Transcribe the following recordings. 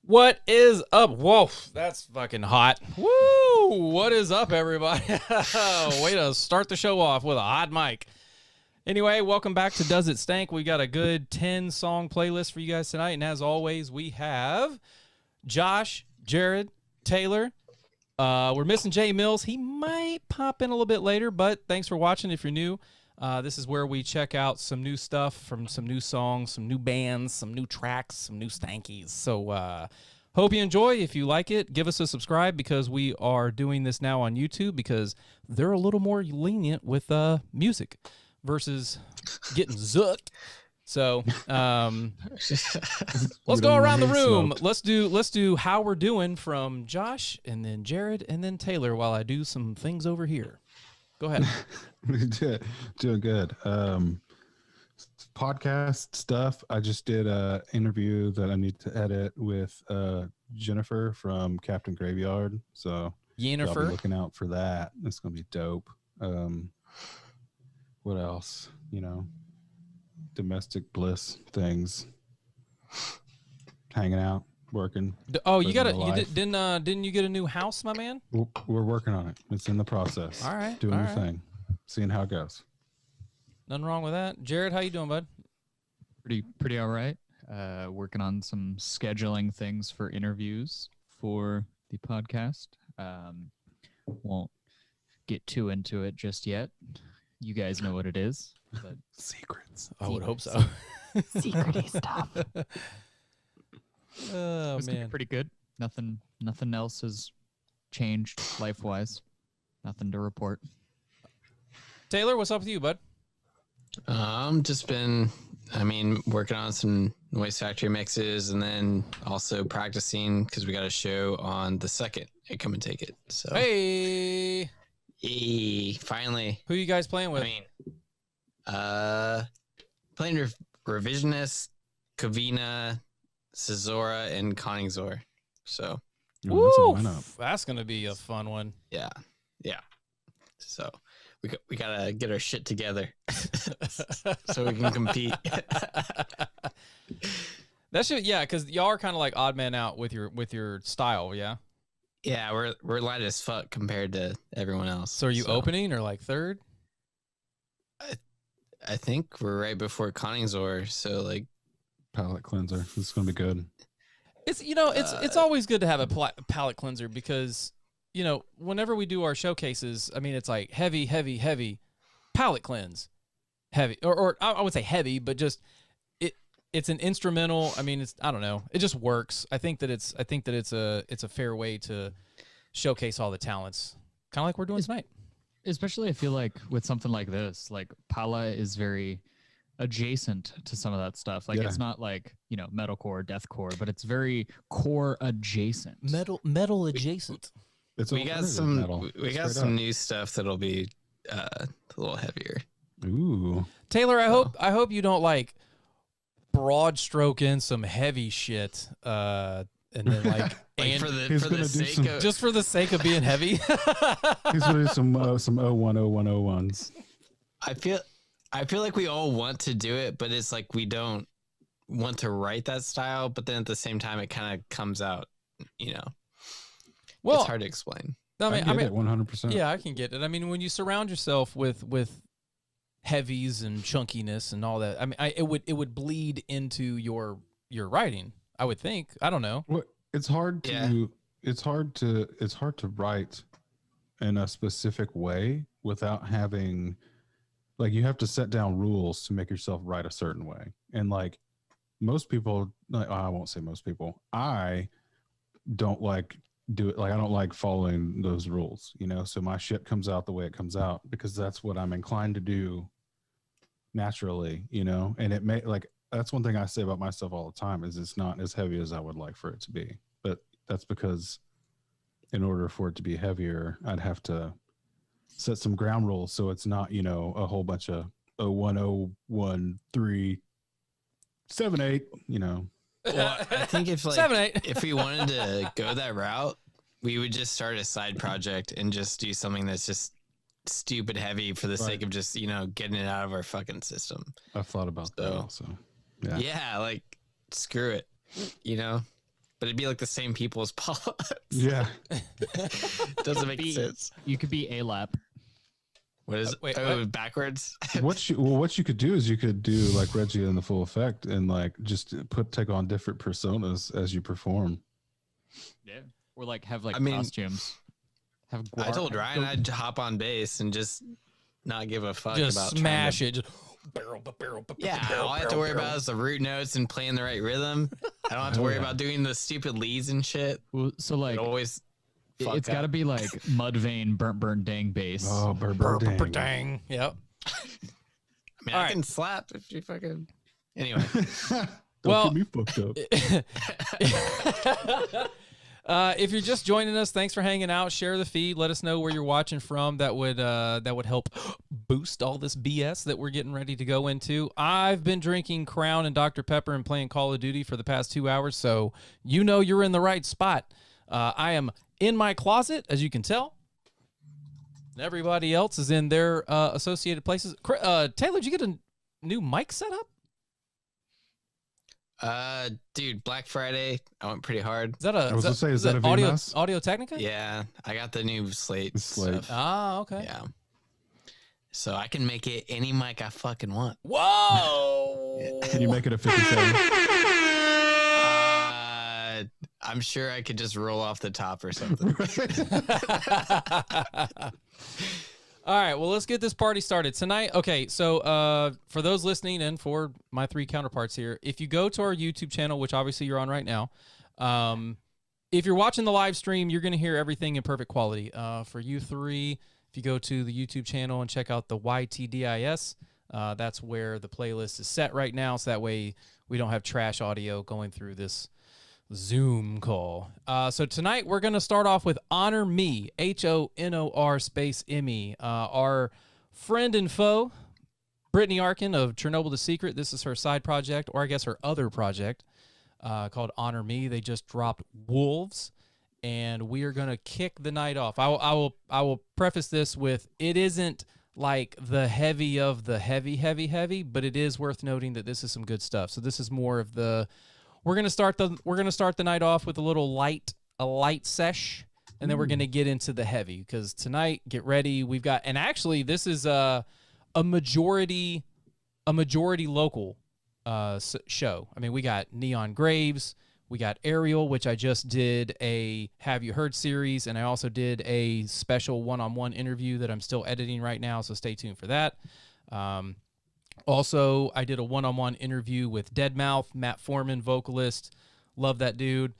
What is up? Whoa, that's fucking hot. Woo! What is up, everybody? Way to start the show off with a hot mic. Anyway, welcome back to Does It Stank? We got a good 10-song playlist for you guys tonight, and as always, we have Josh, Jared, Taylor. We're missing Jay Mills. He might pop in a little bit later, but thanks for watching if you're new. This is where we check out some new stuff from some new songs, some new bands, some new tracks, some new stankies. So hope you enjoy. If you like it, give us a subscribe because we are doing this now on YouTube because they're a little more lenient with music versus getting zooked. So let's go around the room. Let's do how we're doing from Josh and then Jared and then Taylor while I do some things over here. Go ahead. Doing good. Podcast stuff. I just did a interview that I need to edit with Jennifer from Captain Graveyard. So Jennifer, I'll be looking out for that. It's gonna be dope. What else? You know, domestic bliss things. Hanging out, working. Oh, you didn't you get a new house, my man? We're working on it. It's in the process. All right, doing the thing, seeing how it goes. Nothing wrong with that. Jared, how you doing, bud? Pretty all right. Working on some scheduling things for interviews for the podcast. Won't get too into it just yet. You guys know what it is. But Secrets. I would hope so. Secrety stuff. Oh it's man, pretty good. Nothing else has changed life-wise. Nothing to report. Taylor, what's up with you, bud? Just been, working on some Noise Factory mixes and then also practicing because we got a show on the 2nd at Come and Take It. So Hey, finally. who you guys playing with? Playing Revisionist, Kavina, Cesora, and Coningsor. So Woo, that's gonna be a fun one. yeah. So we gotta get our shit together so we can compete. That should, yeah, because y'all are kind of like odd man out with your style, yeah. Yeah, we're light as fuck compared to everyone else. So are you opening or like third? I think we're right before Coningsor, so like Palate cleanser. This is gonna be good. It's it's always good to have a palate cleanser because whenever we do our showcases, it's like heavy palate cleanse, heavy or I would say heavy, but just it's an instrumental. I don't know. It just works. I think that it's a fair way to showcase all the talents, kind of like we're doing tonight. Especially I feel like with something like this, like Pala is very adjacent to some of that stuff. Like it's not like, metalcore, deathcore, but it's very core adjacent. Metal adjacent. We got some new stuff that'll be a little heavier. Ooh. Taylor, I hope you don't like broad stroke in some heavy shit and then like for the sake of being heavy. He's gonna do some 010101s. I feel like we all want to do it, but it's like we don't want to write that style, but then at the same time it kind of comes out, Well, it's hard to explain. I get it 100%. Yeah, I can get it. When you surround yourself with heavies and chunkiness and all that, it would bleed into your writing, I would think. I don't know. Well, it's hard to write in a specific way without having, like, you have to set down rules to make yourself write a certain way. And like most people, I won't say most people, I don't like do it. Like, I don't like following those rules, so my shit comes out the way it comes out because that's what I'm inclined to do naturally, and it may, like, that's one thing I say about myself all the time is it's not as heavy as I would like for it to be. But that's because in order for it to be heavier, I'd have to set some ground rules so it's not, a whole bunch of 0101378, Well, I think if 7-8. if we wanted to go that route, we would just start a side project and just do something that's just stupid heavy for the sake of just, getting it out of our fucking system. I've thought about that also. Yeah, like screw it, but but it'd be like the same people as pop-ups. Yeah. Doesn't make sense. You could be a lap. What is wait, what? Backwards? What you could do is you could do like Reggie in the full effect and like just take on different personas as you perform. Yeah. Or like have like I mean, costumes. Have I told Ryan I'd hop on bass and just not give a fuck Just about smash trying to, it. Just barrel, barrel, Yeah, all I have to worry about is the root notes and playing the right rhythm. I don't have to worry about doing the stupid leads and shit. Well, so like It always it's got to be like Mudvayne, burnt dang bass. Oh, dang. Dang. Yep. I mean, All I right. can slap if you fucking. Anyway, Don't Well- get me fucked up. If you're just joining us, thanks for hanging out. Share the feed. Let us know where you're watching from. That would help boost all this BS that we're getting ready to go into. I've been drinking Crown and Dr. Pepper and playing Call of Duty for the past 2 hours, so you know you're in the right spot. I am in my closet, as you can tell. Everybody else is in their associated places. Taylor, did you get a new mic set up? dude, Black Friday, I went pretty hard. Is that a? I was gonna say, is that a Audio VMS? Audio Technica? Yeah, I got the new Slate. Slate. Stuff. Ah, okay. Yeah. So I can make it any mic I fucking want. Whoa! Can you make it a 57? I'm sure I could just roll off the top or something. All right, well, let's get this party started tonight. Okay, so for those listening and for my three counterparts here, if you go to our YouTube channel, which obviously you're on right now, if you're watching the live stream, you're going to hear everything in perfect quality. For you three, if you go to the YouTube channel and check out the YTDIS, that's where the playlist is set right now, so that way we don't have trash audio going through this Zoom call. So tonight we're going to start off with Honor Me, HONOR space ME. Our friend and foe, Brittany Arkin of Chernobyl the Secret. This is her side project, or I guess her other project, called Honor Me. They just dropped Wolves, and we are going to kick the night off. I will preface this with, it isn't like the heavy of the heavy, but it is worth noting that this is some good stuff. So this is more of the We're gonna start the night off with a light sesh, and then we're gonna get into the heavy, because tonight, get ready. We've got, and actually this is a majority local show. I mean, we got Neon Graves, we got Ariel, which I just did a Have You Heard series, and I also did a special one-on-one interview that I'm still editing right now, so stay tuned for that. Also, I did a one-on-one interview with Deadmau5, Matt Foreman, vocalist. Love that dude.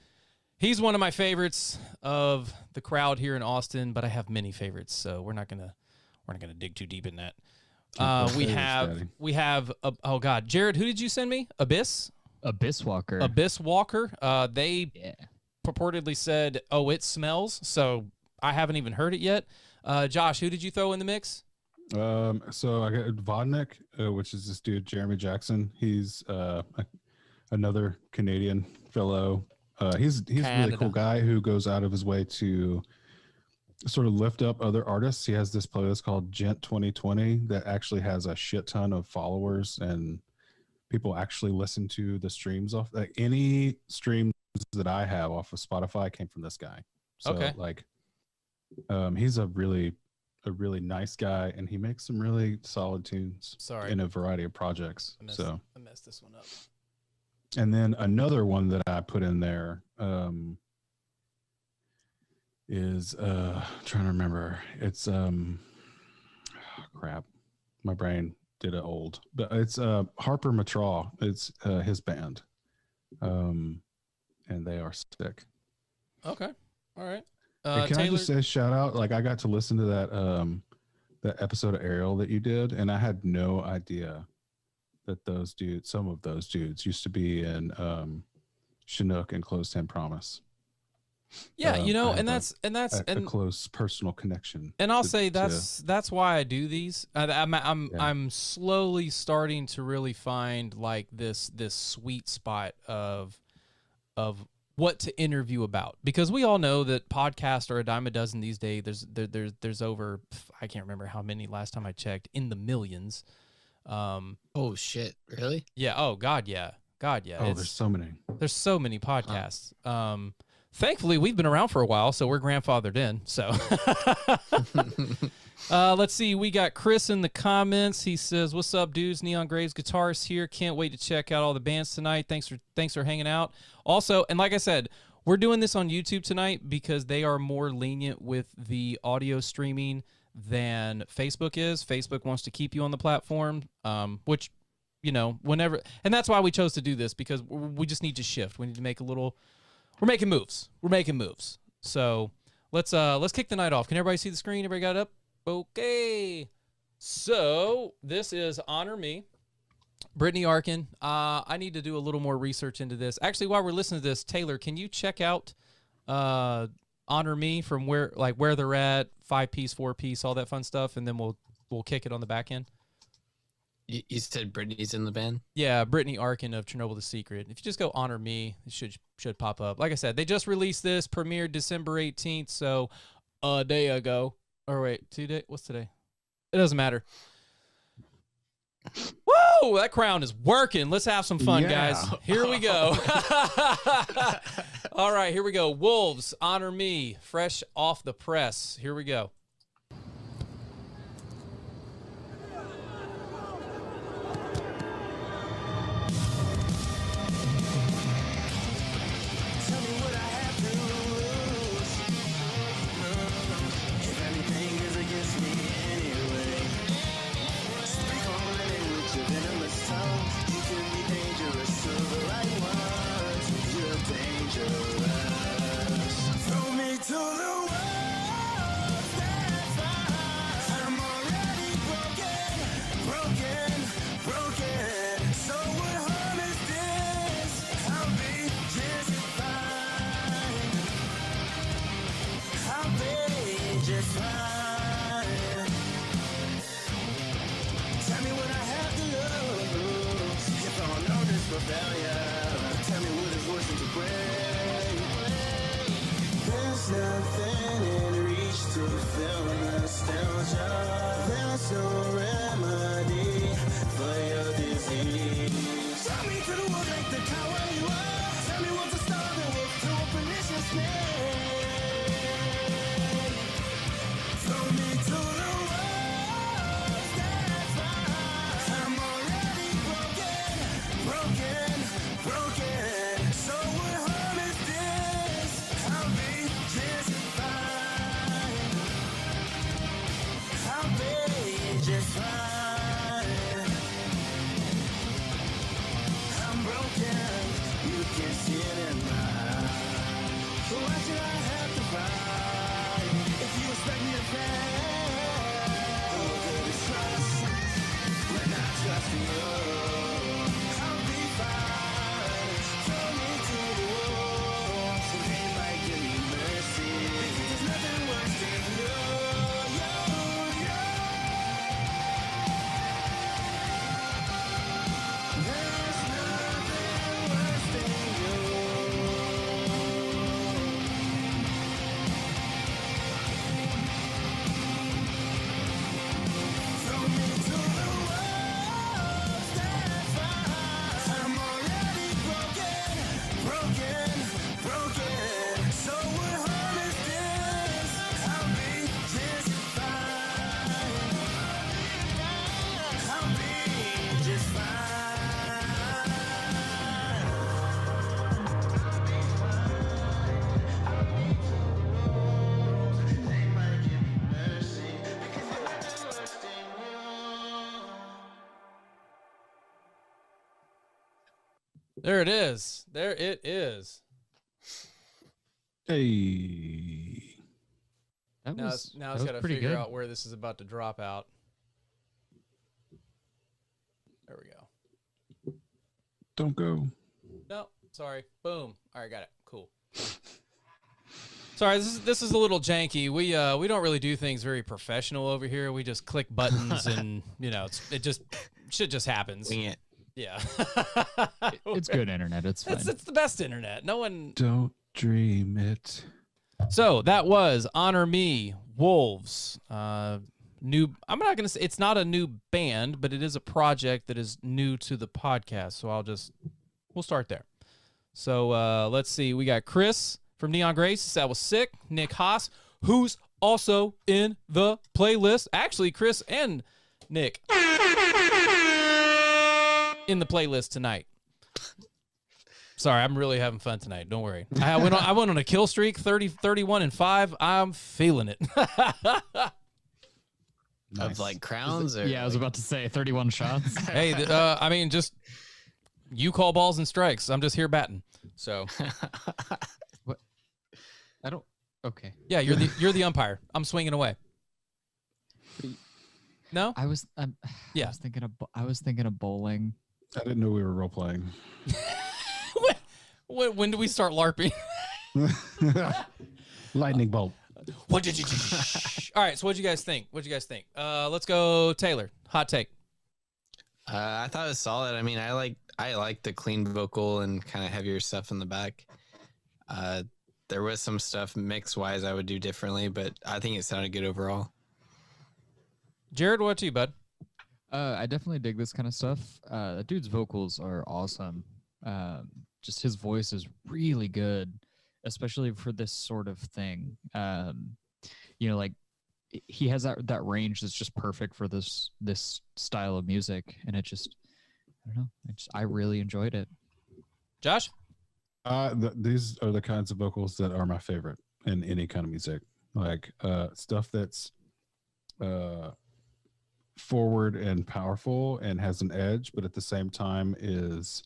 He's one of my favorites of the crowd here in Austin, but I have many favorites, so we're not gonna dig too deep in that. We have oh god, Jared, who did you send me? Abyss Walker. Abyss Walker. They purportedly said, "Oh, it smells." So I haven't even heard it yet. Josh, who did you throw in the mix? So I got Vodnik, which is this dude, Jeremy Jackson. He's another Canadian fellow. He's a really cool guy who goes out of his way to sort of lift up other artists. He has this playlist called Gent 2020 that actually has a shit ton of followers, and people actually listen to the streams off. Like any streams that I have off of Spotify came from this guy. So Okay. He's a really nice guy, and he makes some really solid tunes in a variety of projects. I messed this one up. And then another one that I put in there is trying to remember. It's crap. My brain did it old. But it's Harper Matraw. It's his band. And they are sick. Okay. All right. Can Taylor, I just say shout out? Like, I got to listen to that episode of Ariel that you did, and I had no idea that some of those dudes used to be in Chinook and Closed Hand Promise. Yeah, and that's a close personal connection. And I'll say that's why I do these. I'm slowly starting to really find like this sweet spot of what to interview about, because we all know that podcasts are a dime a dozen these days. There's over, I can't remember how many last time I checked, in the millions. Oh shit! Really? Yeah. Oh god, yeah. God, yeah. Oh, there's so many. There's so many podcasts. Thankfully, we've been around for a while, so we're grandfathered in. So let's see. We got Chris in the comments. He says, "What's up, dudes? Neon Graves guitarist here. Can't wait to check out all the bands tonight. Thanks for hanging out." Also, and like I said, we're doing this on YouTube tonight because they are more lenient with the audio streaming than Facebook is. Facebook wants to keep you on the platform, which, whenever, and that's why we chose to do this, because we just need to shift. We need to make we're making moves. So let's kick the night off. Can everybody see the screen? Everybody got it up? Okay. So this is Honor Me, Brittany Arkin. I need to do a little more research into this. Actually, while we're listening to this, Taylor, can you check out Honor Me from where they're at, 5-piece, 4-piece, all that fun stuff, and then we'll kick it on the back end. You said Brittany's in the band? Yeah, Brittany Arkin of Chernobyl The Secret. If you just go Honor Me, it should pop up. Like I said, they just released this, premiered December 18th, so a day ago. Or wait, 2 days? What's today? It doesn't matter. Woo! That crown is working. Let's have some fun, guys. Here we go. All right, here we go. Wolves, Honor Me, fresh off the press. Here we go. There it is. There it is. Hey. Now it's got to figure out where this is about to drop out. There we go. Don't go. No, sorry. Boom. All right, got it. Cool. Sorry, this is a little janky. We don't really do things very professional over here. We just click buttons and shit just happens. Wing it. Yeah. It's good internet. It's fine. It's the best internet. No one. Don't dream it. So that was Honor Me, Wolves. New. I'm not gonna say it's not a new band, but it is a project that is new to the podcast. So We'll start there. So let's see. We got Chris from Neon Grace. That was sick. Nick Haas, who's also in the playlist. Actually, Chris and Nick in the playlist tonight. Sorry, I'm really having fun tonight. Don't worry. I went on a kill streak, 31 and 5. I'm feeling it. Nice. Of like crowns, or Yeah, I was about to say 31 shots. Hey, I mean, just you call balls and strikes. I'm just here batting. So What? I don't. Okay. yeah, you're the umpire. I'm swinging away. No? I was. Yeah. I was thinking of bowling. I didn't know we were role playing. When do we start LARPing? Lightning bolt. What did you do? All right, so what'd you guys think? Let's go, Taylor. Hot take. I thought it was solid. I mean, I like the clean vocal and kind of heavier stuff in the back. There was some stuff mix wise I would do differently, but I think it sounded good overall. Jared, what to you, bud? I definitely dig this kind of stuff. That dude's vocals are awesome. Just his voice is really good, especially for this sort of thing. Like he has that range that's just perfect for this style of music, and it just, I don't know. I really enjoyed it. Josh? These are the kinds of vocals that are my favorite in any kind of music, like stuff that's forward and powerful and has an edge, but at the same time is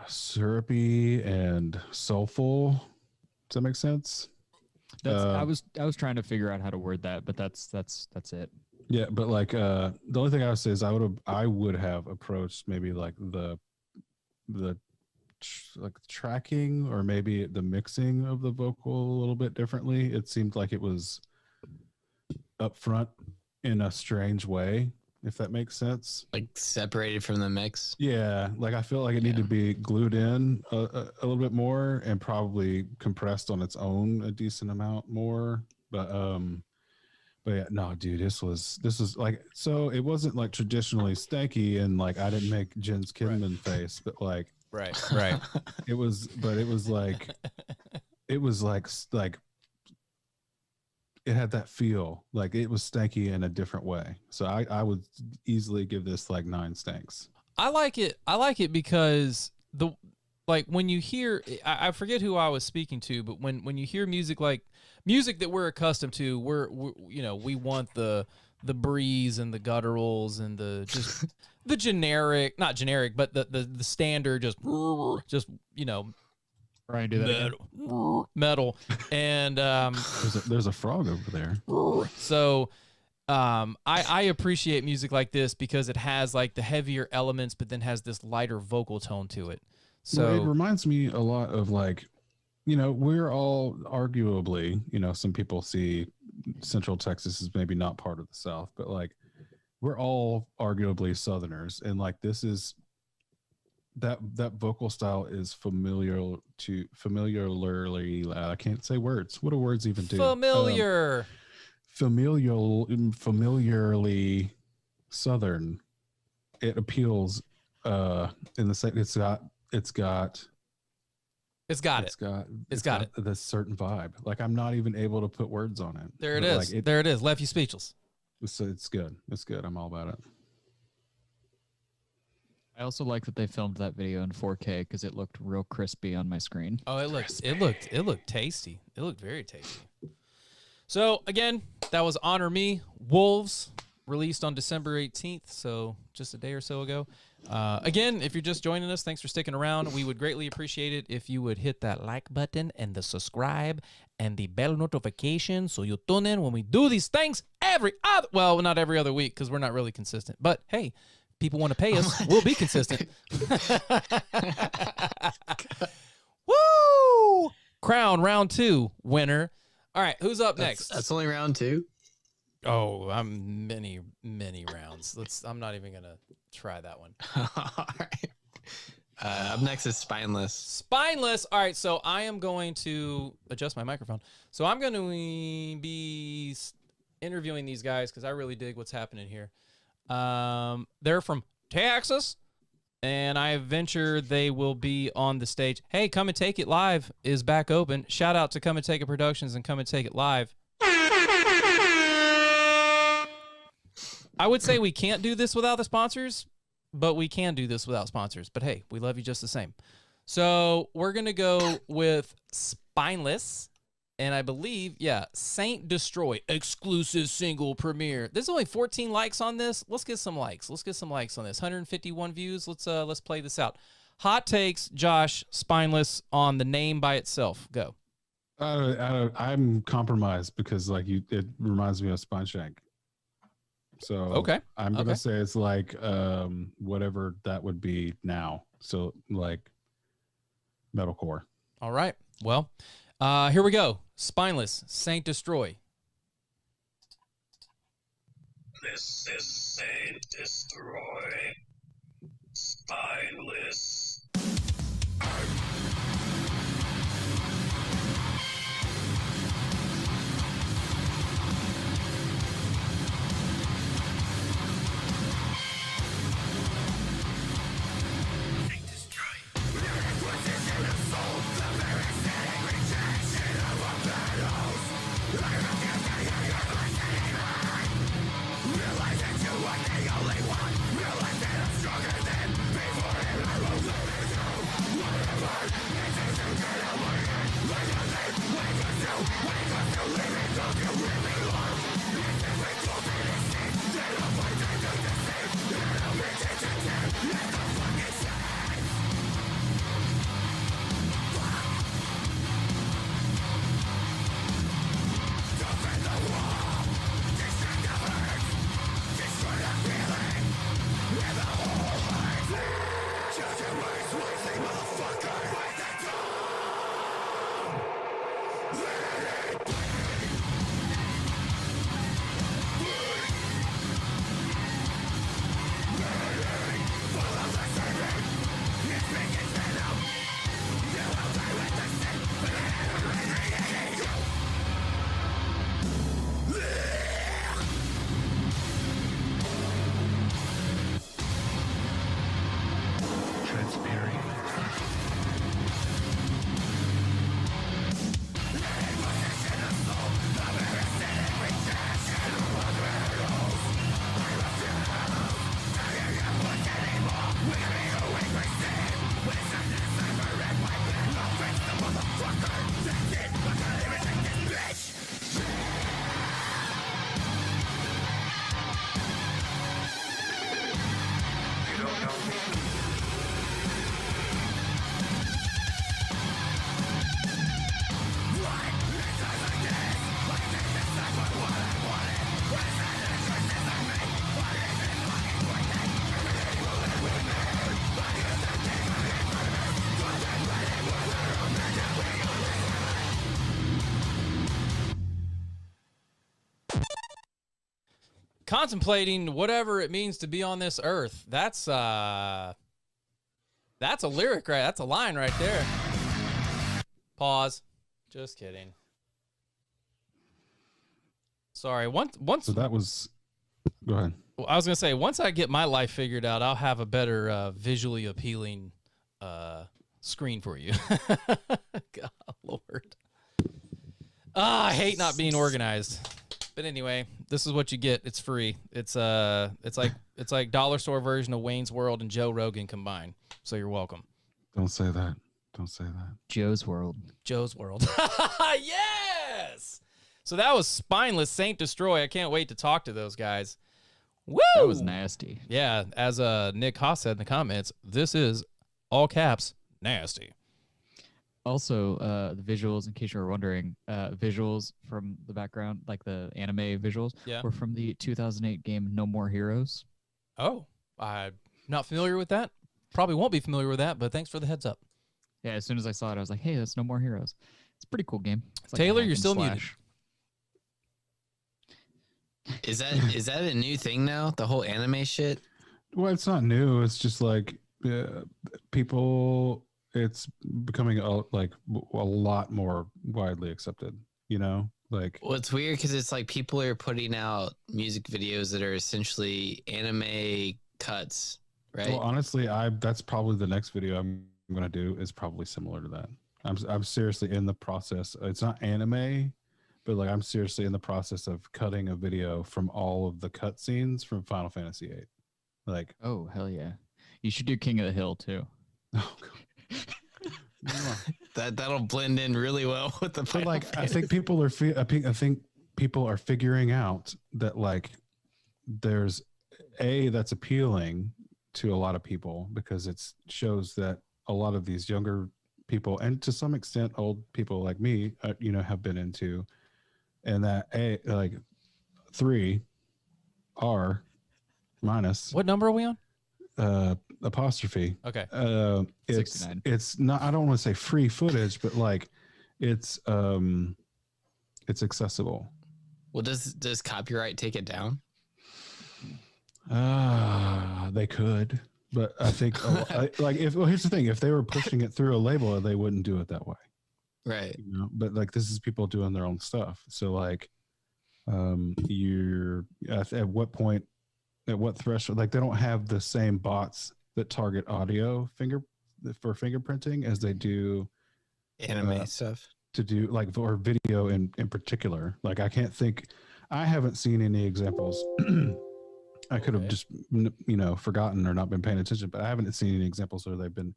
syrupy and soulful. Does that make sense? I was trying to figure out how to word that, but that's it. Yeah, but like the only thing I would say is I would have approached maybe like the tracking or maybe the mixing of the vocal a little bit differently. It seemed like it was up front in a strange way, if that makes sense. Like separated from the mix. Yeah, like I feel like it needed to be glued in a little bit more and probably compressed on its own a decent amount more. But yeah, no, dude, this was like, so it wasn't like traditionally stanky and like I didn't make Jen's Kidman face, but like Right. it was like it had that feel, like it was stanky in a different way. So I would easily give this like 9 stanks. I like it because when you hear, I forget who I was speaking to, but when you hear music that we're accustomed to, we want the breeze and the gutturals and the just the generic, not generic, but the standard just Ryan, do that again. metal. And There's a frog over there. so I appreciate music like this because it has like the heavier elements, but then has this lighter vocal tone to it. So Well, it reminds me a lot of like, we're all arguably, some people see Central Texas as maybe not part of the South, but like we're all arguably Southerners, and like this is that vocal style is familiarly. I can't say words. What do words even do? Familiarly Southern. It appeals in the same. It's got this certain vibe. Like I'm not even able to put words on it. There it But, is. like, There it is. Left you speechless. It's good. It's good. I'm all about it. I also like that they filmed that video in 4K because it looked real crispy on my screen. Oh, it looked tasty. It looked very tasty. So again, that was Honor Me Wolves, released on December 18th, so just a day or so ago. Again, if you're just joining us, thanks for sticking around. We would greatly appreciate it if you would hit that like button and the subscribe and the bell notification so you tune in when we do these things not every other week because we're not really consistent. But hey, people want to pay us, we'll be consistent. Woo! Crown round 2 winner. All right, who's up next? That's only round 2. Oh, I'm many rounds. I'm not even gonna try that one. All right. Up next is Spineless. Spineless. All right, so I am going to adjust my microphone. So I'm going to be interviewing these guys because I really dig what's happening here. They're from Texas, and I venture they will be on the stage. Hey, Come and Take It Live is back open. Shout out to Come and Take It Productions and Come and Take It Live. I would say we can't do this without the sponsors, but we can do this without sponsors. But hey, we love you just the same. So we're going to go with Spineless. And I believe, Saint Destroy, exclusive single premiere. There's only 14 likes on this. Let's get some likes. Let's get some likes on this. 151 views. Let's play this out. Hot takes, Josh, Spineless on the name by itself. Go. I'm compromised because it reminds me of Spine Shank. So okay, I'm gonna say it's like whatever that would be now. So like metalcore. All right. Well, here we go. Spineless, Saint Destroy. This is Saint Destroy. Spineless. Contemplating whatever it means to be on this earth. That's a lyric, right? That's a line right there. Pause. Just kidding. Sorry. Once. So that was. Go ahead. I was gonna say once I get my life figured out, I'll have a better visually appealing screen for you. God, Lord. I hate not being organized. But anyway, this is what you get. It's free. It's like dollar store version of Wayne's World and Joe Rogan combined. So you're welcome. Don't say that. Don't say that. Joe's World. Joe's World. Yes. So that was Spineless, Saint Destroy. I can't wait to talk to those guys. Woo! That was nasty. Yeah, as Nick Haas said in the comments, this is all caps nasty. Also, the visuals, in case you were wondering, visuals from the background, like the anime visuals, were from the 2008 game No More Heroes. Oh, I'm not familiar with that. Probably won't be familiar with that, but thanks for the heads up. Yeah, as soon as I saw it, I was like, hey, that's No More Heroes. It's a pretty cool game. It's like Taylor, a hack you're and still slash. muted. Is that a new thing now? The whole anime shit? Well, it's not new. It's just like people. It's becoming a lot more widely accepted. You know, like. Well, it's weird because it's like people are putting out music videos that are essentially anime cuts right? Well, honestly, that's probably the next video I'm gonna do is probably similar to that. I'm seriously in the process. It's not anime, but like I'm seriously in the process of cutting a video from all of the cutscenes from Final Fantasy VIII. Like, Oh, hell yeah. You should do King of the Hill too. oh god. That'll blend in really well with the. But like, I think people are. I think people are figuring out that like there's that's appealing to a lot of people because it shows that a lot of these younger people and to some extent old people like me, have been into, and that like 3 R minus What number are we on? apostrophe. Okay. It's 69. it's not. I don't want to say free footage, but like it's accessible. Well, does copyright take it down? They could, but I think here's the thing: if they were pushing it through a label, they wouldn't do it that way, Right. But like this is people doing their own stuff. So like, you're at what point, at what threshold? Like they don't have the same bots that target audio for fingerprinting as they do Anime stuff. to do like for video in particular. Like I haven't seen any examples. I could have just forgotten or not been paying attention, but I haven't seen any examples where they've been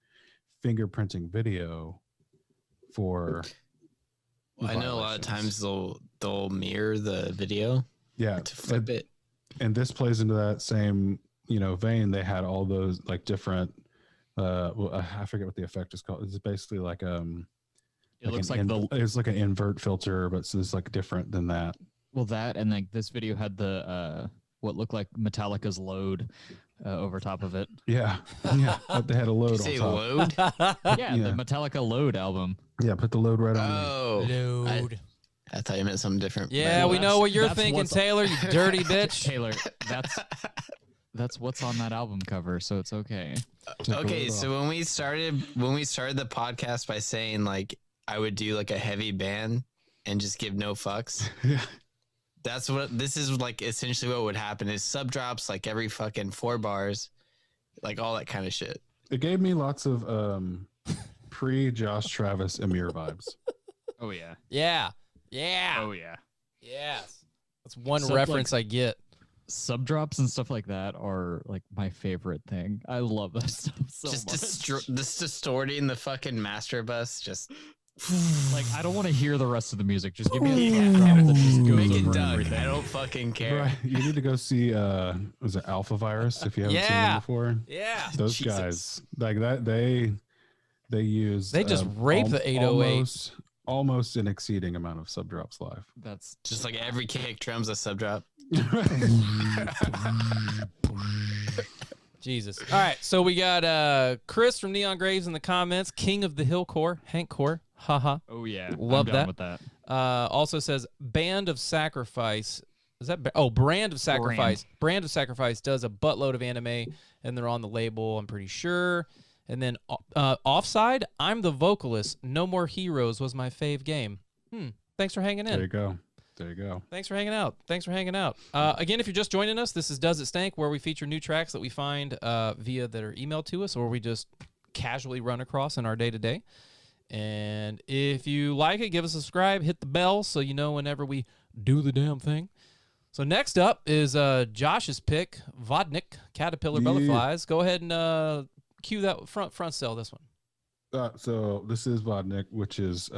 fingerprinting video for. Well, I know a lot of times they'll mirror the video. Yeah, to flip it. And this plays into that same vein. They had all those like different. I forget what the effect is called. It's basically like It looks like it's like an invert filter, but so it's like different than that. well, that and like this video had the what looked like Metallica's Load over top of it. Yeah, but they had a load. Did you say on top. load? Yeah, Yeah. the Metallica Load album. Yeah, put the load right on. Oh, Load. I thought you meant something different. Yeah, Well, we know what you're that's thinking, what's- Taylor. You dirty bitch. Taylor, that's what's on that album cover, so it's okay. Okay, so when we started the podcast by saying like I would do like a heavy band and just give no fucks. Yeah. That's what this is like. Essentially, what would happen is sub drops like every fucking 4 bars, like all that kind of shit. It gave me lots of pre Josh Travis Amir vibes. Oh yeah. Yeah. Yeah. Oh yeah. Yes. That's one So, reference I get. Sub drops and stuff like that are like my favorite thing. I love that stuff so Just much. this distorting the fucking master bus. Just Like I don't want to hear the rest of the music. Just give me a drop that just goes make it over Doug. everything. I don't fucking care. Right. You need to go see was it Alpha Virus if you haven't seen Yeah. them before. Yeah. Those Jesus. guys like that they use They just rape the 808. almost an exceeding amount of sub drops live. That's Just like every kick drums a sub drop. Jesus. All right. So we got Chris from Neon Graves in the comments. King of the Hill Core. Hank Core. Haha. oh yeah. Love I'm that. down with that. Also says Band of Sacrifice. Is that Brand of Sacrifice? Brand of Sacrifice does a buttload of anime, and they're on the label. I'm pretty sure. And then Offside. I'm the vocalist. No More Heroes was my fave game. Thanks for hanging in. There you go. There you go. Thanks for hanging out. Again, if you're just joining us, this is Does It Stank, where we feature new tracks that we find via that are emailed to us, or we just casually run across in our day to day. And if you like it, give us a subscribe, hit the bell so you know whenever we do the damn thing. So next up is Josh's pick, Vodnik, Caterpillar Butterflies. Go ahead and cue that front cell. This one. So this is Vodnik, which is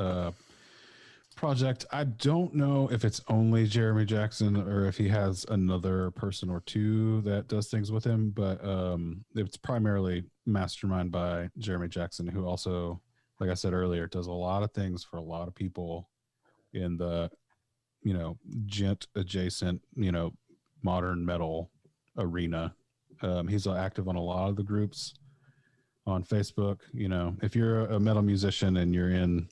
project. I don't know if it's only Jeremy Jackson or if he has another person or two that does things with him, but it's primarily mastermind by Jeremy Jackson, who also, like I said earlier, does a lot of things for a lot of people in the gent adjacent modern metal arena. He's active on a lot of the groups on Facebook. If you're a metal musician and you're in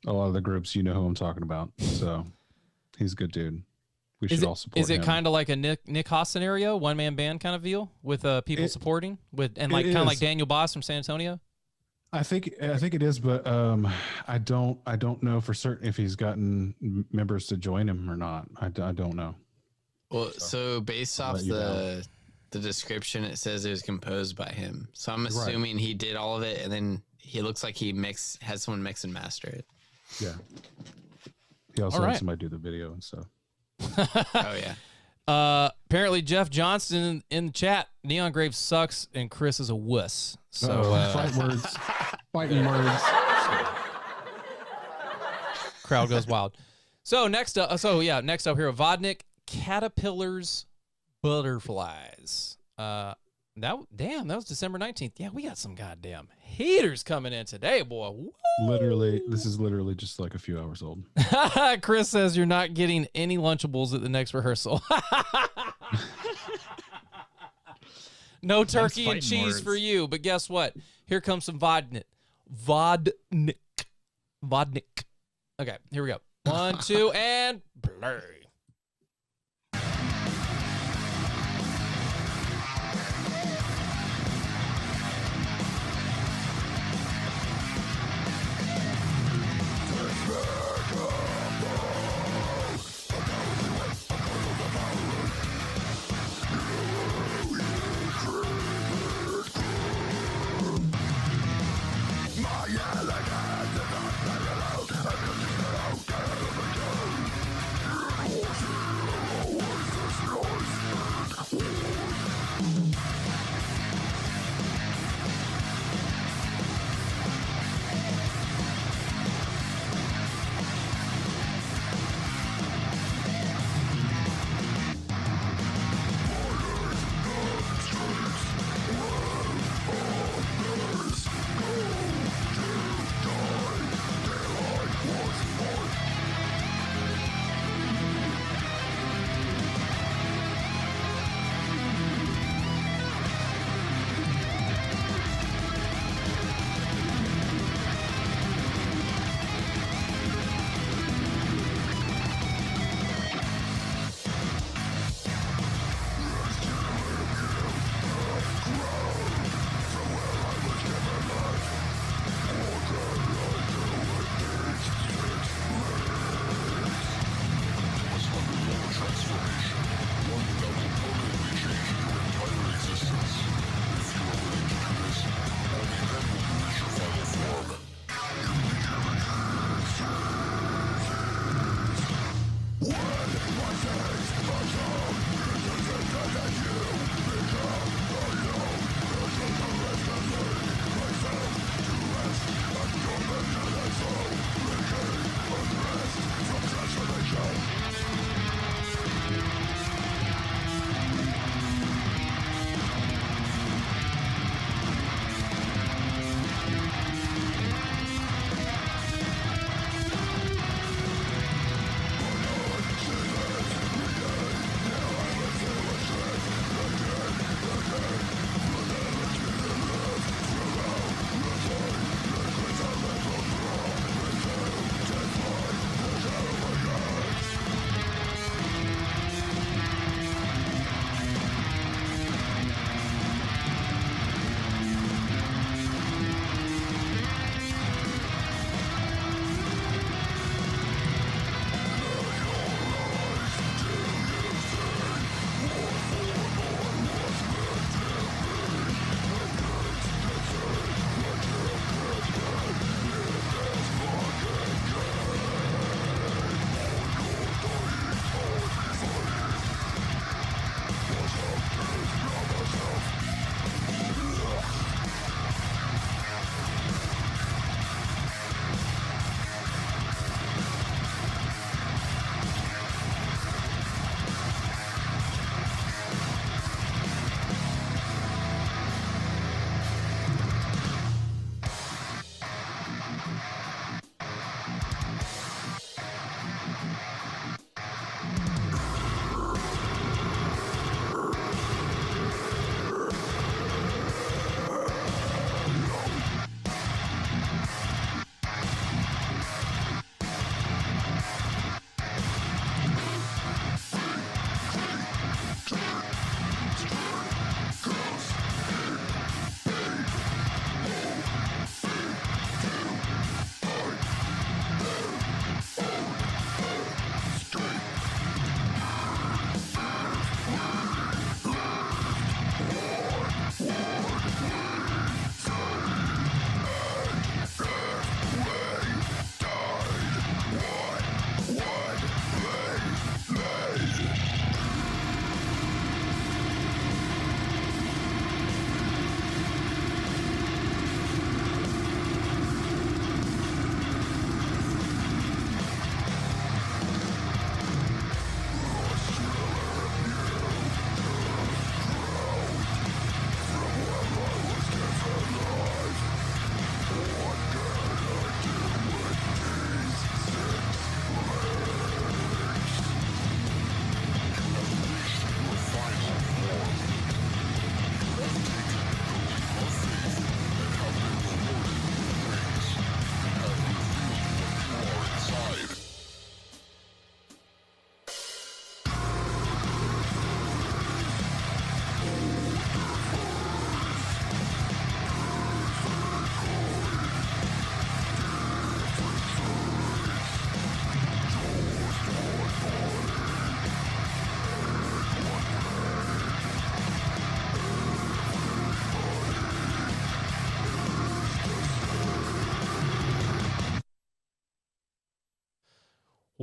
a lot of the groups, you know who I'm talking about. So he's a good dude. We should all support him. Is it kind of like a Nick Haas scenario, one man band kind of deal with people supporting kind of like Daniel Boss from San Antonio? I think it is, but I don't know for certain if he's gotten members to join him or not. I don't know. Well, so based I'll off let you the the description, it says it was composed by him. So I'm assuming he did all of it, and then he looks like he has someone mix and master it. Yeah. He also All had right. somebody do the video and stuff. Oh yeah. Apparently Jeff Johnston in the chat, Neon Grave sucks and Chris is a wuss. So Fight words. Fighting words. crowd goes wild. So next up, next up here, Vodnik, caterpillars, butterflies. That was December 19th. Yeah, we got some goddamn heaters coming in today, boy. Woo! This is literally just like a few hours old. Chris says you're not getting any Lunchables at the next rehearsal. No turkey and cheese for you, but guess what? Here comes some Vodnik. Okay, here we go. 1, 2, and play.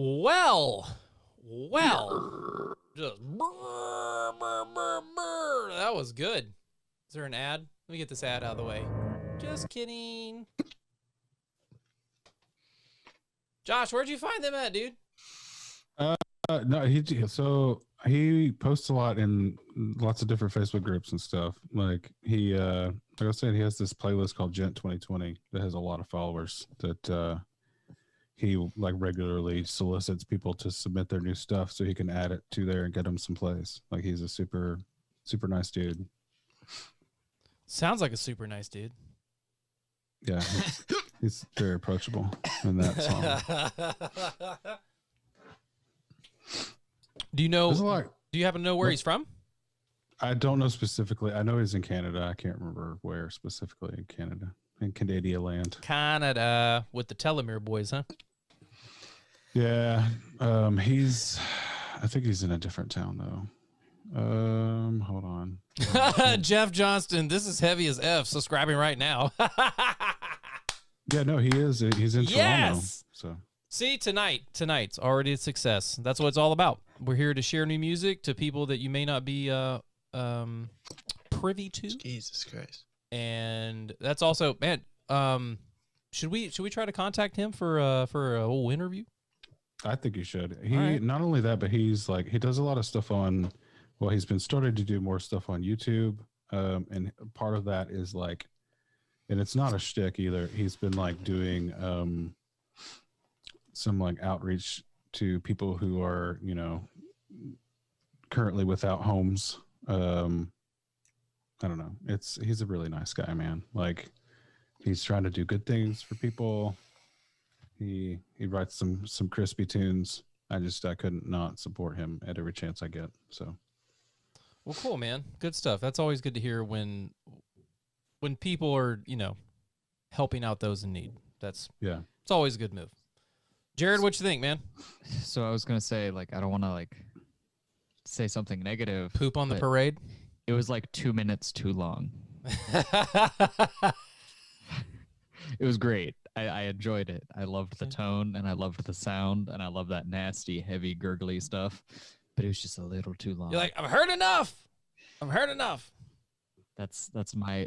Well, just brr, brr, brr, brr. That was good. Is there an ad? Let me get this ad out of the way. Just kidding. Josh, where'd you find them at, dude? No, he posts a lot in lots of different Facebook groups and stuff. Like like I said, he has this playlist called Gent 2020 that has a lot of followers that he like regularly solicits people to submit their new stuff so he can add it to there and get them some plays. Like he's a super nice dude. Sounds like a super nice dude. Yeah, he's very approachable in that song. Do you know? There's a lot. Do you happen to know where he's from? I don't know specifically. I know he's in Canada. I can't remember where specifically in Canada. In Canada land. Canada with the Telomere boys, huh? Yeah. I think he's in a different town though. Hold on. Jeff Johnston, this is heavy as F, subscribing right now. Yeah, no, he is. He's in Toronto. Yes! So See, tonight's already a success. That's what it's all about. We're here to share new music to people that you may not be privy to. Jesus Christ. And that's also, man, should we try to contact him for a whole interview? I think you should. right. Not only that, but he's like he does a lot of stuff on. Well, he's been started to do more stuff on YouTube, and part of that is like, and it's not a shtick either. He's been like doing some like outreach to people who are currently without homes. I don't know. He's a really nice guy, man. Like he's trying to do good things for people. He writes some crispy tunes. I couldn't not support him at every chance I get. So, Well, cool, man. Good stuff. That's always good to hear when people are helping out those in need. It's always a good move. Jared, what you think, man? So I was gonna say, like, I don't want to like say something negative. Poop on the but parade? It was like 2 minutes too long. It was great. I enjoyed it. I loved the tone and I loved the sound and I love that nasty, heavy, gurgly stuff. But it was just a little too long. You're like, I've heard enough. That's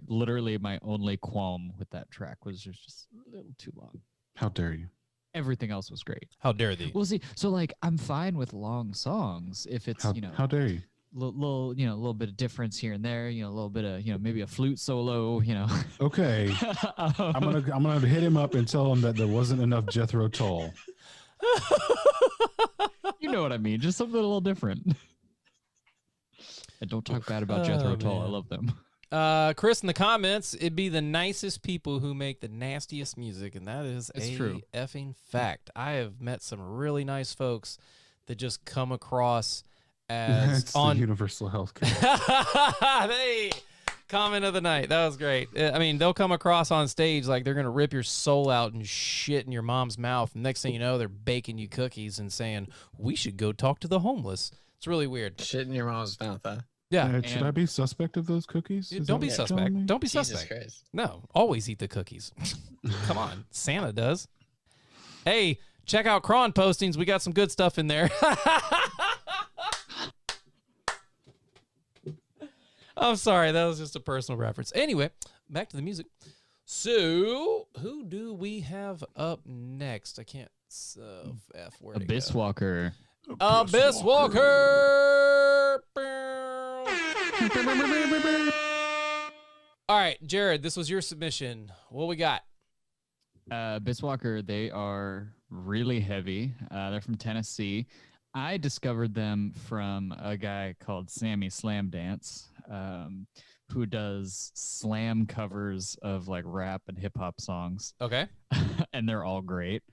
literally my only qualm with that track was just a little too long. how dare you? Everything else was great. How dare thee? Well, see, so like I'm fine with long songs if it's How dare you? little bit of difference here and there, a little bit of maybe a flute solo, Okay, I'm gonna hit him up and tell him that there wasn't enough Jethro Tull. You know what I mean? Just something a little different. And don't talk bad about Jethro Tull. I love them. Chris in the comments, it'd be the nicest people who make the nastiest music, and that is true. effing fact. I have met some really nice folks that just come across as It's on the universal health care. Hey, comment of the night. That was great. I mean, they'll come across on stage like they're gonna rip your soul out and shit in your mom's mouth. And next thing you know, they're baking you cookies and saying, "We should go talk to the homeless." It's really weird. Shit in your mom's mouth, huh? Yeah. Should I be suspect of those cookies? Is Don't that be what you're telling me? suspect. Don't be Jesus suspect. Christ. No, always eat the cookies. Come on, Santa does. Hey, check out Cron postings. We got some good stuff in there. I'm sorry, that was just a personal reference. Anyway, back to the music. So, who do we have up next? I can't. Where'd it Abyss go? Walker. Abyss Walker. All right, Jared, this was your submission. What we got? Abyss Walker, they are really heavy. They're from Tennessee. I discovered them from a guy called Sammy Slam Dance, who does slam covers of like rap and hip hop songs. Okay. And they're all great.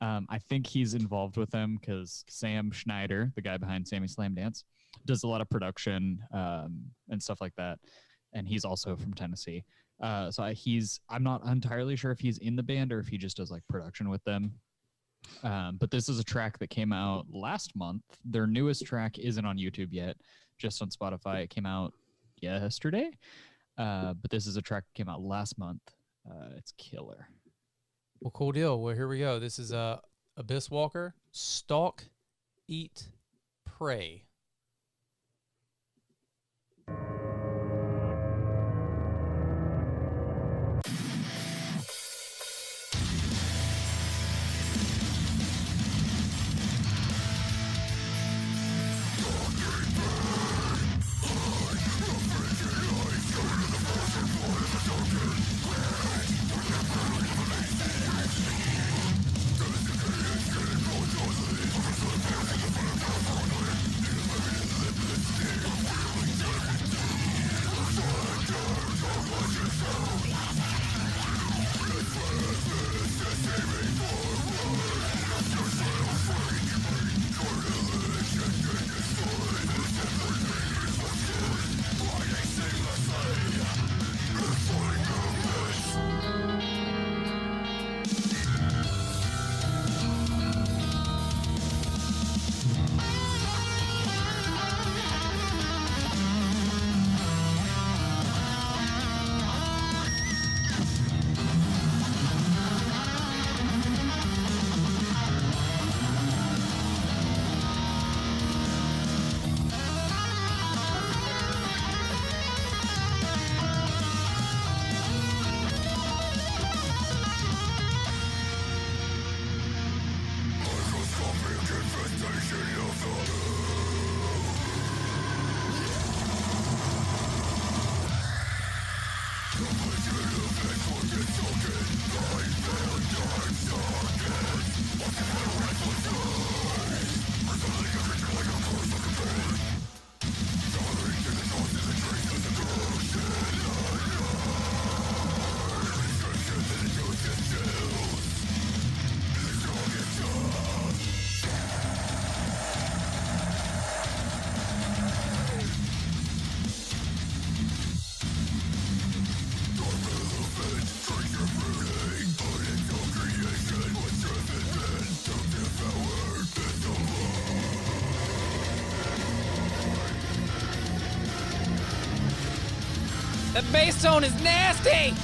I think he's involved with them because Sam Schneider, the guy behind Sammy Slam Dance, does a lot of production and stuff like that. And he's also from Tennessee. I'm not entirely sure if he's in the band or if he just does like production with them. But this is a track that came out last month. Their newest track isn't on YouTube yet, just on Spotify. It came out yesterday. But this is a track that came out last month. It's killer. Well, cool deal. Well, here we go. This is Abyss Walker, Stalk, Eat, Pray. That bass tone is nasty!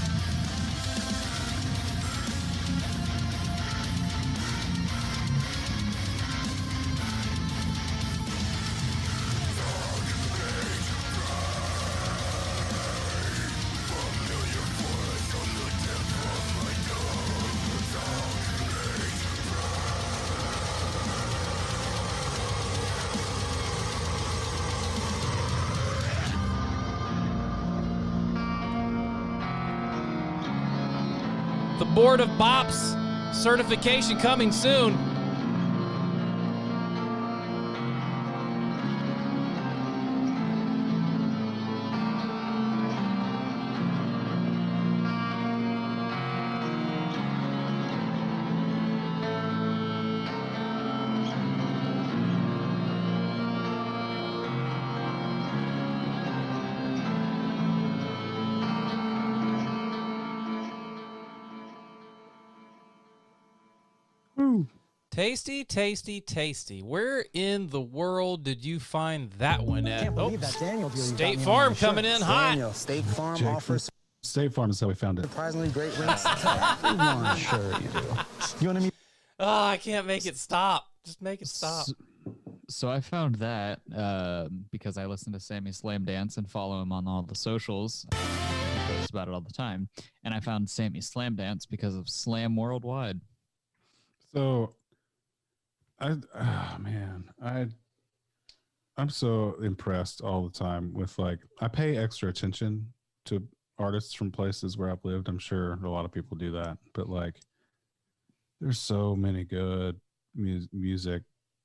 The Board of Bops certification coming soon. Tasty, tasty, tasty. Where in the world did you find that one at? Can't believe that Daniel deal you got State me on Farm my shirt. coming in hot. Daniel, State Farm Jake, offers State Farm is how we found it. surprisingly great rates. Tell everyone. Sure you do. You want to meet? Oh, I can't make it stop. Just make it stop. So I found that because I listen to Sammy Slam Dance and follow him on all the socials. He posts about it all the time. And I found Sammy Slam Dance because of Slam Worldwide. So, I'm so impressed all the time with, like, I pay extra attention to artists from places where I've lived. I'm sure a lot of people do that, but like, there's so many good music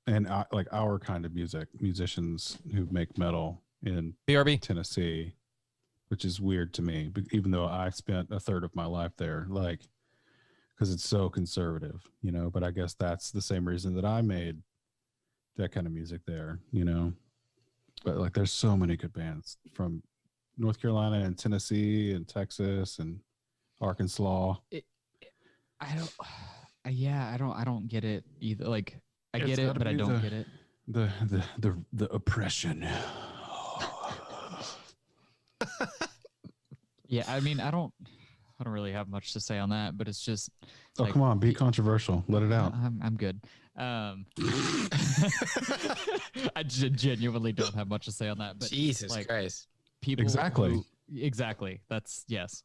and like our kind of musicians who make metal in BRB. Tennessee, which is weird to me, even though I spent a third of my life there, like, because it's so conservative, you know, but I guess that's the same reason that I made that kind of music there, you know, but like, there's so many good bands from North Carolina and Tennessee and Texas and Arkansas. I don't get it either. Like, I It's get it, gotta but I be don't get it. The oppression. Yeah, I mean, I don't I don't really have much to say on that, but it's just. Oh, like, come on, be controversial. Let it out. I'm good. I genuinely don't have much to say on that. But Jesus like, Christ. people Exactly. exactly. That's yes.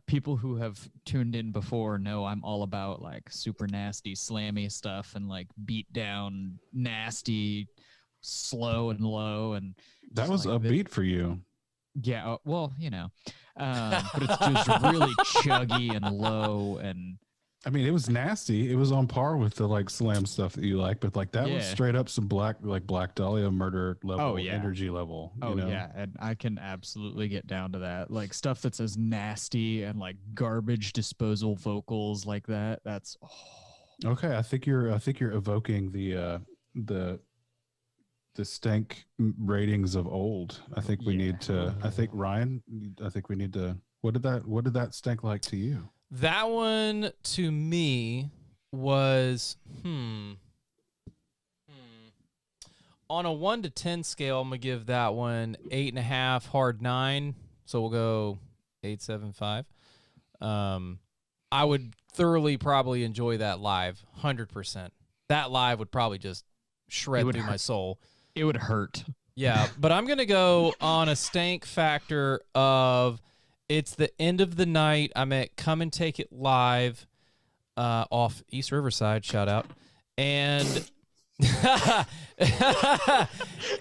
People who have tuned in before know I'm all about like super nasty, slammy stuff and like beat down, nasty, slow and low, and That just was like upbeat for you. yeah, well, but it's just really chuggy and low and. I mean, it was nasty. It was on par with the like slam stuff that you like, but like that was Yeah. straight up some Black Dahlia murder level, Oh, yeah. energy level. Oh you know? yeah, and I can absolutely get down to that. Like stuff that's as nasty and like garbage disposal vocals like that. That's Okay, I think you're evoking the stank ratings of old. I think we need to. I think Ryan. I think we need to. What did that stank like to you? That one to me was on a 1 to 10 scale. I'm gonna give that one 8.5, hard 9. So we'll go 8.75. I would thoroughly probably enjoy that live, 100%. That live would probably just shred through my soul. it would hurt. Yeah, but I'm gonna go on a stank factor of. It's the end of the night. I'm at Come and Take It Live off East Riverside. Shout out. And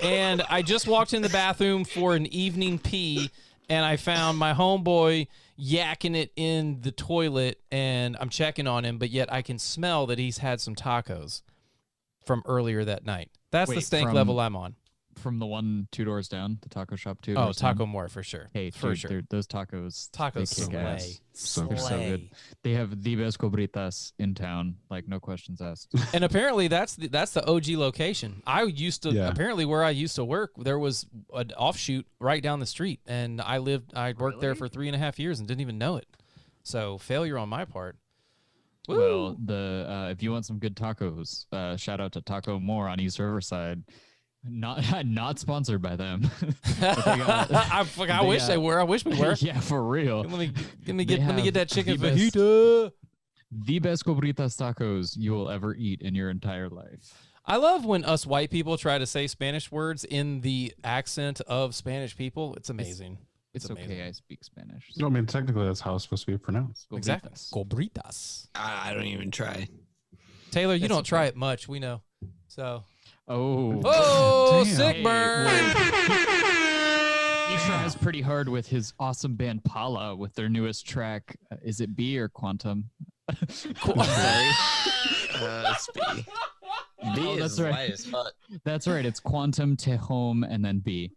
and I just walked in the bathroom for an evening pee, and I found my homeboy yakking it in the toilet, and I'm checking on him, but yet I can smell that he's had some tacos from earlier that night. That's the Wait, stank level I'm on. From the one 2 doors down, the taco shop 2 Oh, doors down. Taco More for sure. Hey, for dude, sure. those tacos. Tacos they kick slay. ass. So They're so good. They have the best cobritas in town. Like no questions asked. And apparently that's the OG location. I used to apparently where I used to work, there was an offshoot right down the street, and I worked there for 3.5 years and didn't even know it. So failure on my part. Well, if you want some good tacos, shout out to Taco More on East Riverside. Not sponsored by them. I wish they were. I wish we were. Yeah, for real. Let me get that chicken the best- fajita. The best cobritas tacos you will ever eat in your entire life. I love when us white people try to say Spanish words in the accent of Spanish people. It's amazing. It's amazing. okay. I speak Spanish. No, I mean technically that's how it's supposed to be pronounced. Exactly. Cobritas. Cobritas. I don't even try. Taylor, you don't try it much. We know. So. Oh. Oh, Damn. sick Hey, burn. He tries pretty hard with his awesome band Paula with their newest track. Is it B or Quantum? It's B. B Oh, is that's right. light as fuck. That's right. It's Quantum, Tehom, and then B.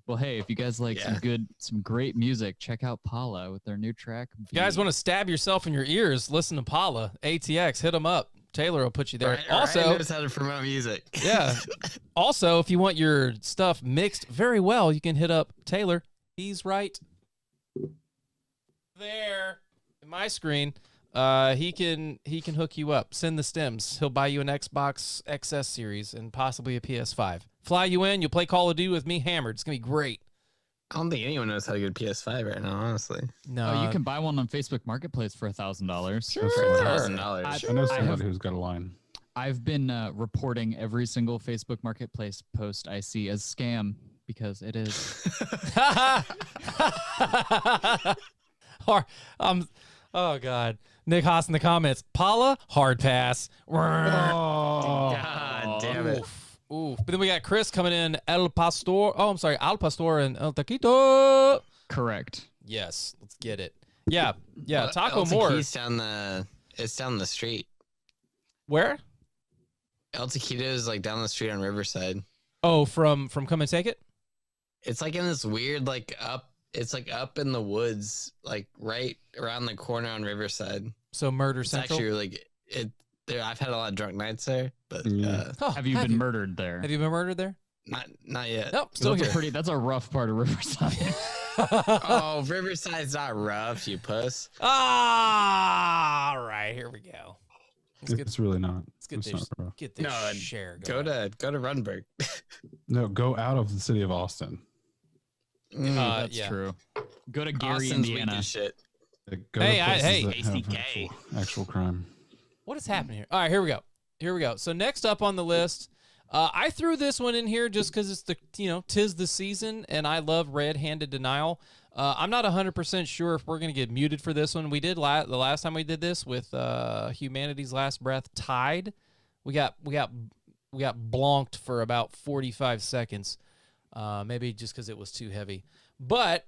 Well, hey, if you guys like Yeah. some great music, check out Paula with their new track. If you guys want to stab yourself in your ears, listen to Paula. ATX, hit them up. Taylor will put you there. Ryan Also, knows how to promote music. yeah. Also, if you want your stuff mixed very well, you can hit up Taylor. He's right there in my screen. He can hook you up. Send the stems. He'll buy you an Xbox XS series and possibly a PS5. Fly you in. You'll play Call of Duty with me hammered. It's gonna be great. I don't think anyone knows how to get a PS5 right now, honestly. No, Oh, you can buy one on Facebook Marketplace for $1,000. Sure. For $1,000. I know somebody have- who's got a line. I've been reporting every single Facebook Marketplace post I see as scam because it is. Oh God, Nick Haas in the comments. Paula, hard pass. God damn it. Oof. But then we got Chris coming in. El Pastor. Oh, I'm sorry. Al Pastor and El Taquito. Correct. Yes, let's get it. Yeah. Taco El More. Taquito's it's down the street. Where? El Taquito is like down the street on Riverside. Oh, from Come and Take It. It's like in this weird it's like up in the woods, like right around the corner on Riverside. So Murder It's Central. actually like it. There, I've had a lot of drunk nights there, but Oh, Have you been murdered there? Have you been murdered there? not yet. Nope. Still That's here. that's a rough part of Riverside. Oh, Riverside's not rough, you puss. All right. Here we go. It's really not. Let's get It's this. not rough. Get this No, share Go going. to Runberg. No, go out of the city of Austin. That's yeah. true. Go to Gary, Austin's weak Indiana. as shit. Go Hey, to places hey. that have ACK. actual crime. What is happening here? All right, here we go. Here we go. So next up on the list, I threw this one in here just because it's tis the season, and I love red-handed denial. I'm not 100% sure if we're gonna get muted for this one. We did the last time we did this with Humanity's Last Breath Tide. We got blonked for about 45 seconds, maybe just because it was too heavy. But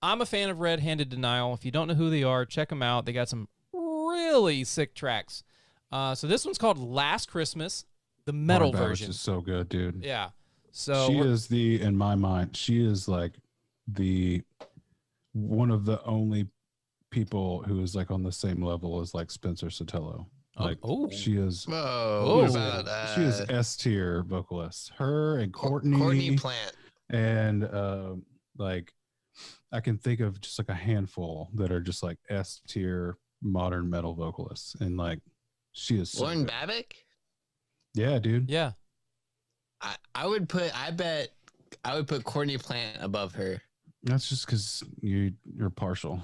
I'm a fan of red-handed denial. If you don't know who they are, check them out. They got some really sick tracks. So this one's called Last Christmas, the metal Barbados version. is so good, dude. Yeah. So She is in my mind, she is like one of the only people who is like on the same level as like Spencer Sotelo. Like she is. Whoa. What about she is S tier vocalist. Her and Courtney Plant. And like I can think of just like a handful that are just like S tier modern metal vocalists, and like she is. Lauren Babick. Yeah, dude. Yeah. I would put Courtney Plant above her. That's just because you're partial.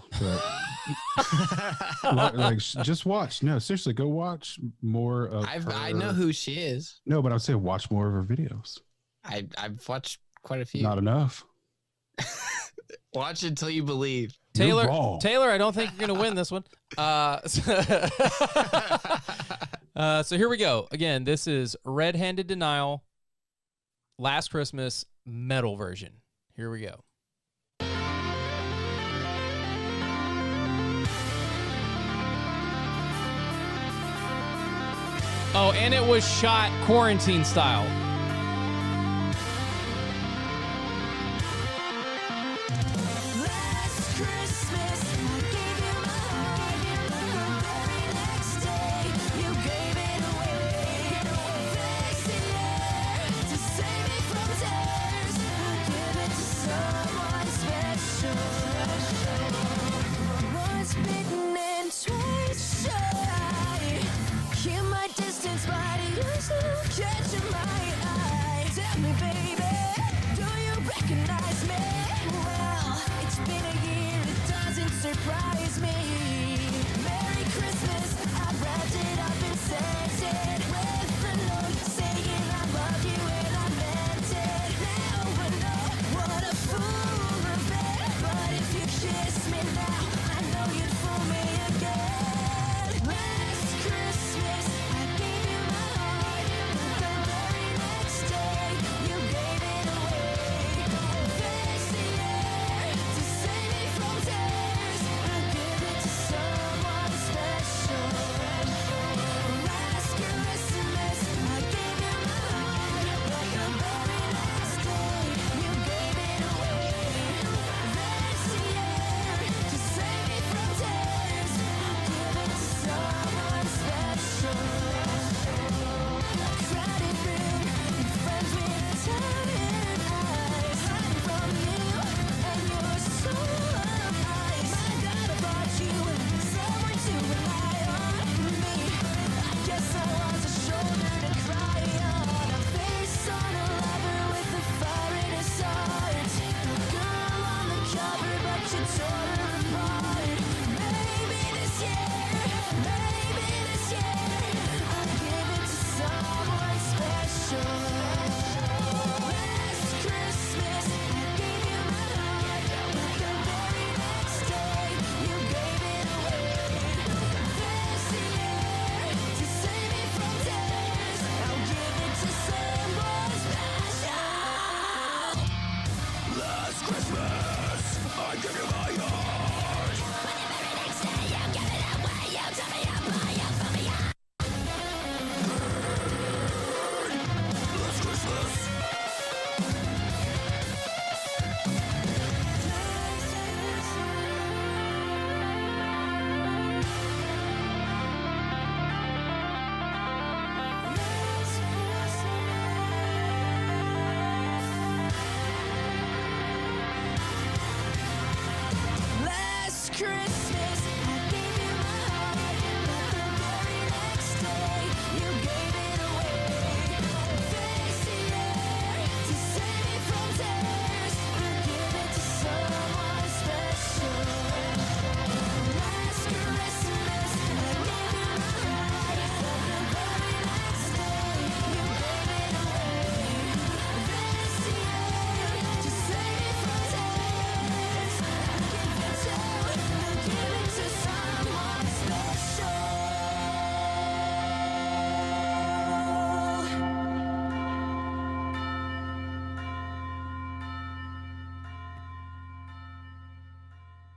But like, just watch. No, seriously, go watch more of. I know who she is. No, but I would say watch more of her videos. I've watched quite a few. Not enough. Watch until you believe. Taylor, I don't think you're gonna win this one. So here we go. Again, this is Red-Handed Denial, Last Christmas metal version. Here we go. Oh, and it was shot quarantine style.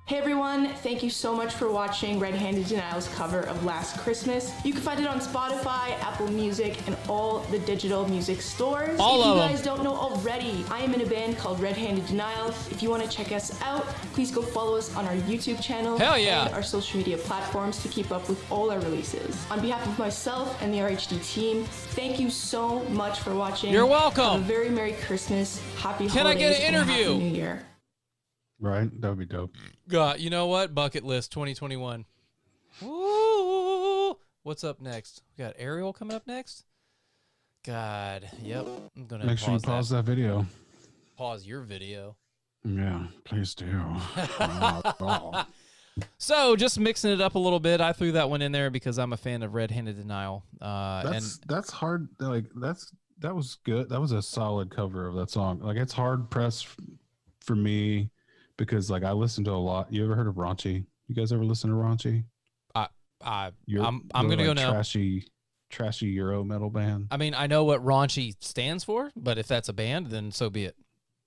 Hey everyone, thank you so much for watching Red Handed Denial's cover of Last Christmas. You can find it on Spotify, Apple Music, and all the digital music stores. All if of you them. guys don't know already, I am in a band called Red Handed Denial. If you want to check us out, please go follow us on our YouTube channel Hell yeah. and our social media platforms to keep up with all our releases. On behalf of myself and the RHD team, thank you so much for watching. You're welcome. Have a very Merry Christmas, Happy Can I Holidays, get an and interview? Happy New Year. Right? That would be dope. God, you know what? Bucket list 2021. Woo! What's up next? We got Ariel coming up next. God, yep. I'm gonna Make sure you pause that video. Pause your video. Yeah, please do. So, just mixing it up a little bit. I threw that one in there because I'm a fan of Red Handed Denial. That's hard. Like that was good. That was a solid cover of that song. Like it's hard pressed for me because like I listen to a lot. You ever heard of Raunchy? You guys ever listen to Raunchy? I'm gonna go now. Trashy Euro metal band. I mean, I know what raunchy stands for, but if that's a band, then so be it.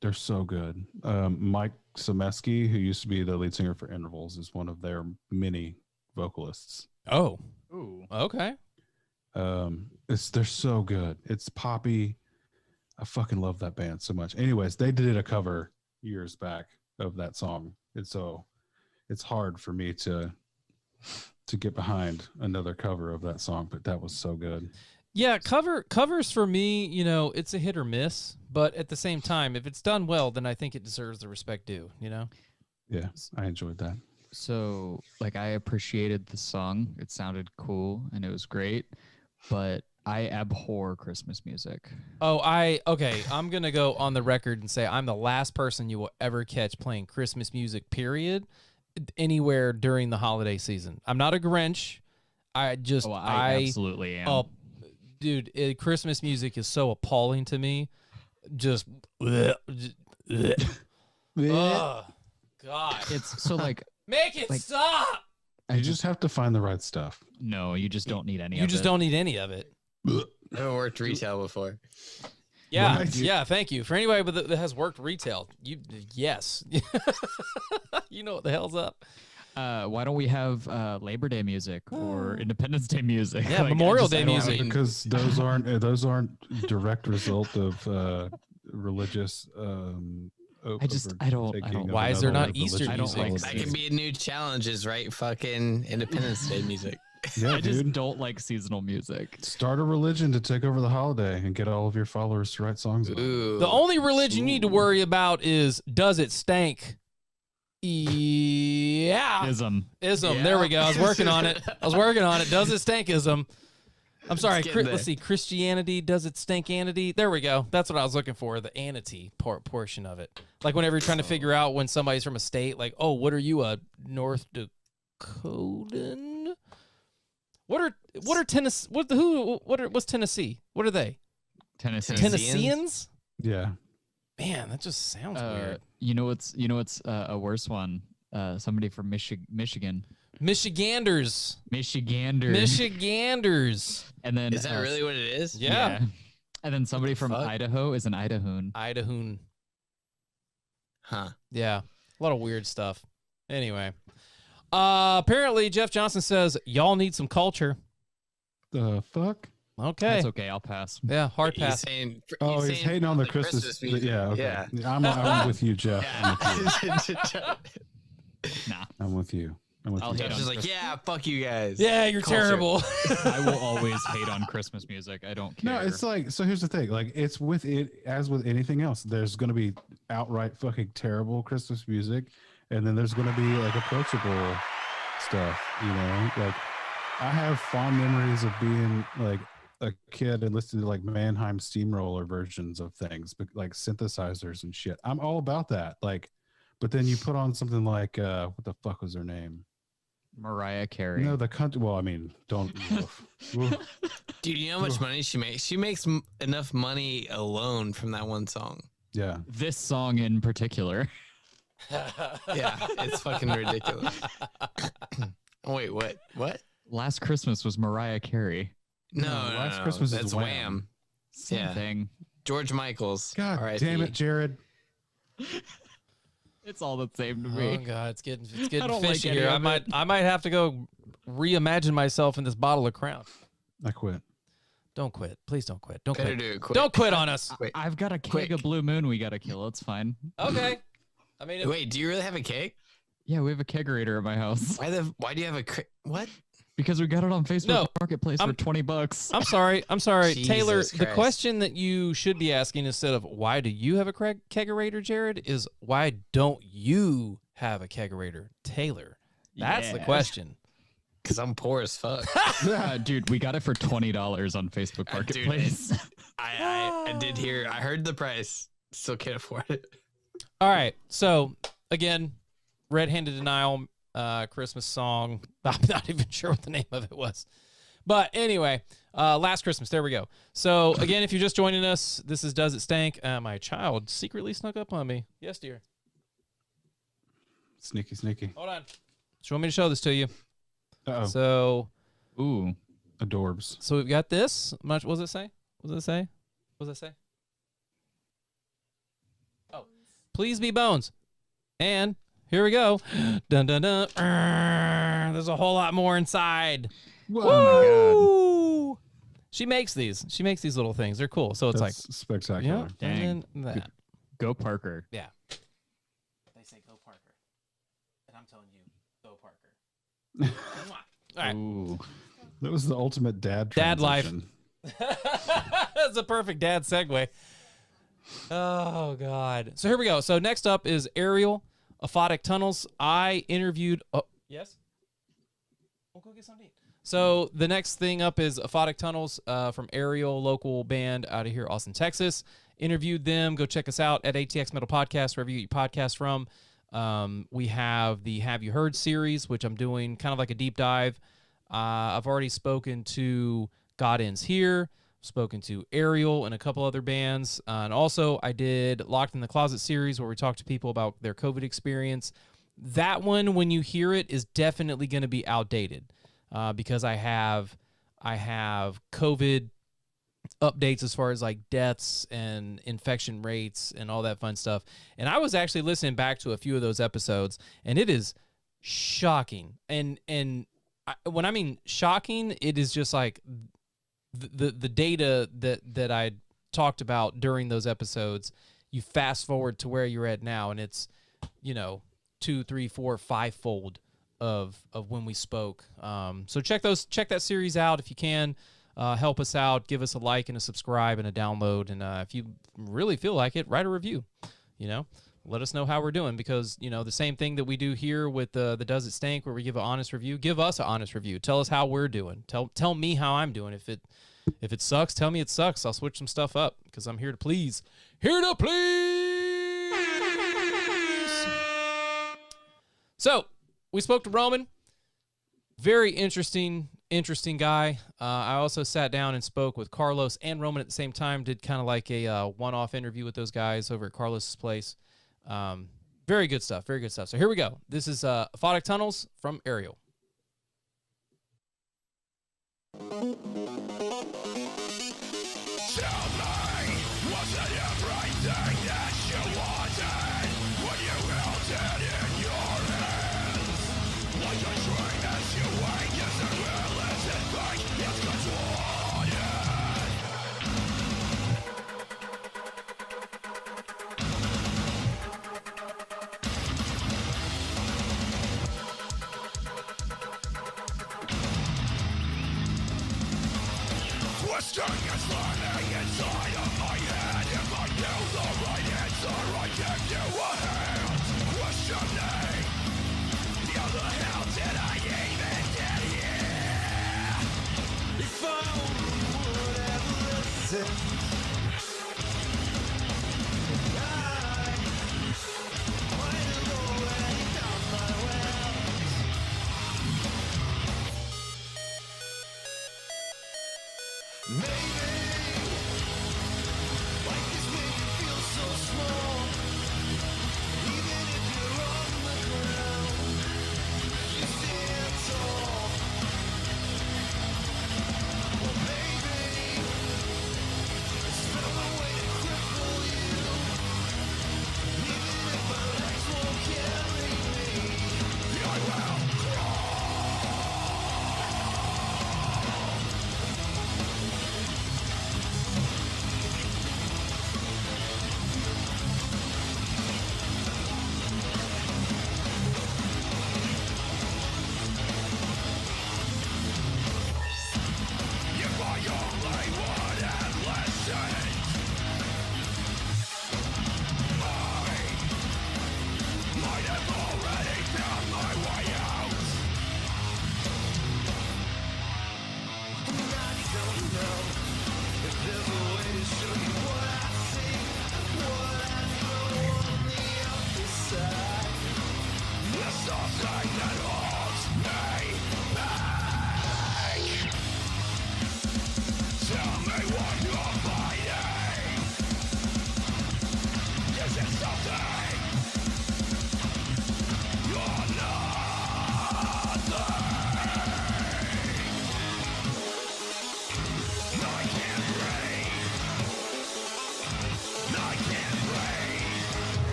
They're so good. Mike Semeski, who used to be the lead singer for Intervals, is one of their many vocalists. Oh, Ooh. okay. They're so good. It's poppy. I fucking love that band so much. Anyways, they did a cover years back of that song. And so it's hard for me to get behind another cover of that song, but that was so good. Yeah, covers for me, you know, it's a hit or miss, but at the same time, if it's done well, then I think it deserves the respect due, you know? Yeah, I enjoyed that. So, like, I appreciated the song. It sounded cool and it was great, but I abhor Christmas music. Oh, okay, I'm going to go on the record and say I'm the last person you will ever catch playing Christmas music, period, anywhere during the holiday season. I'm not a Grinch. I absolutely am. Oh, dude, Christmas music is so appalling to me. Oh, God. It's so like Make it like- stop. You just have to find the right stuff. no, you just don't need any of it. You just don't need any of it. Never worked retail before. Yeah, Right. yeah. Thank you for anybody that has worked retail. Yes, you know what the hell's up. Why don't we have Labor Day music or Independence Day music? Yeah, Memorial Day music. Because those aren't direct result of religious I don't- Why is there not Easter I don't music? like That can be a new challenge, is right? Fucking Independence Day music. Yeah, I just dude. don't like seasonal music. Start a religion to take over the holiday and get all of your followers to write songs about it. Ooh. The only religion you need to worry about is does it stank? Yeah, Ism. ism. Yeah. There we go. I was working on it. Does it stank ism? I'm sorry. getting there. Let's see. Christianity. Does it stankanity? There we go. That's what I was looking for. The anity portion of it. Like whenever you're trying to figure out when somebody's from a state, like, oh, what are you, a North Dakotan? What are Tennessee? What's Tennessee? What are they? Tennessee. Tennesseans? Yeah. Man, that just sounds weird. You know what's a worse one? Somebody from Michigan. Michiganders. Michigander. Michiganders. And then Is that really what it is? Yeah. And then somebody from Fuck. Idaho is an Idahoan. Idahoan. Huh. Yeah. A lot of weird stuff. Anyway. Apparently Jeff Johnson says y'all need some culture. The fuck? Okay. That's okay. I'll pass. Yeah, hard He's pass. saying, Oh, he's saying hating on the Christmas. music. Yeah. Okay. Yeah. I'm with you, Jeff. Yeah. Nah. I'm with you. I'm with I'll you. hate Jeff's on just like, yeah, fuck you guys. Yeah, you're Culture. terrible. I will always hate on Christmas music. I don't care. No, it's like, so here's the thing. Like, it's with it, as with anything else, there's going to be outright fucking terrible Christmas music. And then there's going to be like approachable stuff, you know? Like, I have fond memories of being like a kid and listening to like Mannheim Steamroller versions of things, but like synthesizers and shit. I'm all about that. Like, but then you put on something like, what the fuck was her name? Mariah Carey. No, the country. Well, I mean, don't. Oof. Dude, you know how much money she makes? She makes enough money alone from that one song. Yeah. This song in particular. Yeah, it's fucking ridiculous. Wait, what? What? Last Christmas was Mariah Carey. No, Last no, Christmas is that's Wham. Wham. Same Yeah. thing. George Michael's. God RIP. damn it, Jared. It's all the same to Oh me. God, it's getting don't like fishy any here. of it. I might have to go reimagine myself in this bottle of Crown. I quit. Don't quit. Please don't quit. Don't Better quit. do it quick. Don't quit on us. Wait, I've got a keg quick. of Blue Moon we gotta kill. It's fine. Okay. I mean, Wait, do you really have a cake? Yeah, we have a kegerator at my house Why do you have what? because we got it on Facebook No, Marketplace I'm- for $20. I'm sorry. Taylor, Jesus the Christ. question that you should be asking instead of why do you have a kegerator, Jared, is why don't you have a kegerator, Taylor? That's the Yeah. question. Because I'm poor as fuck. Dude, we got it for $20 on Facebook Dude, Marketplace. I did hear. I heard the price. Still can't afford it. All right. So again, Red Handed Denial, Christmas song. I'm not even sure what the name of it was. But anyway, Last Christmas. There we go. So again, if you're just joining us, this is Does It Stank? My child secretly snuck up on me. Yes, dear. Sneaky, sneaky. Hold on. Do you want me to show this to you? Uh-oh. So Ooh. Adorbs. we've got this. What does it say? What does it say? What does it say? Oh, please be bones. And here we go. Dun dun dun. There's a whole lot more inside. Oh Woo! She makes these. She makes these little things. They're cool. So it's That's spectacular. yeah. Dang. And then that. Good. Go Parker. Yeah. They say go Parker. And I'm telling you, go Parker. Mwah. All right. Ooh. That was the ultimate dad Dad life. transition. That's a perfect dad segue. Oh, God. So here we go. So next up is Ariel, Aphotic Tunnels. I interviewed... Oh, yes? We'll go get something to eat. So the next thing up is Aphotic Tunnels from Ariel, local band out of here, Austin, Texas. Interviewed them. Go check us out at ATX Metal Podcast, wherever you get your podcast from. We have the Have You Heard series, which I'm doing kind of like a deep dive. I've already spoken to God Ends Here, spoken to Ariel and a couple other bands. And also I did Locked in the Closet series where we talked to people about their COVID experience. That one, when you hear it, is definitely going to be outdated because I have COVID updates as far as like deaths and infection rates and all that fun stuff. And I was actually listening back to a few of those episodes, and it is shocking. And when I mean shocking, it is just like the data that I talked about during those episodes. You fast forward to where you're at now, and it's 2, 3, 4, 5-fold of when we spoke. So check that series out if you can. Help us out. Give us a like and a subscribe and a download. And if you really feel like it, write a review. Let us know how we're doing, because the same thing that we do here with the Does It Stank, where we give an honest review. Give us an honest review. Tell us how we're doing. Tell me how I'm doing. If it sucks, tell me it sucks. I'll switch some stuff up because I'm here to please. Here to please. So we spoke to Roman. Very interesting guy. I also sat down and spoke with Carlos and Roman at the same time. Did kind of like a one-off interview with those guys over at Carlos's place. Very good stuff. Very good stuff. So here we go. This is Aphotic Tunnels from Ariel. Twisting and sliding inside of my head. If I knew the right answer, I'd give you a hand. Questioning the other hell did I even get here? If I would ever listen,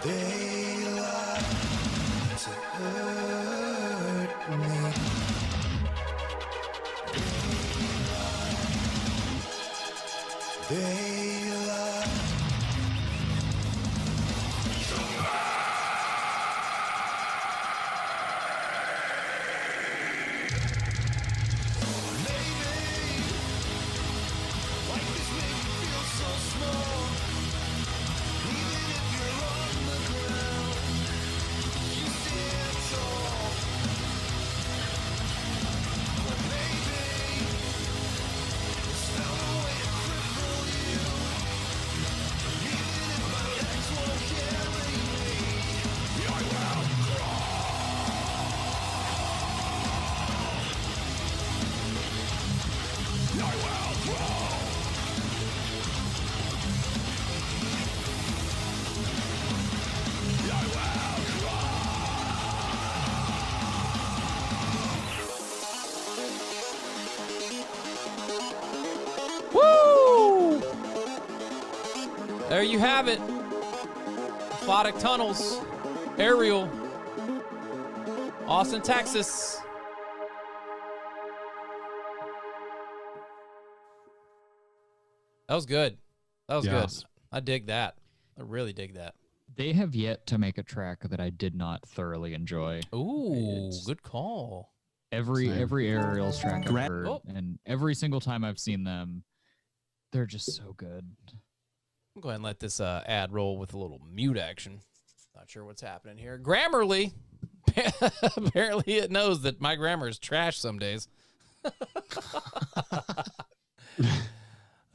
They lie to hurt me. They lie. Woo! There you have it. Aquatic Tunnels, Aerial, Austin, Texas. That was good. That was Yes. good. I dig that. I really dig that. They have yet to make a track that I did not thoroughly enjoy. Ooh, It's- good call. Every Same. Aerials track I've heard, Oh. and every single time I've seen them, they're just so good. I'll go ahead and let this ad roll with a little mute action. Not sure what's happening here. Grammarly. Apparently it knows that my grammar is trash some days.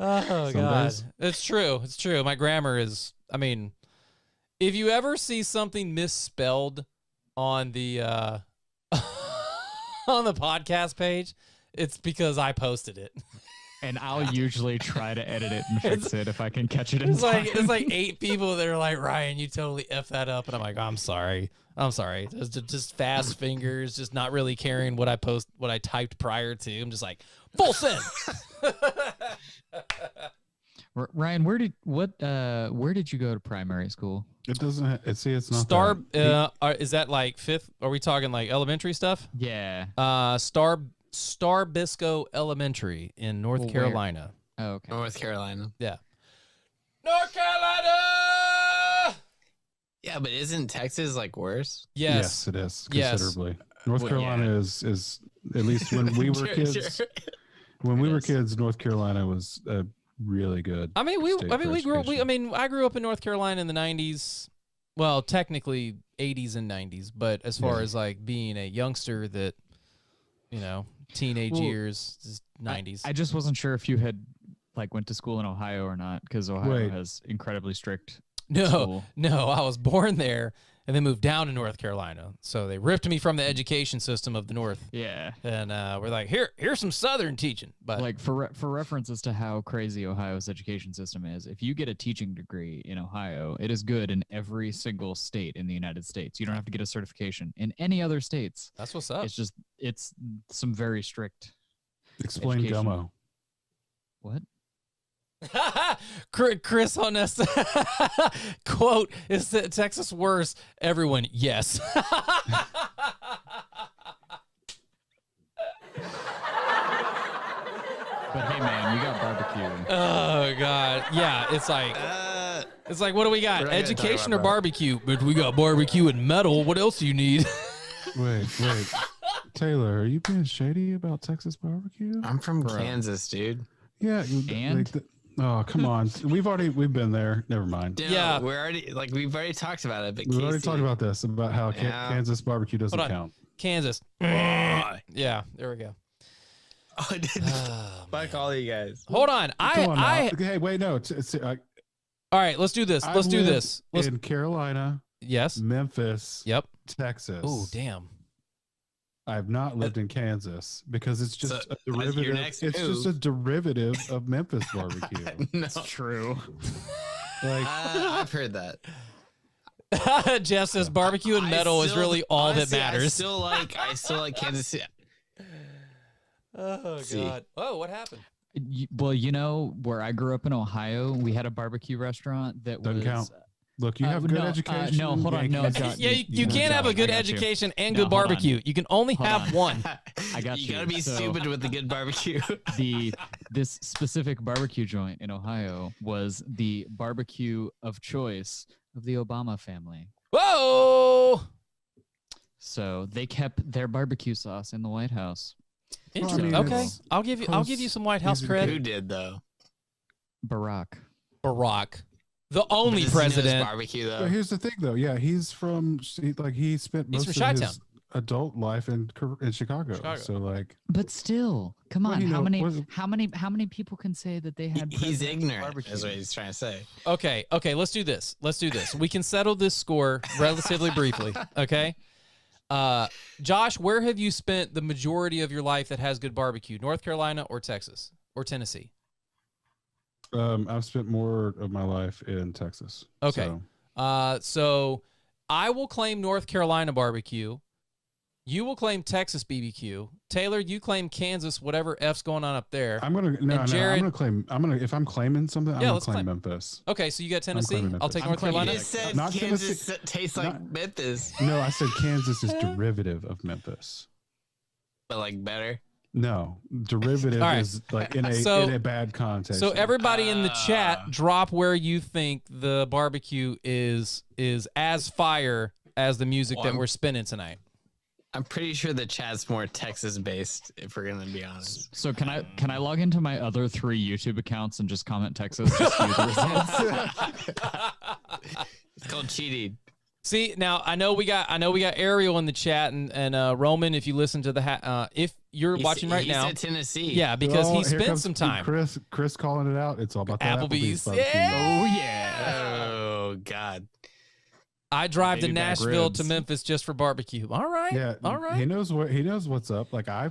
Oh, God. days? It's true. It's true. My grammar is, I mean, if you ever see something misspelled on the on the podcast page, it's because I posted it. And I'll usually try to edit it and fix it if I can catch it in It's like time. it's like 8 people that are like, Ryan, you totally F that up. And I'm like, I'm sorry. It's just fast fingers, just not really caring what I typed prior to. I'm just like, full send. Ryan, where did you go to primary school? It doesn't. It's not Star that. is that like fifth? Are we talking like elementary stuff? Yeah. Star Bisco Elementary in North Well, where? Carolina. Oh, okay. North Carolina. Yeah. North Carolina. Yeah, but isn't Texas like worse? Yes. It is Yes. considerably. North Well, Carolina is at least when we were Sure, kids. sure. When we were Yes. kids, North Carolina was a really good. I mean, state for we grew up. education. I grew up in North Carolina in the '90s. Well, technically '80s and '90s, but as far Yeah. as like being a youngster, that teenage Well, years, is '90s. I just wasn't sure if you had went to school in Ohio or not, because Ohio Wait. has incredibly strict no, school. no, I was born there and then moved down to North Carolina. So they ripped me from the education system of the North, Yeah. and we're like, here's some Southern teaching. But For reference as to how crazy Ohio's education system is, if you get a teaching degree in Ohio, it is good in every single state in the United States. You don't have to get a certification in any other states. that's what's up. It's some very strict. Explain education. Gummo. What? Chris Honest quote, is that Texas worse? Everyone, yes. But hey, man, we got barbecue. Oh God, yeah, it's like It's like, what do we got? We're not gonna talk Education or about that. barbecue? But we got barbecue and metal. What else do you need? Wait. Taylor, are you being shady about Texas barbecue? I'm from Kansas, dude. Yeah. And? Oh, come on. We've been there. Never mind. Dude, Yeah. we've already talked about it. But We've already Casey- talked about this, about how Yeah. Kansas barbecue doesn't Hold on. count. Kansas. Yeah, there we go. Oh, I did. Oh, Fuck all you guys. hold on. Come on now. Hey, wait, no. All right, let's do this. Let's do this. Let's, in Carolina, yes. Memphis, Yep. Texas. Oh, damn. I have not lived in Kansas because it's just So, a derivative. your next It's just a derivative of Memphis barbecue. No, True. Like, I've heard that. Jeff says barbecue and metal is really all honestly, that matters. I still like Kansas City. Oh, See. God. Oh, what happened? Well, you know, where I grew up in Ohio, we had a barbecue restaurant that Doesn't was. count. look, you have good no, education. no, hold on, no, Yankees. John, Yeah, you no, can't have a John, good I got you. education and No, good hold on. barbecue. You can only Hold have on. one. I got you. gotta be So- stupid with the good barbecue. This specific barbecue joint in Ohio was the barbecue of choice of the Obama family. Whoa! So they kept their barbecue sauce in the White House. Interesting. mean, Okay, it's I'll give you some White House easy Who credit. did though? Barack. Barack, the only Does he know his president. barbecue But though. here's the thing, though. Yeah, he's from he spent He's most from of Chi-Town. his adult life in Chicago. Chicago. So like, But still, come Well, on. you How know, many? was- How many people can say that they had? He's presidential ignorant. barbecue? Is what he's trying to say. Okay, let's do this. We can settle this score relatively briefly. Okay. Josh, where have you spent the majority of your life that has good barbecue? North Carolina or Texas or Tennessee? I've spent more of my life in Texas. Okay. So, So I will claim North Carolina barbecue. You will claim Texas BBQ. Taylor, you claim Kansas, whatever F's going on up there. I'm gonna Jared- if I'm claiming something, I'm Yeah, gonna let's claim claim. Memphis. Okay, so you got Tennessee. claiming I'll Memphis. take I'm North claiming You Carolina. just said Not Kansas Tennessee. tastes like Memphis, No, I said Kansas is derivative of Memphis. but like better. No, derivative All right. is like in So- a bad context. So everybody in the chat, drop where you think the barbecue is as fire as the music Well, that I'm- we're spinning tonight. I'm pretty sure the chat's more Texas based, if we're gonna be honest. So can I log into my other 3 YouTube accounts and just comment Texas? Just view the results? It's called cheating. See, now I know we got Ariel in the chat and Roman. If you listen to the if you're watching right he now, said Tennessee. yeah, because Oh, he here spent comes some time. Chris calling it out. It's all about the Applebee's. barbecue. Yeah. Oh yeah. Oh God. I drive to Baby back Nashville to ribs. Memphis just for barbecue. All right, Yeah, all right. He knows what's up. Like I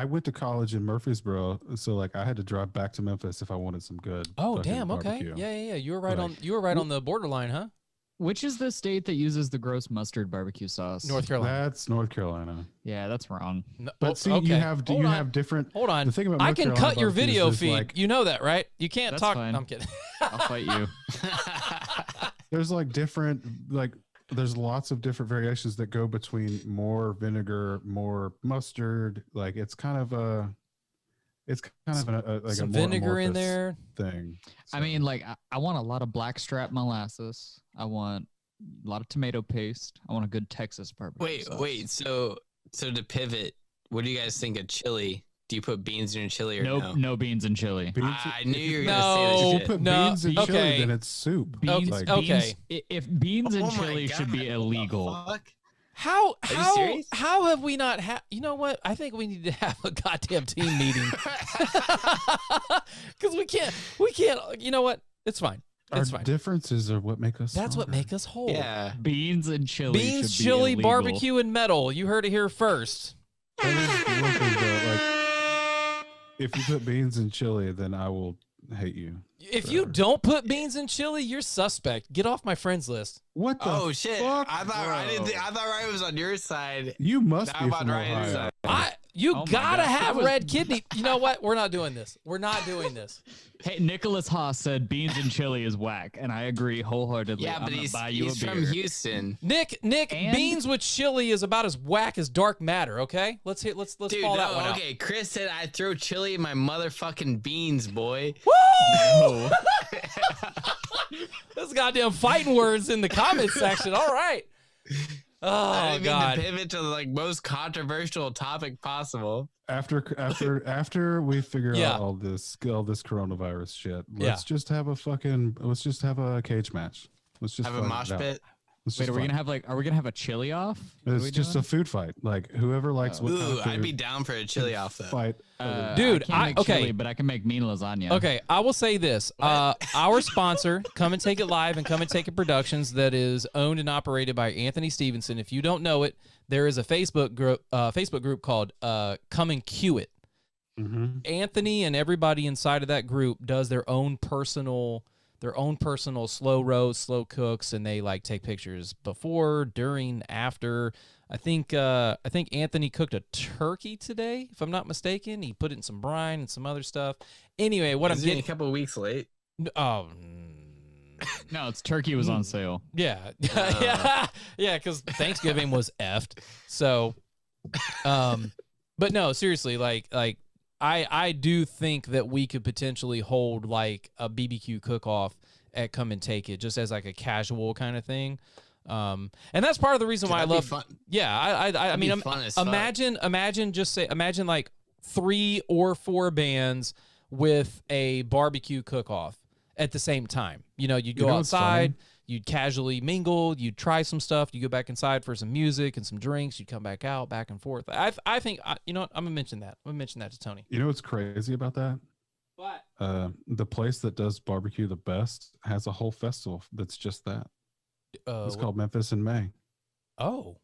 went to college in Murfreesboro, so like I had to drive back to Memphis if I wanted some good. Oh fucking damn. Okay. barbecue. Yeah. You were right Like- on the borderline, huh? Which is the state that uses the gross mustard barbecue sauce? North Carolina. That's North Carolina. Yeah, that's wrong. No- But oh, see, okay. you have Hold on. different. Hold on. The thing about I North can Carolina cut your barbecues video is, feed. like, You know that, right? You can't That's talk. fine. I'm kidding. I'll fight you. there's like different there's lots of different variations that go between more vinegar, more mustard. Like it's kind of a like Some a more vinegar in amorphous there. thing. I mean, like, I want a lot of blackstrap molasses. I want a lot of tomato paste. I want a good Texas barbecue. sauce. Wait. So to pivot, what do you guys think of chili? Do you put beans in your chili or no? No beans and chili. Beans, I knew you were No. gonna say if this you shit. put No, beans in okay. chili, then it's soup. Beans, Like, okay. If beans and Oh my chili should be God, what the illegal. fuck? How you how serious? how have we not had? You know what? I think we need to have a goddamn team meeting because we can't. You know what? It's fine. our It's fine. differences are what make us. That's what stronger. make us whole. Yeah. Beans and chili. Beans, should be chili, illegal. barbecue, and metal. You heard it here first. That is one thing, though, like, if you put beans in chili, then I will hate you. If you don't put beans in chili, you're suspect. Get off my friends list. What the? Oh shit! fuck, I thought bro? I thought Ryan was on your side. You must Now be I'm on from Ryan's Ohio. side. You Oh my gotta gosh, have that was- red kidney. You know what? We're not doing this. We're not doing this. Hey, Nicholas Haas said beans and chili is whack, and I agree wholeheartedly. Yeah, I'm but gonna he's buy you he's a from beer. Houston. Nick, And- beans with chili is about as whack as dark matter. Okay, let's Dude, call that one out. okay. Chris said I throw chili in my motherfucking beans, boy. Woo! Oh. Those goddamn fighting words in the comment section. All right. Oh I didn't God. mean to pivot to the most controversial topic possible. After we figure out all this coronavirus shit, let's just have a cage match. Let's just have a mosh pit. Wait, are we gonna have a chili off? It's just a food fight. Like whoever likes what kind of food, I'd be down for a chili off though. Fight. Dude, I can't make chili, but I can make mean lasagna. Okay, I will say this. Our sponsor, Come and Take It Live and Come and Take It Productions, that is owned and operated by Anthony Stevenson. If you don't know it, there is a Facebook group called Come and Cue It. Mm-hmm. Anthony and everybody inside of that group does their own personal slow roast, slow cooks, and they like take pictures before, during, after. I think Anthony cooked a turkey today, if I'm not mistaken. He put it in some brine and some other stuff. Anyway, what I'm getting a couple of weeks late. Oh no, it's turkey was on sale. Yeah, yeah, because Thanksgiving was effed. So, but no, seriously, like. I do think that we could potentially hold like a BBQ cook-off at Come and Take It, just as like a casual kind of thing. And that's part of the reason why I love. Fun. Yeah, I mean, imagine like 3 or 4 bands with a barbecue cook-off at the same time. You know, you'd go outside. You'd casually mingle. You'd try some stuff. You go back inside for some music and some drinks. You'd come back out, back and forth. I think, you know what? I'm going to mention that. I'm going to mention that to Tony. You know what's crazy about that? What? The place that does barbecue the best has a whole festival that's just that. It's called Memphis in May. Oh.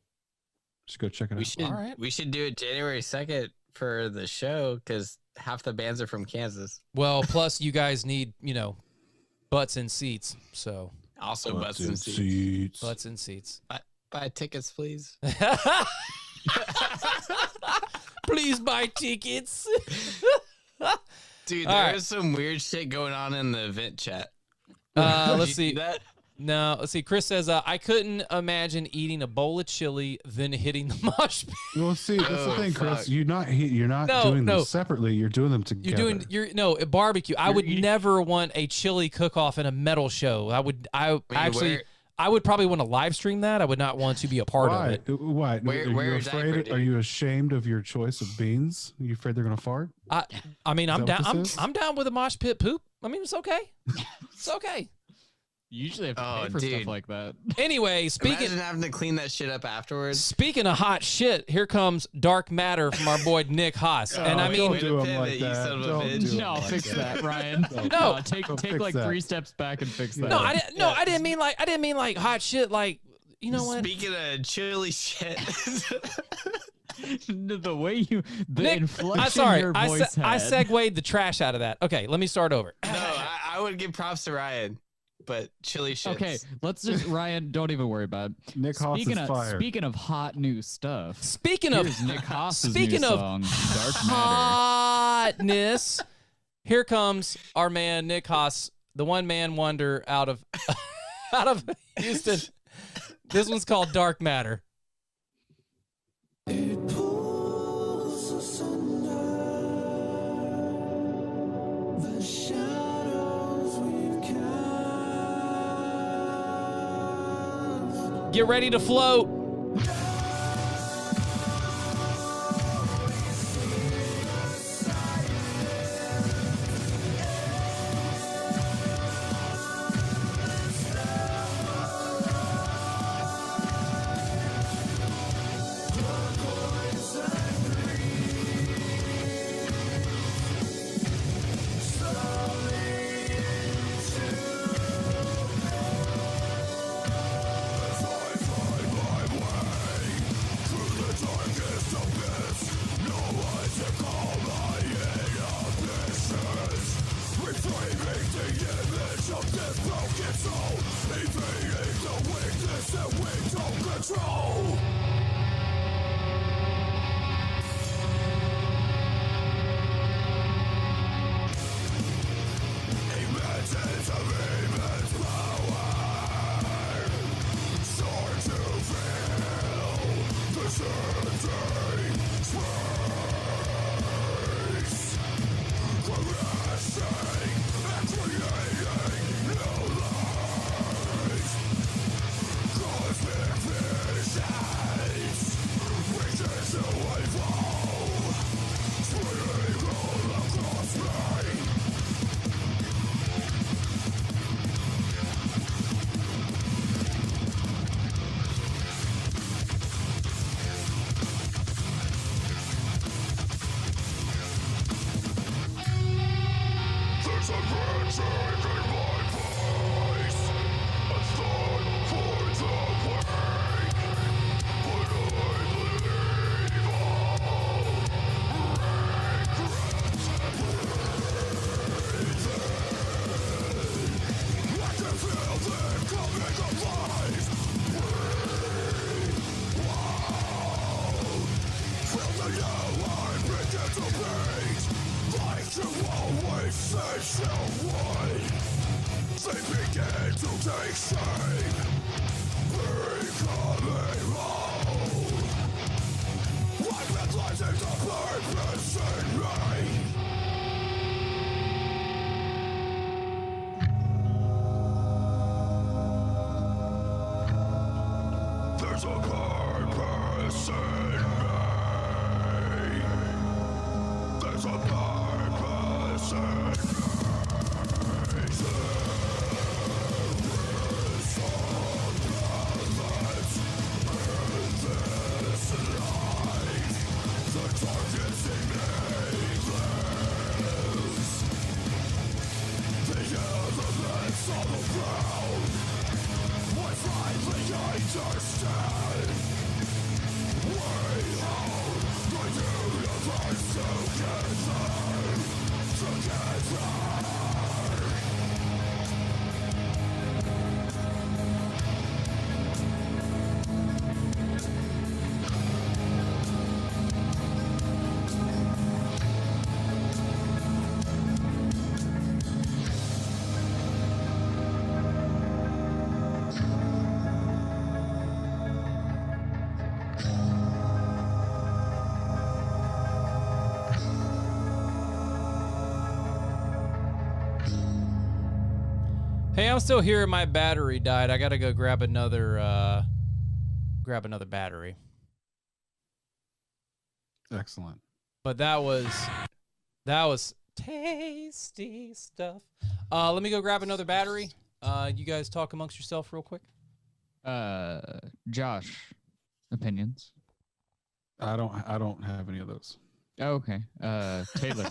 Just go check it out. All right. We should do it January 2nd for the show because half the bands are from Kansas. Well, plus you guys need, butts and seats. So. Also, butts and seats. Butts and seats. Buy tickets, please. Please buy tickets. Dude, there is some weird shit going on in the event chat. Let's see. No, let's see. Chris says, I couldn't imagine eating a bowl of chili, then hitting the mosh pit. Well, see, that's the thing, Chris. You're not doing them separately. You're doing them together. A barbecue. I would never want a chili cook-off in a metal show. I would probably want to live stream that. I would not want to be a part of it. Why? Are you afraid? Are you ashamed of your choice of beans? Are you afraid they're going to fart? I mean, I'm down. I'm down with a mosh pit poop. I mean, it's okay. It's okay. You usually have to pay for stuff like that. Anyway, imagine having to clean that shit up afterwards. Speaking of hot shit, here comes Dark Matter from our boy Nick Haas. And I mean, don't do him like that. No, fix that, Ryan. No, take like 3 steps back and fix that. No, I didn't mean like hot shit. Like, you know what? Speaking of chili shit. The way Nick, inflection your voice had. I segued the trash out of that. Okay, let me start over. No, I would give props to Ryan. But chili shits. Okay, let's just Ryan. Don't even worry about it. Nick Haas is fire. Speaking of hot new stuff. Speaking of Nick Haas's new song, Dark Matter. Hotness. Here comes our man Nick Haas, the one-man wonder out of Houston. This one's called Dark Matter. It pulls asunder the shadows we've cast. Get ready to float. take shape, becoming whole. Life realizes the purpose in me. There's a purpose in me. There's a purpose in me. There is some balance in this life. The darkness in me lives. The elements on the ground. I finally understand. Way out the universe Hey, I'm still here. My battery died. I gotta go grab another battery. Excellent. But that was tasty stuff. Let me go grab another battery. You guys talk amongst yourself real quick. Josh, opinions. I don't have any of those. Oh, okay. Taylor,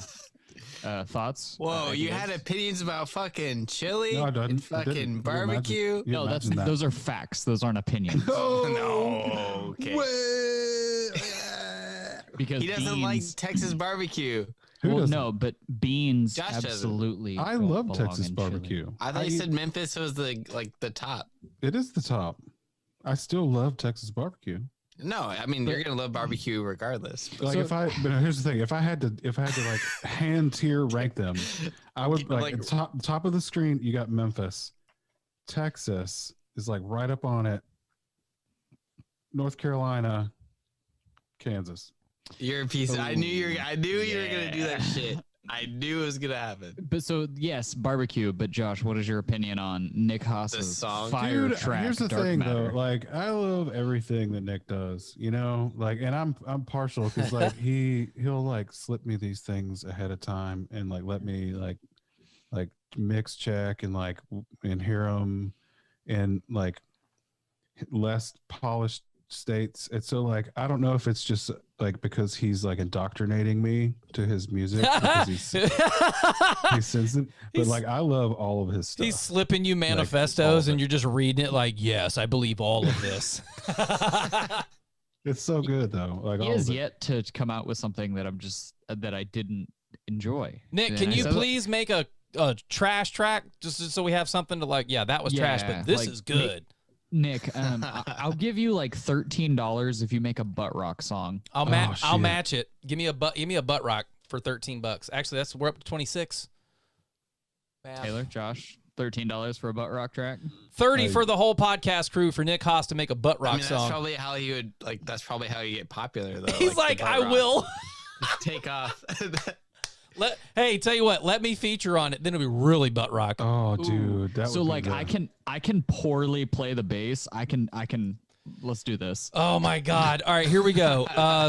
thoughts? Whoa, you ideas? had opinions about fucking chili No, I didn't. and I fucking didn't. You barbecue? imagine- you No, imagine that. those are facts. Those aren't opinions. No, okay. Because He doesn't beans, like Texas barbecue. Who well, doesn't? no, but beans Josh doesn't. absolutely. I don't love belong Texas in chili. barbecue. I thought you said Memphis was the top. It is the top. I still love Texas barbecue. No, I mean you're gonna love barbecue regardless. Like but here's the thing: if I had to like hand tier rank them, I would like top of the screen. You got Memphis, Texas is like right up on it. North Carolina, Kansas. You're a piece. I knew you were gonna do that shit. I knew it was gonna happen. But so yes, barbecue. But Josh, what is your opinion on Nick Haas's song? fire Dude, track? here's the Dark thing Matter? though, like I love everything that Nick does, you know, like, and I'm partial because like he'll like slip me these things ahead of time and like let me like mix check and like and hear them in like less polished states. And so like I don't know if it's just like because he's like indoctrinating me to his music because he sends it, but like I love all of his stuff. He's slipping you manifestos and you're just reading it like, yes, I believe all of this. It's so good though. Like He all has of it. yet to come out with something that that I didn't enjoy. Nick, And can I you said- please make a trash track just so we have something to like, yeah, that was trash, Yeah, but this like, is good. Nick, I'll give you like $13 if you make a butt rock song. I'll shit. match it. Give me a butt rock for $13. Actually, we're up to 26. Man. Taylor, Josh, $13 for a butt rock track. 30 for the whole podcast crew for Nick Haas to make a butt rock I mean, that's song. probably how he would like. That's probably how you get popular though. He's like, the I butt rock. will. Just take off. Hey, tell you what, let me feature on it. Then it'll be really butt rock. Oh, dude, that So would like be I can poorly play the bass. I can let's do this. Oh my God. All right, here we go.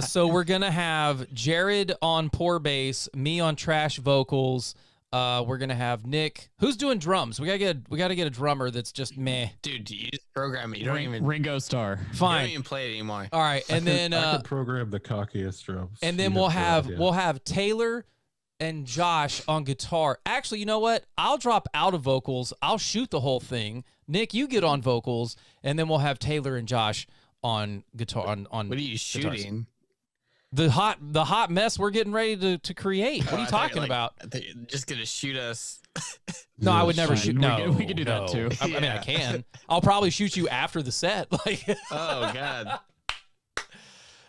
So we're gonna have Jared on poor bass, me on trash vocals. We're gonna have Nick. Who's doing drums? We gotta get a drummer that's just meh. Dude, you just program it. You don't even. Ringo Starr. You don't Fine. even play it anymore. All right, and then I could program the cockiest drums. and then You we'll no have idea. Taylor and Josh on guitar. Actually, you know what? I'll drop out of vocals. I'll shoot the whole thing. Nick, you get on vocals, and then we'll have Taylor and Josh on guitar. On What are you guitars. shooting? The hot mess we're getting ready to create. What are you I thought talking about? I thought you're just gonna shoot us. No, I would never fine. shoot. We No, can- we can do that no. too. I mean, I can. I'll probably shoot you after the set. Like, Oh God.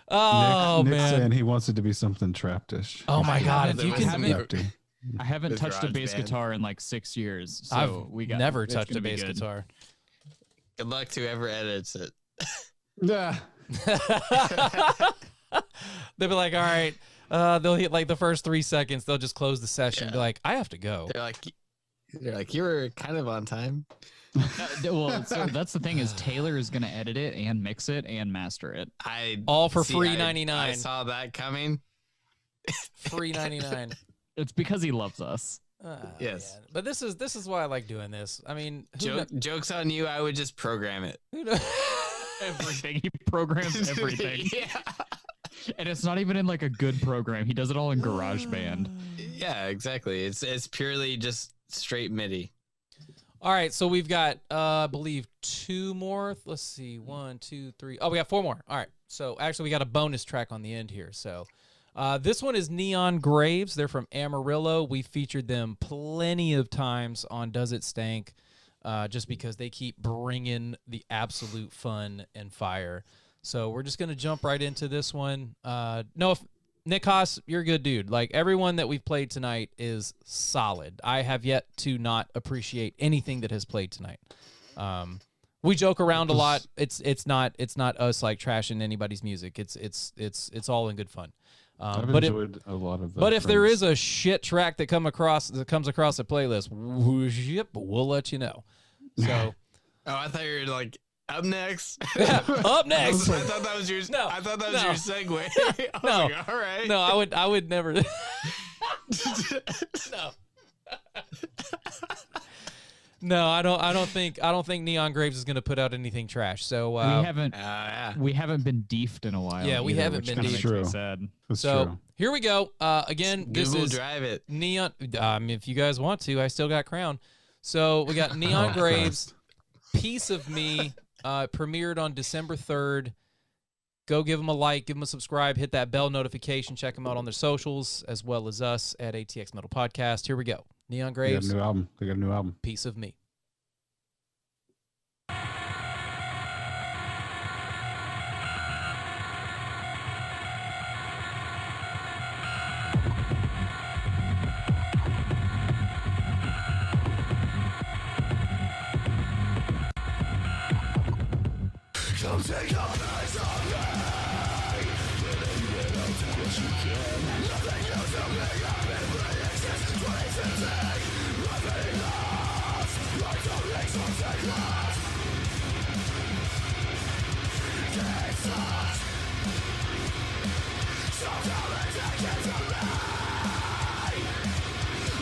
oh Nick's man. saying he wants it to be something traptish. Oh my God. haven't- If you I can, haven't- Hefty. I haven't With touched a Garage bass Band. guitar in like 6 years. So I've we got never it's touched a gonna be bass good. guitar. Good luck to whoever edits it. Yeah. They'll be like, all right. They'll hit like the first 3 seconds. They'll just close the session. Be like, I have to go. They're like, you were kind of on time. Well, so that's the thing is Taylor is going to edit it and mix it and master it. All for See, free I 99. saw that coming. Free 99. It's because he loves us. Yes. Man. But this is why I like doing this. I mean, Joke's on you. I would just program it. Everything. He programs everything. Yeah. And it's not even in like a good program. He does it all in GarageBand. Yeah, exactly. It's purely just straight MIDI. All right, so we've got, I believe, 2 more. Let's see, 1, 2, 3. Oh, we got 4 more. All right, so actually we got a bonus track on the end here. So this one is Neon Graves. They're from Amarillo. We featured them plenty of times on Does It Stank, just because they keep bringing the absolute fun and fire. So we're just going to jump right into this one. Nick Haas, you're a good dude. Like, everyone that we've played tonight is solid. I have yet to not appreciate anything that has played tonight. We joke around a lot. It's not us like trashing anybody's music. It's all in good fun. I've enjoyed a lot of. But if there is a shit track that comes across the playlist, we'll let you know. So. Oh, I thought you were like. Up next. Yeah, up next. I thought that was your. No, I thought that was your segue. No, like, all right. No, I would never. No. No, I don't think Neon Graves is going to put out anything trash. So we haven't been deefed in a while. Yeah, we haven't been deefed. True. Sad. That's so true. Here we go. Again, this Google is Drive it. Neon. If you guys want to, I still got Crown. So we got Neon Graves. Piece of Me premiered on December 3rd. Go give them a like, give them a subscribe, hit that bell notification, check them out on their socials, as well as us at ATX Metal Podcast. Here we go. Neon Graves. They got a new album. Piece of Me. Come take a piece of me. Living it out to what you can. Nothing else to make up in breathing since 2015. Nothing else. Like the rings of the glass. It sucks. So come and take it from me.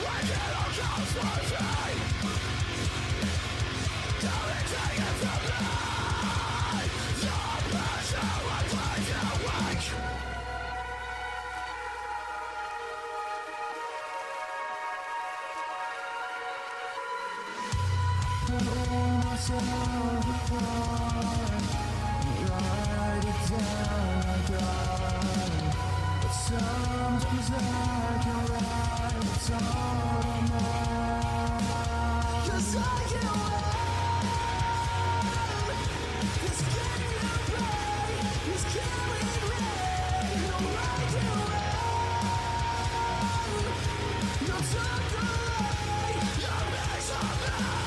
When it all comes for me. Come and take it from me. Sometimes I can ride, but sometimes I 'cause I can't wait. This getting paid, this carrying rain. No right to wait, no time to delay. No place of night.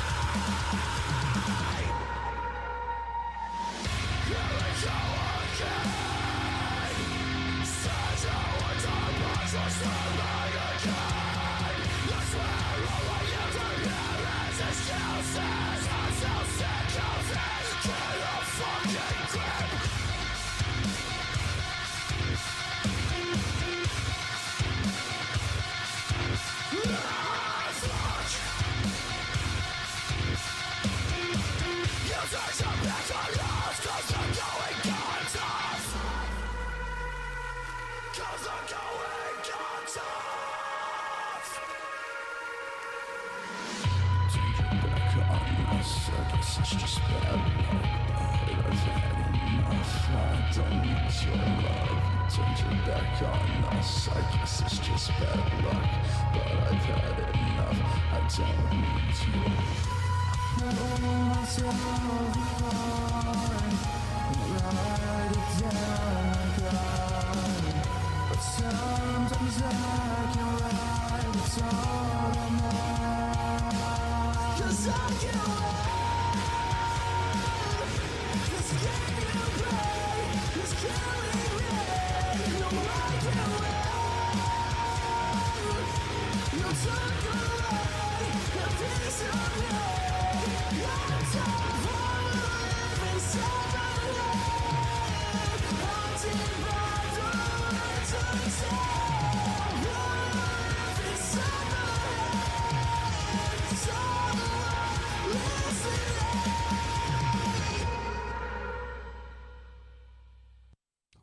Here we go again. Such a one-time so standing again. I swear all I have to hear is excuses. I'm so sick of it. Get a fucking grip. Fuck. You take some back on us 'cause I'm going guns off. 'Cause I'm going guns off. Take it back on us, I guess it's just bad luck. But I've had enough, I don't need your love. Turned your back on us, I guess it's just bad luck. But I've had enough, I don't need you. I owe myself apart, write it down like I. But sometimes I can write what's all I'm on. 'Cause I can't wait.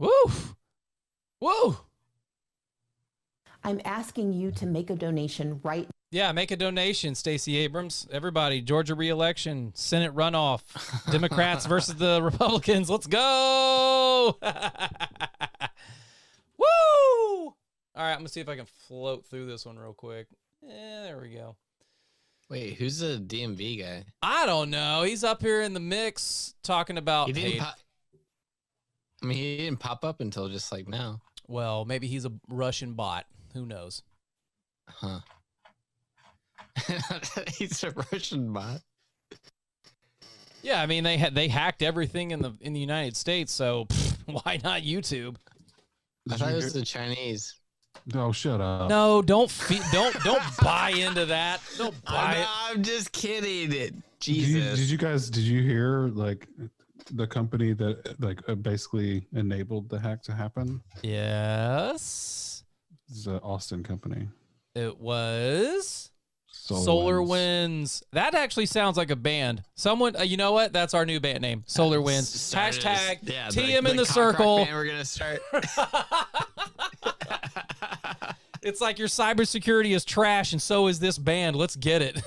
Woo! Woo! I'm asking you to make a donation right Yeah, make a donation, Stacey Abrams. Everybody, Georgia re-election, Senate runoff, Democrats versus the Republicans. Let's go! Woo! All right, I'm going to see if I can float through this one real quick. There we go. Wait, who's the DMV guy? I don't know. He's up here in the mix talking about He didn't hate. he didn't pop up until just like now. Well, maybe he's a Russian bot. Who knows? Huh. He's a Russian bot. Yeah, I mean they hacked everything in the United States, so why not YouTube? I thought it was the Chinese. Oh, shut up. No, don't buy into that. Don't buy it. I'm just kidding. Did Jesus. did you hear like the company that basically enabled the hack to happen? Yes, It's an Austin company. it was Solar Winds. That actually sounds like a band. Someone, you know what? That's our new band name, Solar Winds. Hashtag TM in the cock circle. rock band we're gonna start. It's like your cybersecurity is trash, and so is this band. Let's get it.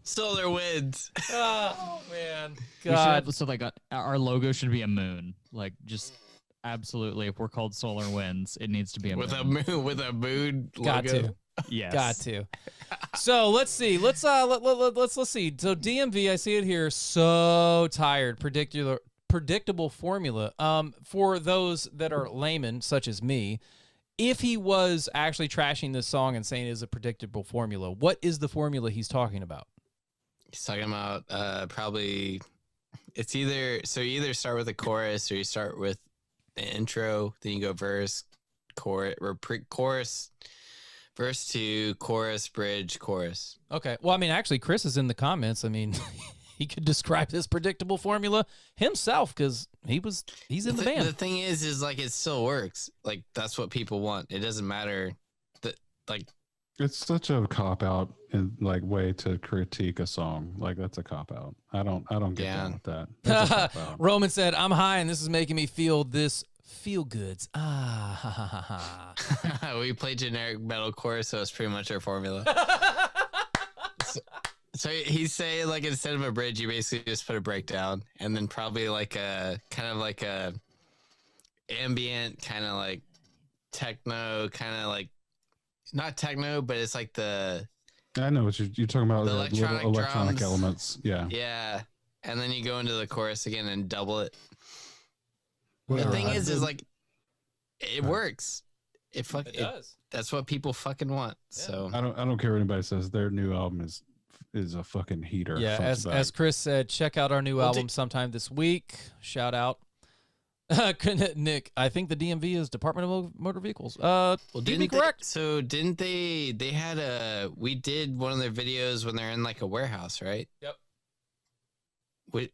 Solar Winds. Oh man, We should God. have, so like our logo should be a moon. Like just absolutely, if we're called Solar Winds, it needs to be a With moon. a moon logo. Got to. Yes. Got to. So let's see. Let's see. So DMV, I see it here. So tired. Predictable formula. For those that are laymen, such as me, if he was actually trashing this song and saying it is a predictable formula, what is the formula he's talking about? He's talking about probably it's either you either start with a chorus or you start with the intro, then you go verse, chorus, or chorus, verse to chorus, bridge, chorus. Okay. Well, I mean, actually, Chris is in the comments. I mean, he could describe this predictable formula himself because he's in the band. The thing is like it still works. Like that's what people want. It doesn't matter that like It's such a cop out and like way to critique a song. Like that's a cop out. I don't get down with that. That's a cop-out. Roman said, "I'm high, and this is making me feel this feel goods." Ah, ha, ha, ha, ha. we play generic metal chorus, so it's pretty much our formula. So he's saying like instead of a bridge, you basically just put a breakdown and then probably like a kind of like a ambient kind of like techno, kind of like not techno, but it's like the I know what you're talking about. The The little electronic electronic drums. elements. Yeah. yeah, and then you go into the chorus again and double it. Well, The thing I is did- like it works. It does. That's what people fucking want. So I don't care what anybody says. Their new album is a fucking heater. Yeah, front to back. as Chris said, check out our new Well, album sometime this week. Shout out. Nick, I think the DMV is Department of Motor Vehicles. well, DMV correct? Didn't they had we did one of their videos when they're in like a warehouse, right? Yep.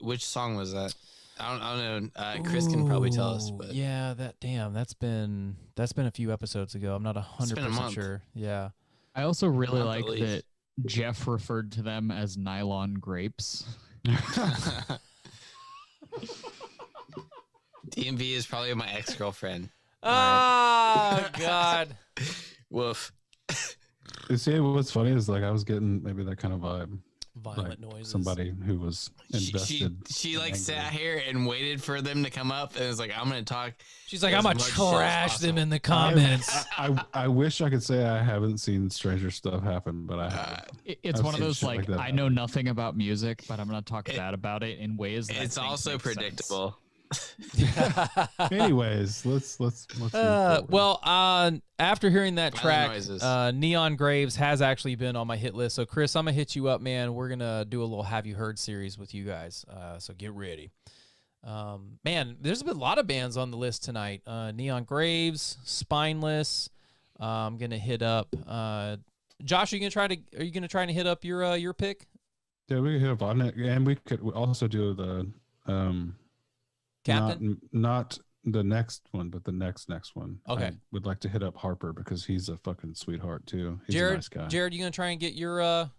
Which song was that? I don't know. Chris can probably tell us, Ooh, but yeah, that's been a few episodes ago. I'm not It's been a 100% month. sure. Yeah. I also really Month like at least. that Jeff referred to them as nylon grapes. DMV is probably my ex-girlfriend. Oh God. Woof. You see, what's funny is like I was getting maybe that kind of vibe. Violent Like noises. somebody who was invested. She and like angry. sat here and waited for them to come up and was like, I'm gonna talk. She's like, as I'm gonna much shit as trash them possible." in the comments. I wish I could say I haven't seen stranger stuff happen, but I have. It's I've one of seen those shit like like that I know nothing about music, but I'm gonna talk bad about it in ways that I It's think also make sense. predictable. Anyways, let's move forward. Well, after hearing that Violent track, noises. Neon Graves has actually been on my hit list. So, Chris, I'm gonna hit you up, man. We're gonna do a little Have You Heard series with you guys. So get ready. Man, there's been a lot of bands on the list tonight. Neon Graves, Spineless. I'm gonna hit up. Josh, are you gonna try to hit up your pick? Yeah, we could hit up on it, and we could also do the Captain? not the next one, but the next one. Okay. I would like to hit up Harper because he's a fucking sweetheart too. He's a Jared, nice guy. Jared, you gonna try and get your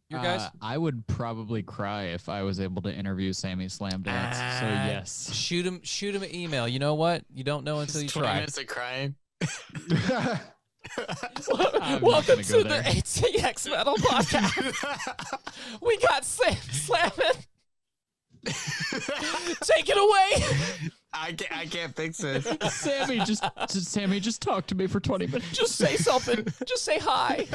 Your guys? I would probably cry if I was able to interview Sammy Slam Dance. So yes. Shoot him an email. You know what? You don't know until you 20 try. minutes of crying. Welcome to go the there. ATX Metal Podcast. We got Sam slamming. Take it away. I can't fix this. Sammy, just talk to me for 20 minutes. Just say something. Just say hi.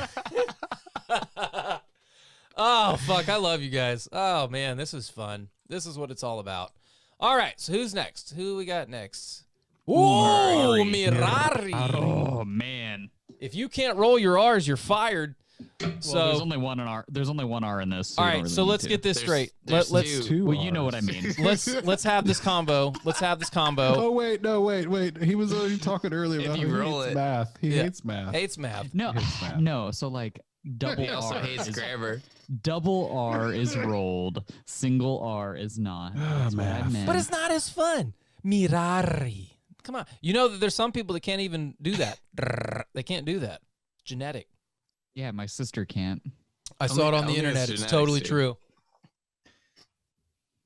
Oh, fuck. I love you guys. Oh, man. This is fun. This is what it's all about. All right. So who's next? Who we got next? Ooh, Mirari. Oh man. If you can't roll your R's, you're fired. Well, So there's only one R. There's only one R in this. So all you right, don't really so need let's to. get this straight. There's Let's Two Well, you know what I Rs. mean. let's have this combo. Let's have this combo. Oh wait, no, wait. He was already talking earlier If about you how he roll hates it- math. He Yeah. hates math. Hates math. No, Hits math. no. So like double He also R hates is grammar. double R is rolled. Single R is not. That's what I math. meant. But it's not as fun. Mirari. Come on. You know that there's some people that can't even do that. They can't do that. Genetic. Yeah, my sister can't. I saw it on the only internet. it's It's genetics, totally dude. true.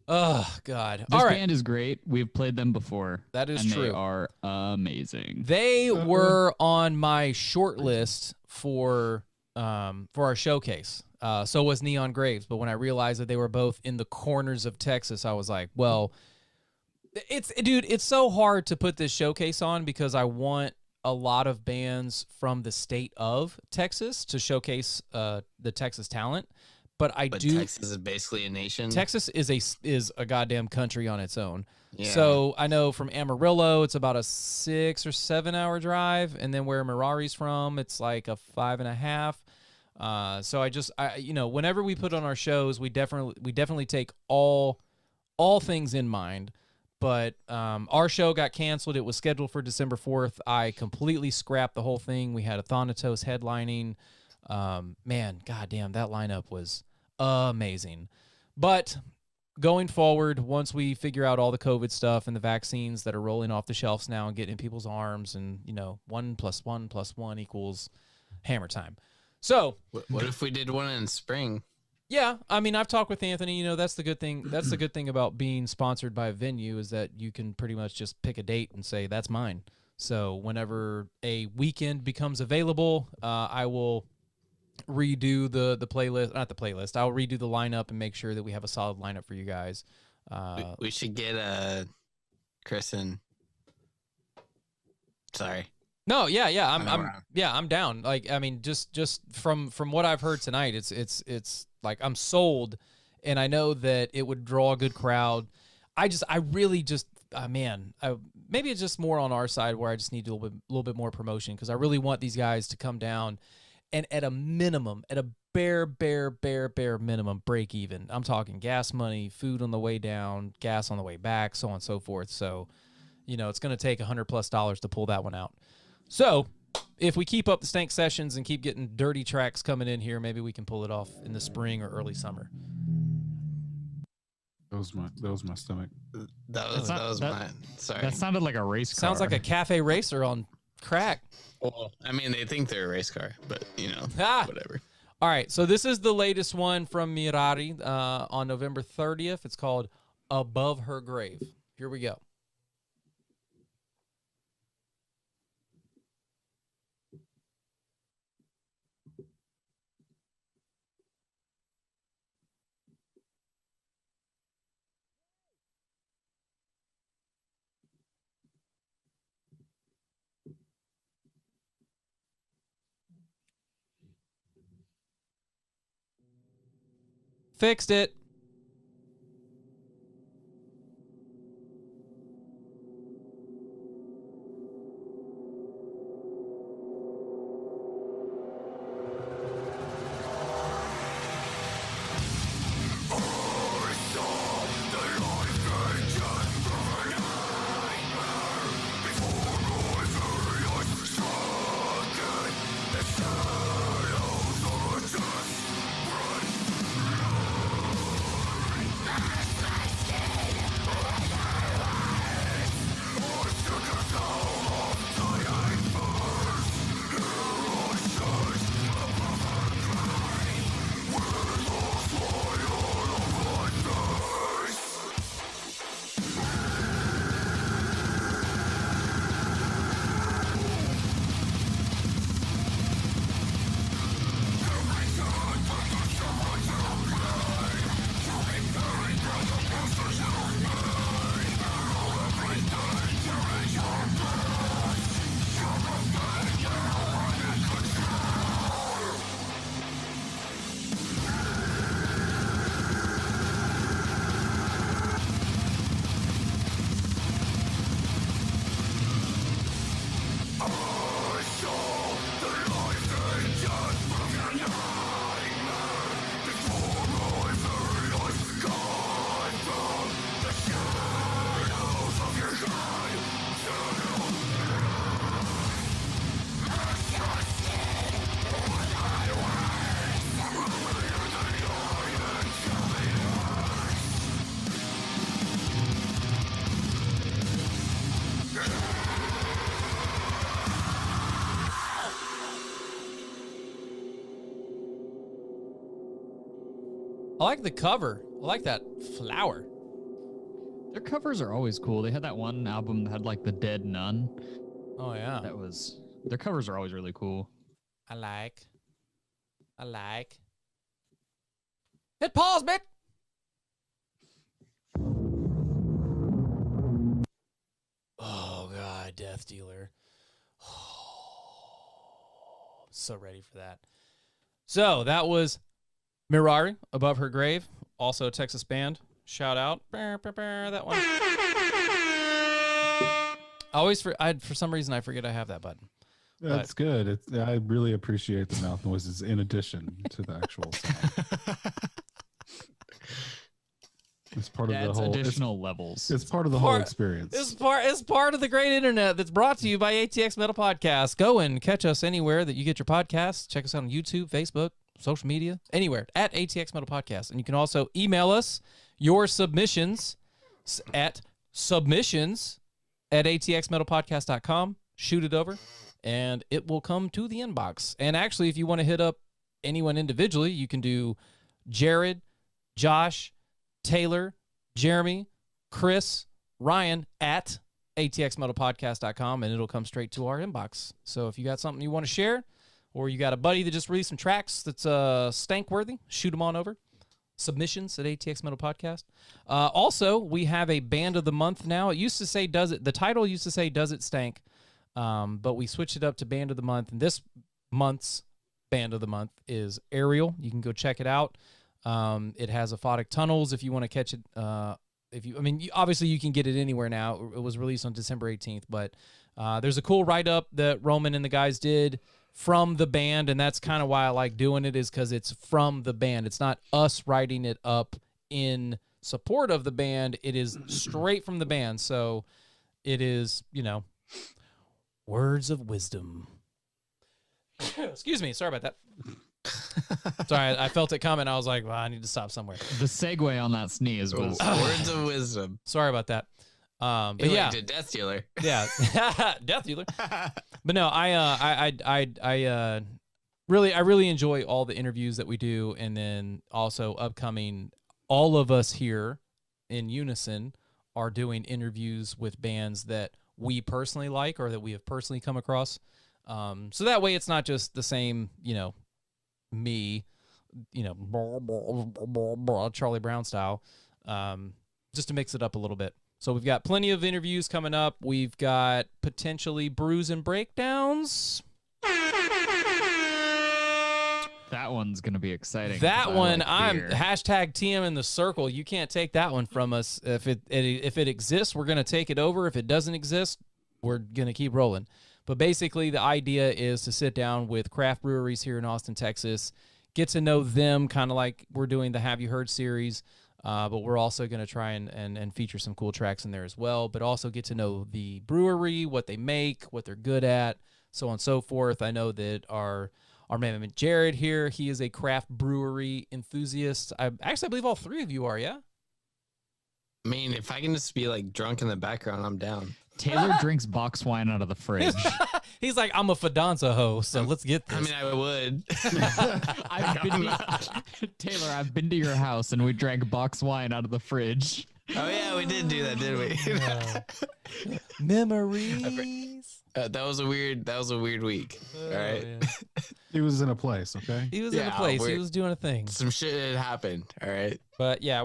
Oh, God. This All right. band is great. We've played them before. That is and true. They are amazing. They were on my short list for our showcase. So was Neon Graves. But when I realized that they were both in the corners of Texas, I was like, well, it's so hard to put this showcase on because I want a lot of bands from the state of Texas to showcase the Texas talent. But But do. Texas is basically a nation. Texas is a goddamn country on its own. Yeah. So I know from Amarillo, it's about a 6 or 7 hour drive, and then where Mirari's from, it's like a 5.5. So whenever we put on our shows, we definitely take all things in mind. But our show got canceled. It was scheduled for December 4th. I completely scrapped the whole thing. We had a Thanatos headlining. Man, goddamn, that lineup was amazing. But going forward, once we figure out all the COVID stuff and the vaccines that are rolling off the shelves now and getting in people's arms, and 1 + 1 + 1 = hammer time. So What if we did one in spring? yeah, I mean, I've talked with Anthony. That's the good thing. That's the good thing about being sponsored by a venue is that you can pretty much just pick a date and say that's mine. So whenever a weekend becomes available, I will redo the playlist. Not the playlist. I'll redo the lineup and make sure that we have a solid lineup for you guys. We should get Chris and. Sorry. No, yeah, I'm around. I'm down. Like, I mean, just from what I've heard tonight, it's like I'm sold, and I know that it would draw a good crowd. Maybe it's just more on our side where I just need a little bit more promotion because I really want these guys to come down and at a bare minimum, break even. I'm talking gas money, food on the way down, gas on the way back, so on and so forth. So, it's going to take $100+ to pull that one out. So, if we keep up the Stank sessions and keep getting dirty tracks coming in here, maybe we can pull it off in the spring or early summer. That was my stomach. That was mine. Sorry. That sounded like a race car. Sounds like a cafe racer on crack. Well, I mean, they think they're a race car, but Ah. whatever. All right, so this is the latest one from Mirari on November 30th. It's called Above Her Grave. Here we go. Fixed it. I like the cover. I like that flower. Their covers are always cool. They had that one album that had like the Dead Nun. Oh yeah. Their covers are always really cool. I like. Hit pause, Mick. Oh God, Death Dealer. Oh, I'm so ready for that. So that was Mirari, Above Her Grave, also a Texas band. Shout out. That one. For some reason I forget I have that button. That's good. I really appreciate the mouth noises in addition to the actual sound. It's part of the whole additional levels. It's part of the whole experience. It's part of the great internet that's brought to you by ATX Metal Podcast. Go and catch us anywhere that you get your podcasts. Check us out on YouTube, Facebook, social media, anywhere at ATX Metal Podcast. And you can also email us your submissions at submissions@atxmetalpodcast.com. Shoot it over, and it will come to the inbox. And actually, if you want to hit up anyone individually, you can do Jared, Josh, Taylor, Jeremy, Chris, Ryan at atxmetalpodcast.com, and it'll come straight to our inbox. So if you got something you want to share, or you got a buddy that just released some tracks that's stank-worthy, shoot them on over. Submissions at ATX Metal Podcast. Also, we have a band of the month now. It used to say the title used to say Does It Stank? But we switched it up to band of the month, and this month's band of the month is Aerial. You can go check it out. It has Aphotic Tunnels if you want to catch it. Obviously you can get it anywhere now. It was released on December 18th, but there's a cool write-up that Roman and the guys did from the band, and that's kind of why I like doing it, is because it's from the band. It's not us writing it up in support of the band. It is straight from the band, so it is, words of wisdom. Excuse me. Sorry about that. Sorry, I felt it coming. I was like, well, I need to stop somewhere. The segue on that sneeze was words of wisdom. Sorry about that. But yeah, like Death Dealer. Yeah, Death Dealer. But no, I really enjoy all the interviews that we do, and then also upcoming. All of us here in unison are doing interviews with bands that we personally like or that we have personally come across. So that way, it's not just the same, me, Charlie Brown style, just to mix it up a little bit. So we've got plenty of interviews coming up. We've got potentially brews and breakdowns. That one's going to be exciting. That one, I'm hashtag TM in the circle. You can't take that one from us. If it exists, we're going to take it over. If it doesn't exist, we're going to keep rolling. But basically, the idea is to sit down with craft breweries here in Austin, Texas, get to know them, kind of like we're doing the Have You Heard series. But we're also going to try and feature some cool tracks in there as well, but also get to know the brewery, what they make, what they're good at, so on and so forth. I know that our man Jared here, he is a craft brewery enthusiast. I believe all three of you are, yeah? I mean, if I can just be like drunk in the background, I'm down. Taylor drinks box wine out of the fridge. He's like, I'm a Fidanza host, so let's get this. I mean, I would. Taylor, I've been to your house and we drank box wine out of the fridge. Oh yeah, we did do that, didn't we? Memories. That was a weird week. All right. Yeah. He was in a place, okay? He was in a place. He was doing a thing. Some shit had happened. All right. But yeah,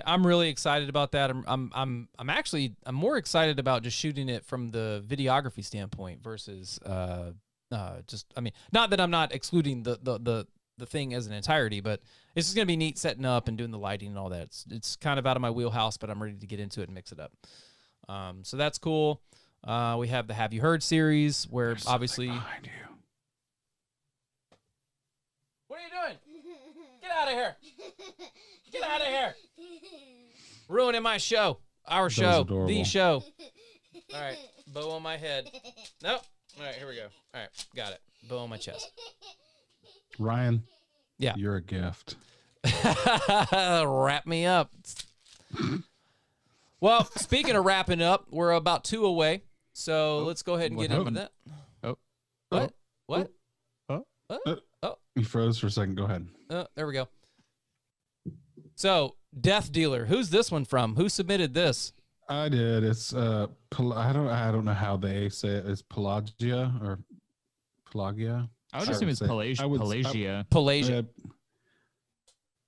I'm really excited about that. I'm more excited about just shooting it from the videography standpoint versus not that I'm not excluding the thing as an entirety, but it's just gonna be neat setting up and doing the lighting and all that. It's kind of out of my wheelhouse, but I'm ready to get into it and mix it up. So that's cool. We have the Have You Heard series where There's obviously. Behind you. What are you doing? Get out of here! Get out of here! Ruining my show. Our show. The show. All right. Bow on my head. Nope. All right, here we go. All right, got it. Bow on my chest. Ryan. Yeah. You're a gift. Wrap me up. Well, speaking of wrapping up, we're about 2 away. So let's go ahead and get into that. Oh. What? What? Oh. What? Oh. You froze for a second. Go ahead. There we go. So, Death Dealer, who's this one from? Who submitted this? I did. It's I don't know how they say it. It's Pelagia or Pelagia. I would assume it's Pelagia. Pelagia.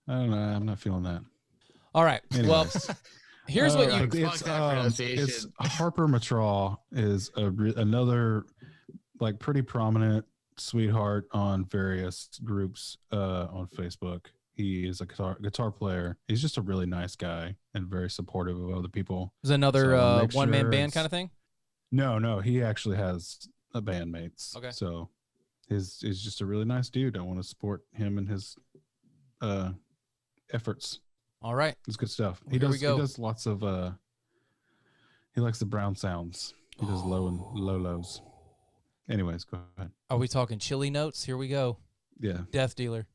I don't know. I'm not feeling that. All right. Anyways. Well, here's what you. It's Harper Matraw is another like pretty prominent sweetheart on various groups on Facebook. He is a guitar player. He's just a really nice guy and very supportive of other people. Is another one-man band kind of thing? No. He actually has a bandmates. Okay. So he's just a really nice dude. I want to support him and his efforts. All right. It's good stuff. Well, He does lots of he likes the brown sounds. He does low and low lows. Anyways, go ahead. Are we talking chili notes? Here we go. Yeah. Death Dealer.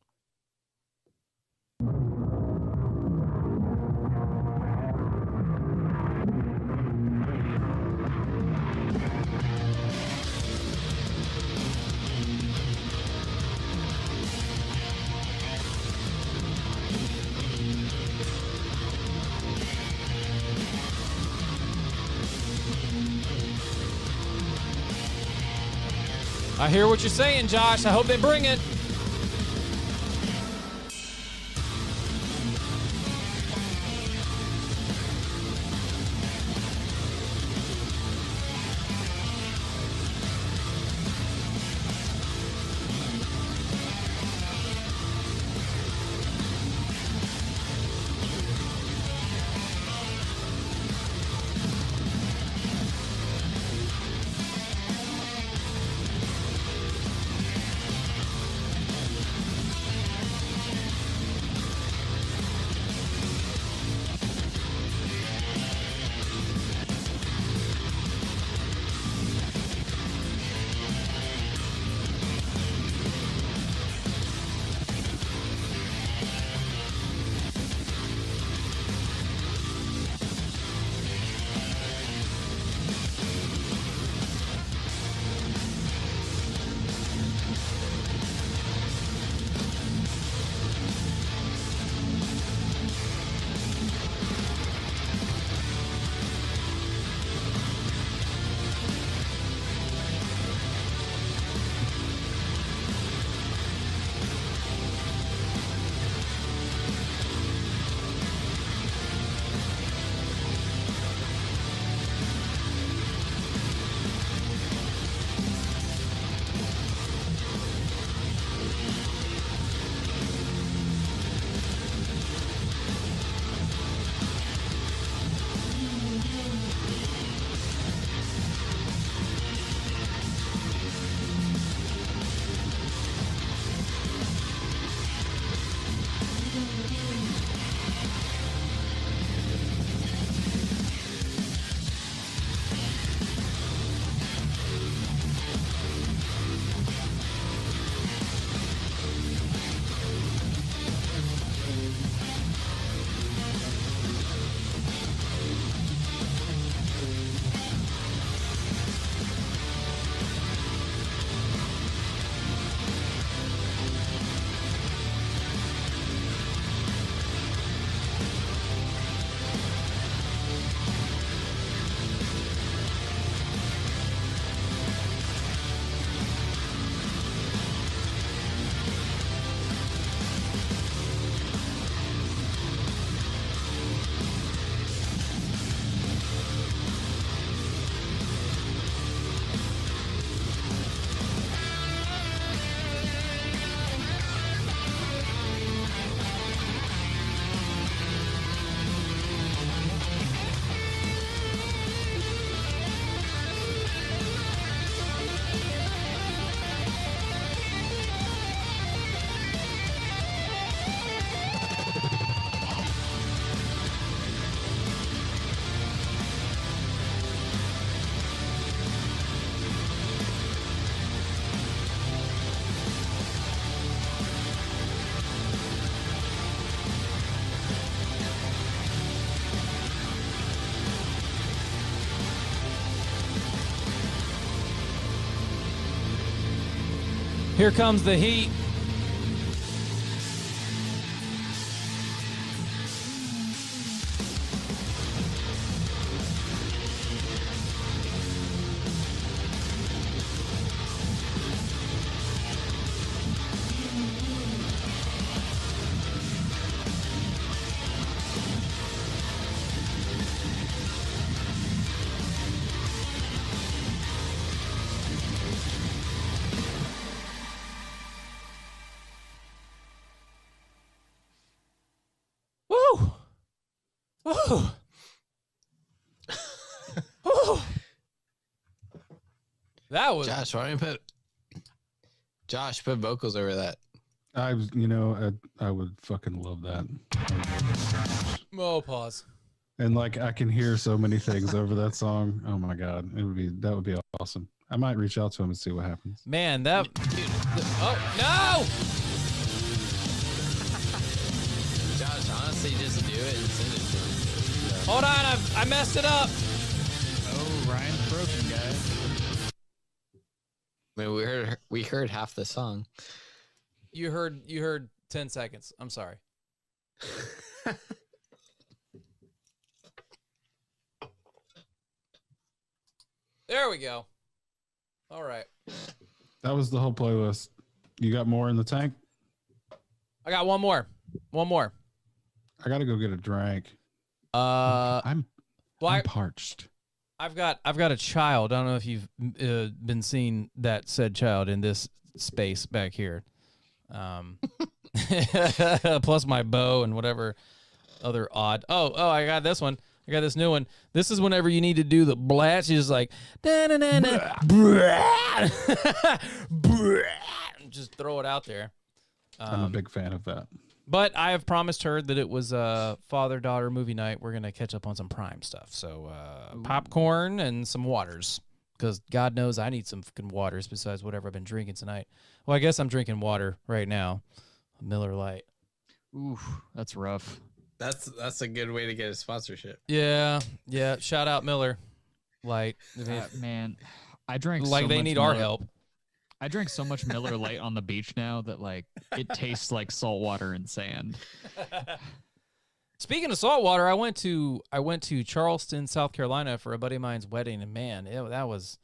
I hear what you're saying, Josh. I hope they bring it. Here comes the heat. Whew. Whew. That was Josh, why don't you put vocals over that? I would fucking love that. oh pause. And like I can hear so many things over that song. Oh my god, that would be awesome. I might reach out to him and see what happens. Man, that oh no! Josh, honestly, just do it and send it to him. Hold on, I messed it up. Oh, Ryan's broken, guys. I mean, we heard half the song. You heard 10 seconds. I'm sorry. There we go. All right. That was the whole playlist. You got more in the tank? I got one more. One more. I gotta go get a drink. I'm parched. I've got a child. I don't know if you've been seeing that said child in this space back here. Plus my bow and whatever other odd. Oh, I got this one. I got this new one. This is whenever you need to do the blast. You just like just throw it out there. I'm a big fan of that. But I have promised her that it was a father-daughter movie night. We're gonna catch up on some Prime stuff. So popcorn and some waters, because God knows I need some fucking waters besides whatever I've been drinking tonight. Well, I guess I'm drinking water right now, Miller Lite. Ooh, that's rough. That's a good way to get a sponsorship. Yeah. Shout out Miller Lite. Man, I drank like so they much need our Miller- help. I drink so much Miller Lite on the beach now that like it tastes like salt water and sand. Speaking of salt water, I went to Charleston, South Carolina for a buddy of mine's wedding, and man, that was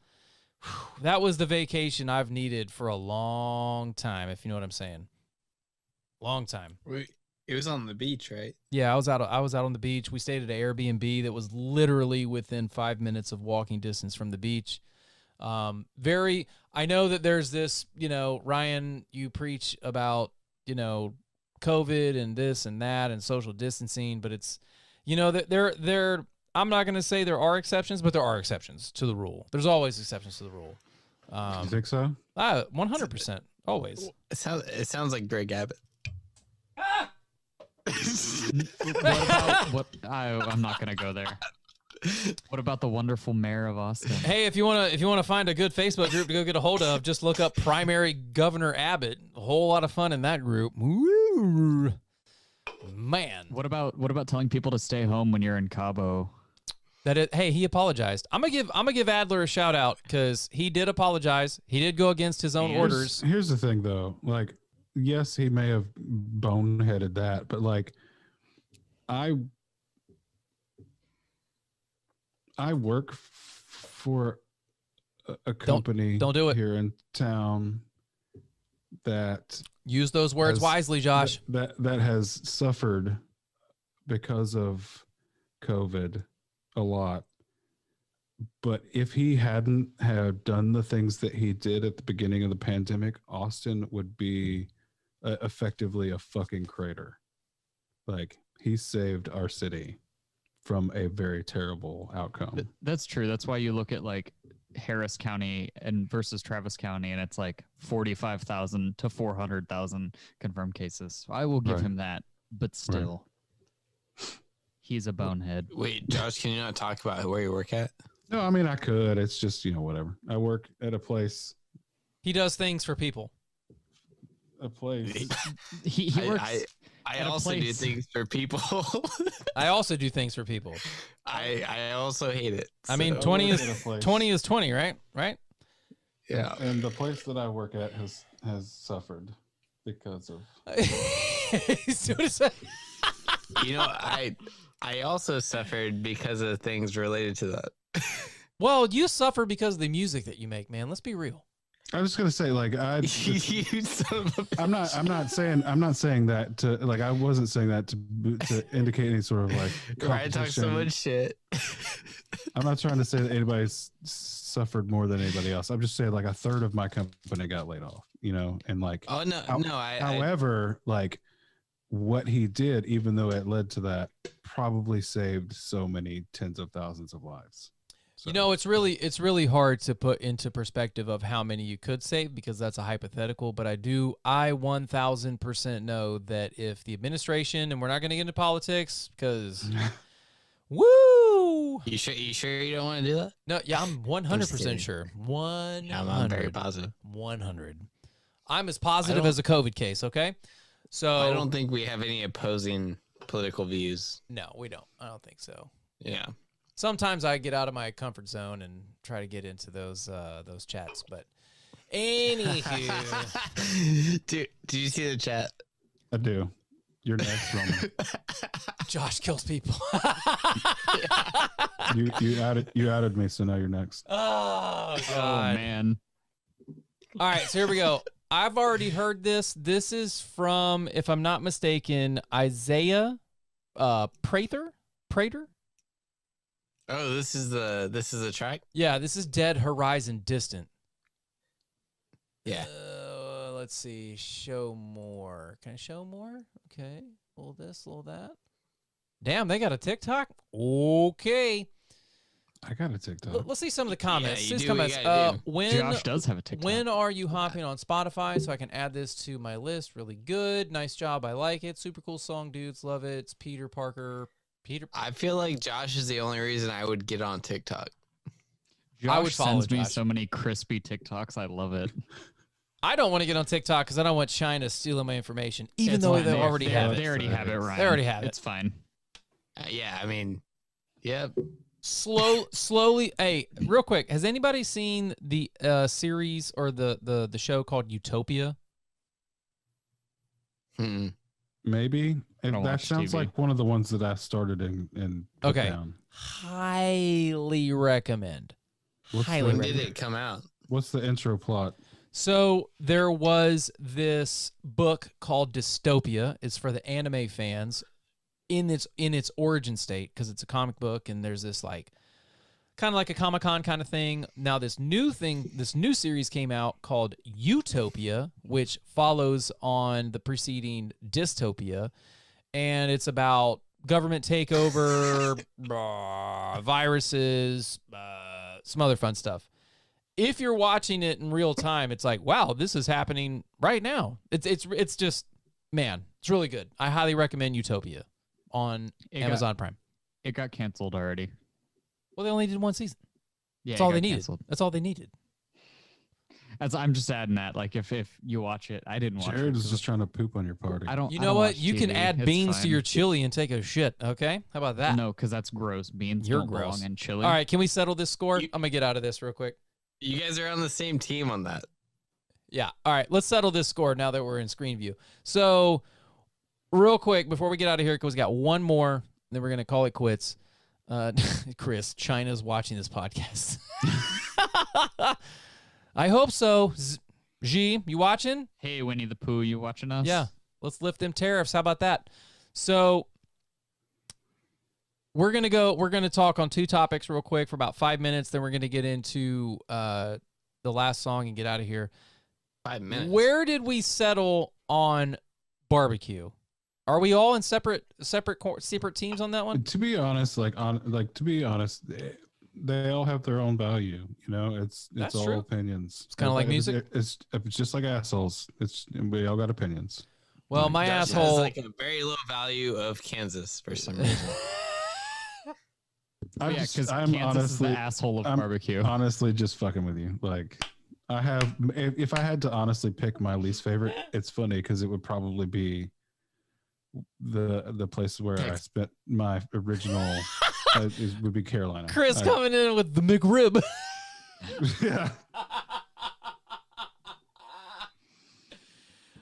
the vacation I've needed for a long time, if you know what I'm saying. Long time. It was on the beach, right? Yeah, I was out on the beach. We stayed at an Airbnb that was literally within 5 minutes of walking distance from the beach. I know that there's this, Ryan, you preach about, COVID and this and that and social distancing, but it's, that there I'm not going to say there are exceptions, but there are exceptions to the rule. There's always exceptions to the rule. You think so? 100%. Always. It sounds like Greg Abbott. I'm not gonna go there. What about the wonderful mayor of Austin? Hey, if you wanna find a good Facebook group to go get a hold of, just look up Primary Governor Abbott. A whole lot of fun in that group. Woo. Man. What about telling people to stay home when you're in Cabo? Hey, he apologized. I'm gonna give Adler a shout out because he did apologize. He did go against his own orders. Here's the thing, though. Like, yes, he may have boneheaded that, but like, I work for a company don't do it here in town that use those words wisely, Josh. That has suffered because of COVID a lot. But if he hadn't have done the things that he did at the beginning of the pandemic, Austin would be effectively a fucking crater. Like, he saved our city from a very terrible outcome. That's true. That's why you look at like Harris County and versus Travis County, and it's like 45,000 to 400,000 confirmed cases. So I will give him that, but still, he's a bonehead. Wait, Josh, can you not talk about where you work at? No, I mean, I could. It's just, whatever. I work at a place. He does things for people. A place. He works. I also do things for people. I also do things for people. I also hate it. I mean, 20 is 20, right? Right? Yeah. And the place that I work at has suffered because of. I also suffered because of things related to that. Well, you suffer because of the music that you make, man. Let's be real. I was just gonna say, like, I'm not saying that to, like, I wasn't saying that to indicate any sort of like competition. Ryan talks so much shit. I'm not trying to say that anybody's suffered more than anybody else. I'm just saying, like, a third of my company got laid off, and like, oh no, however, like, what he did, even though it led to that, probably saved so many tens of thousands of lives. So, You know, it's really hard to put into perspective of how many you could save because that's a hypothetical. But I 1000% know that if the administration, and we're not going to get into politics because, woo! You sure you don't want to do that? No, yeah, I'm 100% sure. 100. I'm very positive. 100. I'm as positive as a COVID case. Okay, so I don't think we have any opposing political views. No, we don't. I don't think so. Yeah. Sometimes I get out of my comfort zone and try to get into those chats, but anywho, Dude, did you see the chat? I do. You're next, Roman. Josh kills people. you added me, so now you're next. Oh Oh God, man. All right, so here we go. I've already heard this. This is from, if I'm not mistaken, Isaiah Prater. Oh, this is the track? Yeah, this is Dead Horizon Distant. Yeah. Let's see. Show more. Can I show more? Okay. A little this, a little that. Damn, they got a TikTok? Okay. I got a TikTok. Let's see some of the comments. Yeah, See you some do what comments. you gotta do. When Josh does have a TikTok. When are you hopping on Spotify so I can add this to my list? Really good. Nice job. I like it. Super cool song, dudes. Love it. It's Peter Parker. I feel like Josh is the only reason I would get on TikTok. Josh I would follow sends me Josh. so many crispy TikToks. I love it. I don't want to get on TikTok because I don't want China stealing my information, even It's though fine. they already have They it. already have it, Ryan. They already have it. It's fine. Yeah, I mean, yeah. Slowly. Hey, real quick. Has anybody seen the series or the show called Utopia? Hmm. Maybe. I don't That watch sounds TV. like one of the ones that I started and put Okay. down. Highly recommend. What's Highly When the, did recommend. it come out? what's the intro plot? So there was this book called Dystopia. It's for the anime fans in its origin state because it's a comic book and there's this like kind of like a Comic-Con kind of thing. Now this new series came out called Utopia, which follows on the preceding Dystopia, and it's about government takeover, viruses, some other fun stuff. If you're watching it in real time, it's like, wow, this is happening right now. It's just, man, it's really good. I highly recommend Utopia on Amazon Prime. It got canceled already. Well, they only did one season. Yeah, That's it all got they needed. canceled. That's all they needed. I'm just adding that. Like if you watch it, I didn't watch Jared it. is 'cause just trying to poop on your party. I don't. You I know don't what? watch You can TV. add It's beans to fine. your chili and take a shit. Okay, how about that? No, because that's gross. Beans You're don't gross. belong in chili. All right, can we settle this score? You- I'm gonna get out of this real quick. You guys are on the same team on that. Yeah. All right, let's settle this score now that we're in screen view. So, real quick before we get out of here, because we got one more, then we're gonna call it quits. Chris, China's watching this podcast. I hope so. G, you watching? Hey, Winnie the Pooh, you watching us? Yeah. Let's lift them tariffs. How about that? So we're gonna talk on two topics real quick for about 5 minutes. Then we're gonna get into the last song and get out of here. 5 minutes. Where did we settle on barbecue? Are we all in separate teams on that one? To be honest, they all have their own value. You know, it's That's all true. opinions. It's kinda like music. It's just like assholes. We all got opinions. Well, my Josh has asshole. like a very low value of Kansas for some reason. I'm Yeah, just- because I'm Kansas is the honestly- asshole of I'm barbecue. honestly just fucking with you. Like, I have. If I had to honestly pick my least favorite, it's funny because it would probably be the place where I spent my original. Would be Carolina. Chris coming in with the McRib. Yeah.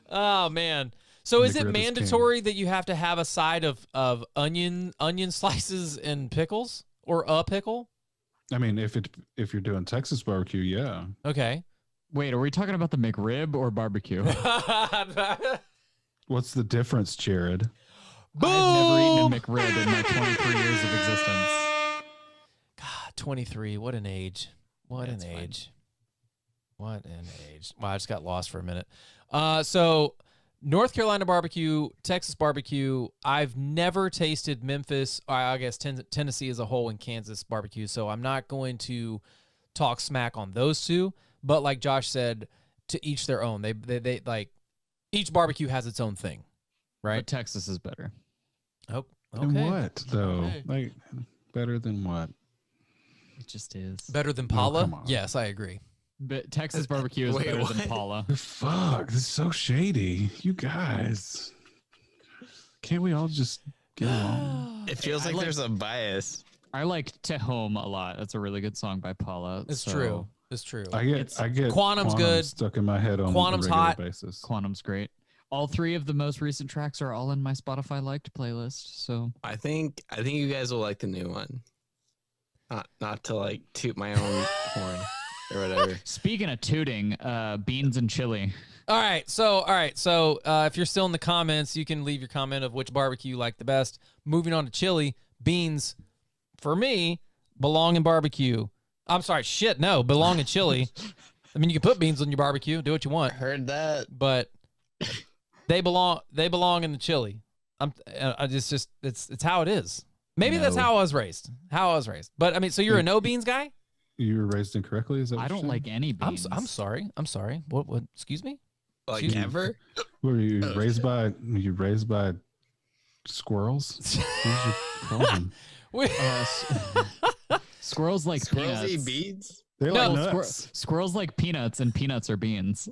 Oh man. So is it McRib is king. mandatory that you have to have a side of onion slices and pickles or a pickle? I mean, if you're doing Texas barbecue, yeah. Okay. Wait, are we talking about the McRib or barbecue? What's the difference, Jared? I've never eaten a McRib in my 23 years of existence. God, 23. What an age. What That's an fine. age. What an age. Wow, I just got lost for a minute. So North Carolina barbecue, Texas barbecue. I've never tasted Memphis, or I guess Tennessee as a whole, and Kansas barbecue. So I'm not going to talk smack on those two. But like Josh said, to each their own. They like each barbecue has its own thing, right? But Texas is better. Oh, okay. And what though? Okay. Like better than what? It just is. Better than No, Paula? come on. Yes, I agree. But Texas barbecue is Wait, better what? than Paula. Fuck, this is so shady. You guys. Can't we all just get along? It feels like there's a bias. I like Tehom a lot. That's a really good song by Paula. It's so true. It's true. I get Quantum's good. stuck in my head on Quantum's a regular hot. basis. Quantum's great. All 3 of the most recent tracks are all in my Spotify liked playlist. So I think you guys will like the new one. Not to like toot my own horn or whatever. speaking of tooting, beans and chili. All right. So if you're still in the comments, you can leave your comment of which barbecue you like the best. Moving on to chili, beans, for me, belong in barbecue. I'm sorry, belong in chili. I mean, you can put beans on your barbecue, do what you want, Heard that. but they belong in the chili. It's how it is. Maybe that's No. how I was raised. But I mean, so you're a no beans guy? You were raised incorrectly? Is that what I you're don't saying? like any beans. I'm sorry. What? Excuse me? Like Excuse me? ever? Were you raised by squirrels? What's your problem? Squirrels like Squirrels peanuts. eat beads? They No, like nuts. Squirrels like peanuts, and peanuts are beans.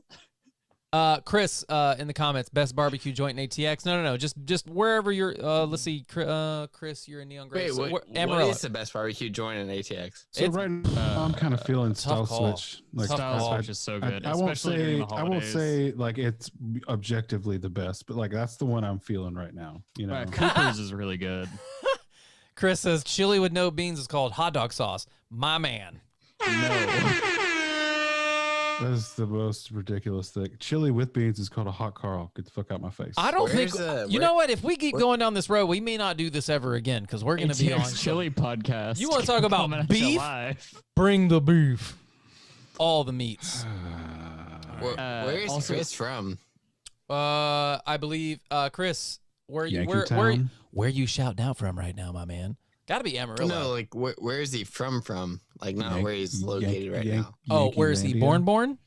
Chris, in the comments, best barbecue joint in ATX. No. Just wherever you're. Let's see, Chris, you're in Neon Gray. Wait, So what Amarillo. is the best barbecue joint in ATX? So It's- right now, I'm kind of feeling style call. switch. Like Tough Style call. Switch is so good. I won't especially during say the I won't holidays. say like it's objectively the best, but like that's the one I'm feeling right now. You know, Cooper's is really good. Chris says chili with no beans is called hot dog sauce. My man. that is the most ridiculous thing. Chili with beans is called a hot Carl. Get the fuck out my face. I don't Where's, think. You know what? If we keep going down this road, we may not do this ever again because we're going to be on. ATX Chili podcast. You wanna talk about Coming at you beef? live. Bring the beef. All the meats. Where is also- Chris from? I believe, Chris, where you shouting out from right now, my man? Got to be Amarillo. No, like where is he from? Like not where he's located right now. Oh, where is he? Yankee Born?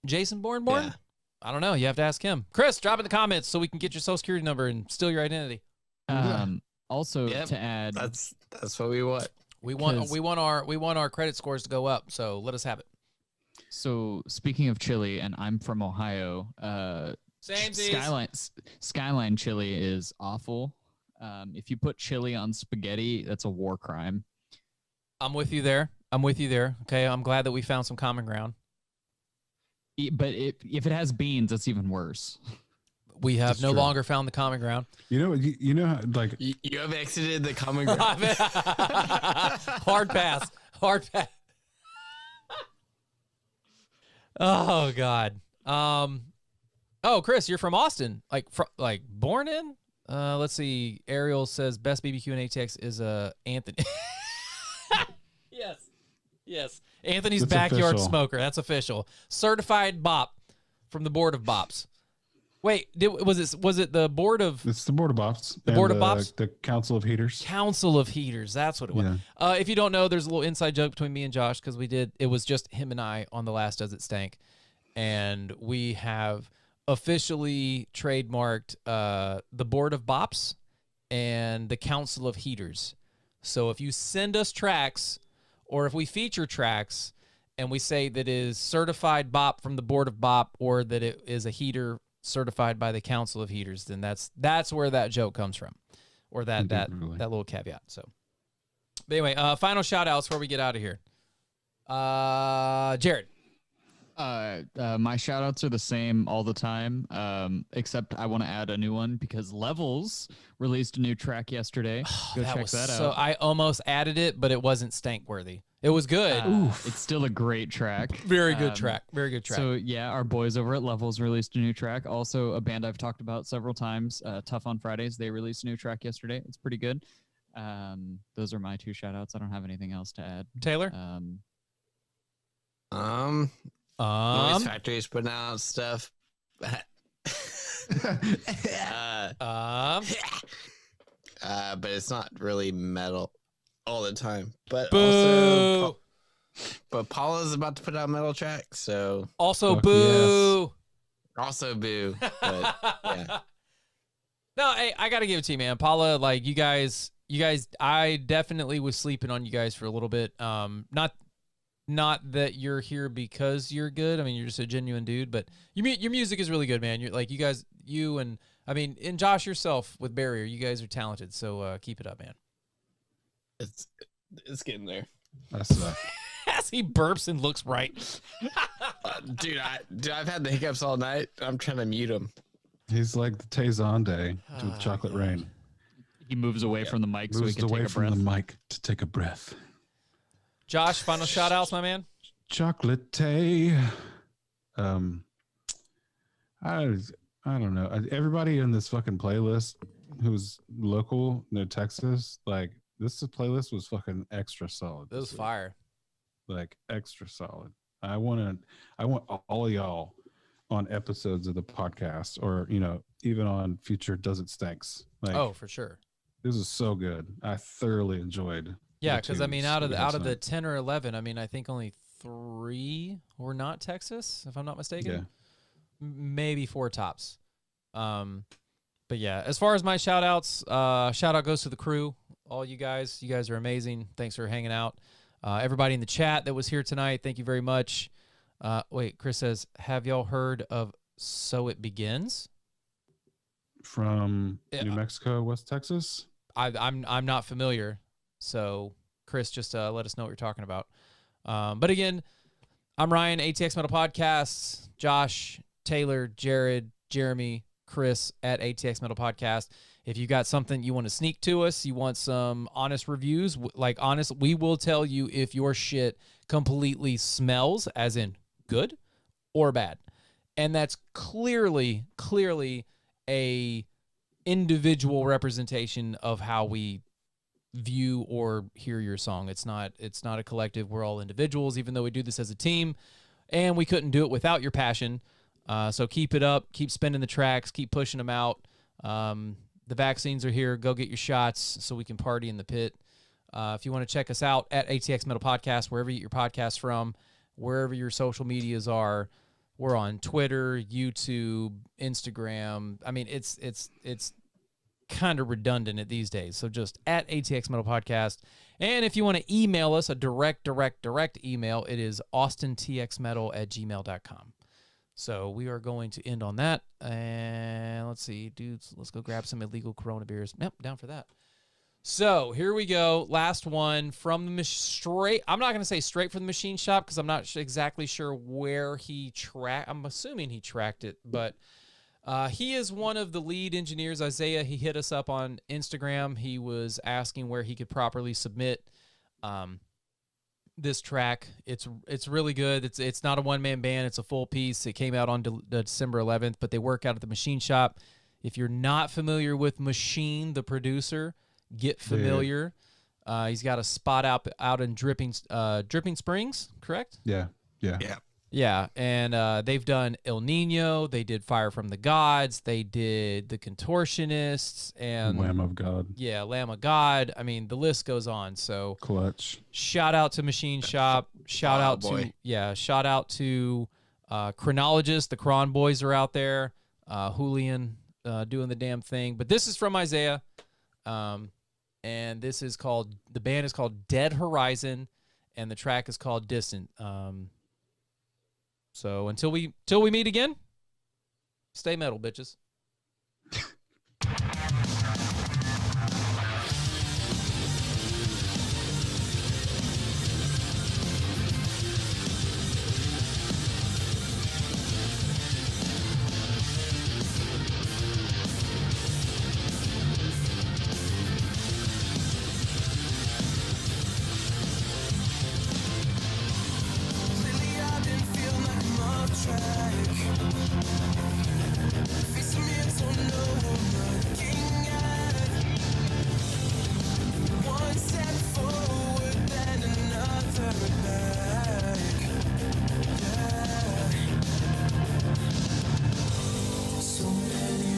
Jason Born? Yeah. I don't know. You have to ask him. Chris, drop in the comments so we can get your social security number and steal your identity. Also Yep. to add, That's what we want. We want 'Cause- we want our credit scores to go up. So let us have it. so speaking of chili, and I'm from Ohio. Skyline chili is awful. If you put chili on spaghetti, that's a war crime. I'm with you there. Okay, I'm glad that we found some common ground. But if it has beans, that's even worse. We have That's no true. longer found the common ground. You know how, like You have exited the common ground. Hard pass. Oh God. Oh, Chris, you're from Austin. Like born in? Let's see. Ariel says best BBQ in ATX is Anthony. Yes. Anthony's That's backyard official. smoker. That's official. Certified bop from the Board of Bops. Wait, was it the Board of it's the Board of Bops. The and Board of Bops? The Council of Heaters. Council of Heaters? That's what it was. Yeah. If you don't know, there's a little inside joke between me and Josh because it was just him and I on the last Does It Stank, and we have officially trademarked the Board of Bops and the Council of Heaters. So if you send us tracks or if we feature tracks and we say that it is certified bop from the Board of Bop or that it is a heater certified by the Council of Heaters, then that's where that joke comes from, or that little caveat. So, but anyway, final shout outs before we get out of here. Jared. My shout outs are the same all the time, except I want to add a new one because Levels released a new track yesterday. Go check that So out. I almost added it, but it wasn't stank worthy. It was good. It's still a great track. Very good track. Very good track. So yeah, our boys over at Levels released a new track. Also, a band I've talked about several times, Tough on Fridays. They released a new track yesterday. It's pretty good. Those are my 2 shout outs. I don't have anything else to add. Taylor. Noise Factory is putting out stuff. But it's not really metal all the time. But Boo. also, but Paula's about to put out a metal track, so Also, Fuck boo. also boo. But yeah, No, hey, I gotta give it to you, man. Paula, like you guys, I definitely was sleeping on you guys for a little bit. Not that you're here because you're good. I mean, you're just a genuine dude, but your music is really good, man. You're like and Josh yourself with Barrier, you guys are talented. So keep it up, man. it's getting there, I suck. As he burps and looks right. dude. I've had the hiccups all night. I'm trying to mute him. He's like the Tazon Day with chocolate rain. He moves away from the mic so he Moves can away take a from breath. the mic to take a breath. Josh, final shout outs, my man. Chocolate Tay. I don't know. Everybody in this fucking playlist who's local, Texas, like this playlist was fucking extra solid. That was this week. fire. Like extra solid. I want all of y'all on episodes of the podcast, or even on future Does It Stanks. Like, Oh, for sure. this is so good. I thoroughly enjoyed. Yeah, the because I mean, tunes out of we the had out of the tonight. 10 or 11, I mean, I think only 3 were not Texas, if I'm not mistaken. Yeah. Maybe 4 tops. But yeah, as far as my shout outs, shout out goes to the crew, all you guys. You guys are amazing. Thanks for hanging out. Everybody in the chat that was here tonight, thank you very much. Wait, Chris says, have y'all heard of So It Begins? From Yeah. New Mexico, West Texas. I'm not familiar, so Chris, just let us know what you're talking about. But again, I'm Ryan, ATX Metal Podcasts, Josh, Taylor, Jared, Jeremy, Chris at ATX Metal Podcast. If you got something you want to sneak to us, you want some honest reviews, we will tell you if your shit completely smells, as in good or bad. And that's clearly a individual representation of how we view or hear your song. It's not a collective. We're all individuals, even though we do this as a team, and we couldn't do it without your passion. So keep it up, keep spinning the tracks, keep pushing them out. The vaccines are here. Go get your shots so we can party in the pit. If you want to check us out at ATX Metal Podcast, wherever you get your podcasts from, wherever your social medias are, we're on Twitter, YouTube, Instagram. I mean, it's kind of redundant at these days. So just at ATX Metal Podcast. And if you want to email us, a direct email, it is austintxmetal@gmail.com. So we are going to end on that. And let's see, dudes, let's go grab some illegal Corona beers. Yep, down for that. So here we go. Last one from the straight. I'm not going to say straight from the machine shop because I'm not exactly sure where he tracked. I'm assuming he tracked it, but he is one of the lead engineers. Isaiah, he hit us up on Instagram. He was asking where he could properly submit this track. It's really good. It's not a one-man band. It's a full piece. It came out on December 11th, but they work out at the Machine Shop. If you're not familiar with Machine, the producer, get familiar. He's got a spot out in Dripping Springs, correct? Yeah. Yeah, and they've done El Nino. They did Fire from the Gods. They did The Contortionists and Lamb of God. Yeah, Lamb of God. I mean, the list goes on. So Clutch. shout out to Machine Shop. Shout out to Chronologist. The Cron boys are out there. Julian doing the damn thing. But this is from Isaiah. And the band is called Dead Horizon, and the track is called Distant. So until we meet again, stay metal, bitches. So many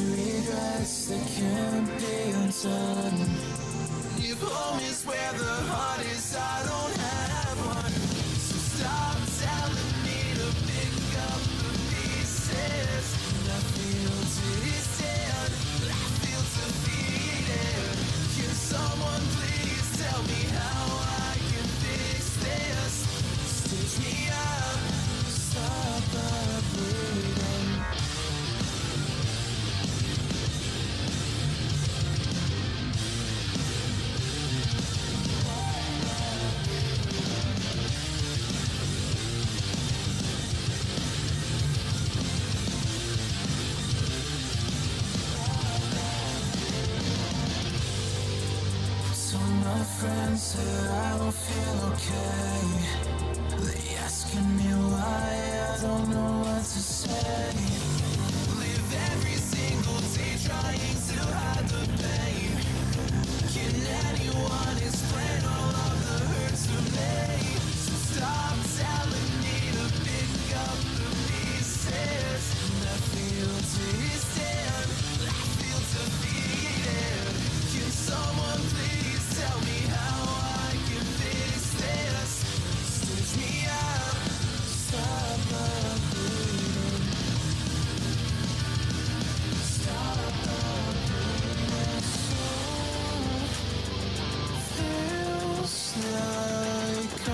answer, I don't feel okay. They asking me why, I don't know what to say. Live every single day trying to hide the pain. Can anyone explain all of the hurt to me? So stop telling me to pick up the pieces. I feel distant, I feel defeated. Can someone please tell me how I can fix this? Stitch me up, stop the bleeding. Stop the bleeding. Feels like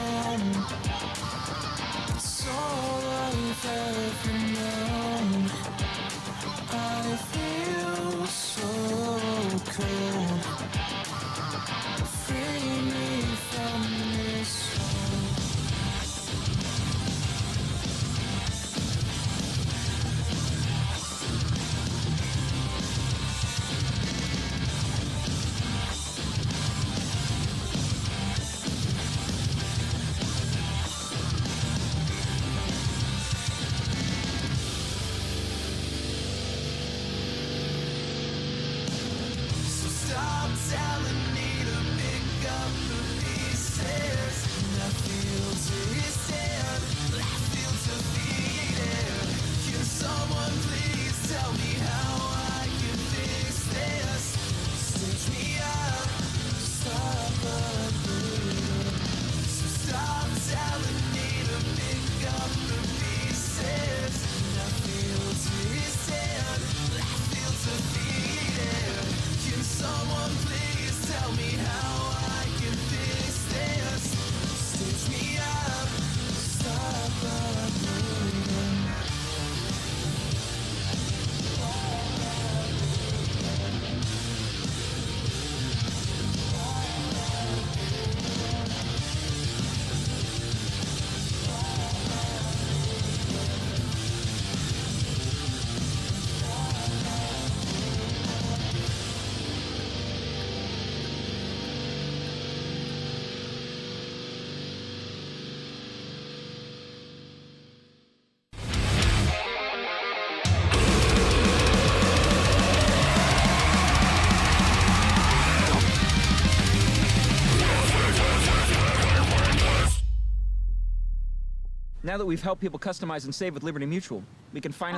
it's all I've ever known. I feel so cold. Free me from this hole. So stop telling me to pick up the pieces. I feel distant, I feel defeated. Can someone please tell me how I can fix this? Stitch me up, stop the bleeding. So stop telling me to pick up the pieces. I feel distant, I feel defeated. Can someone please tell me how I can fix this? Stitch me up, stop the bleeding. Now that we've helped people customize and save with Liberty Mutual, we can finally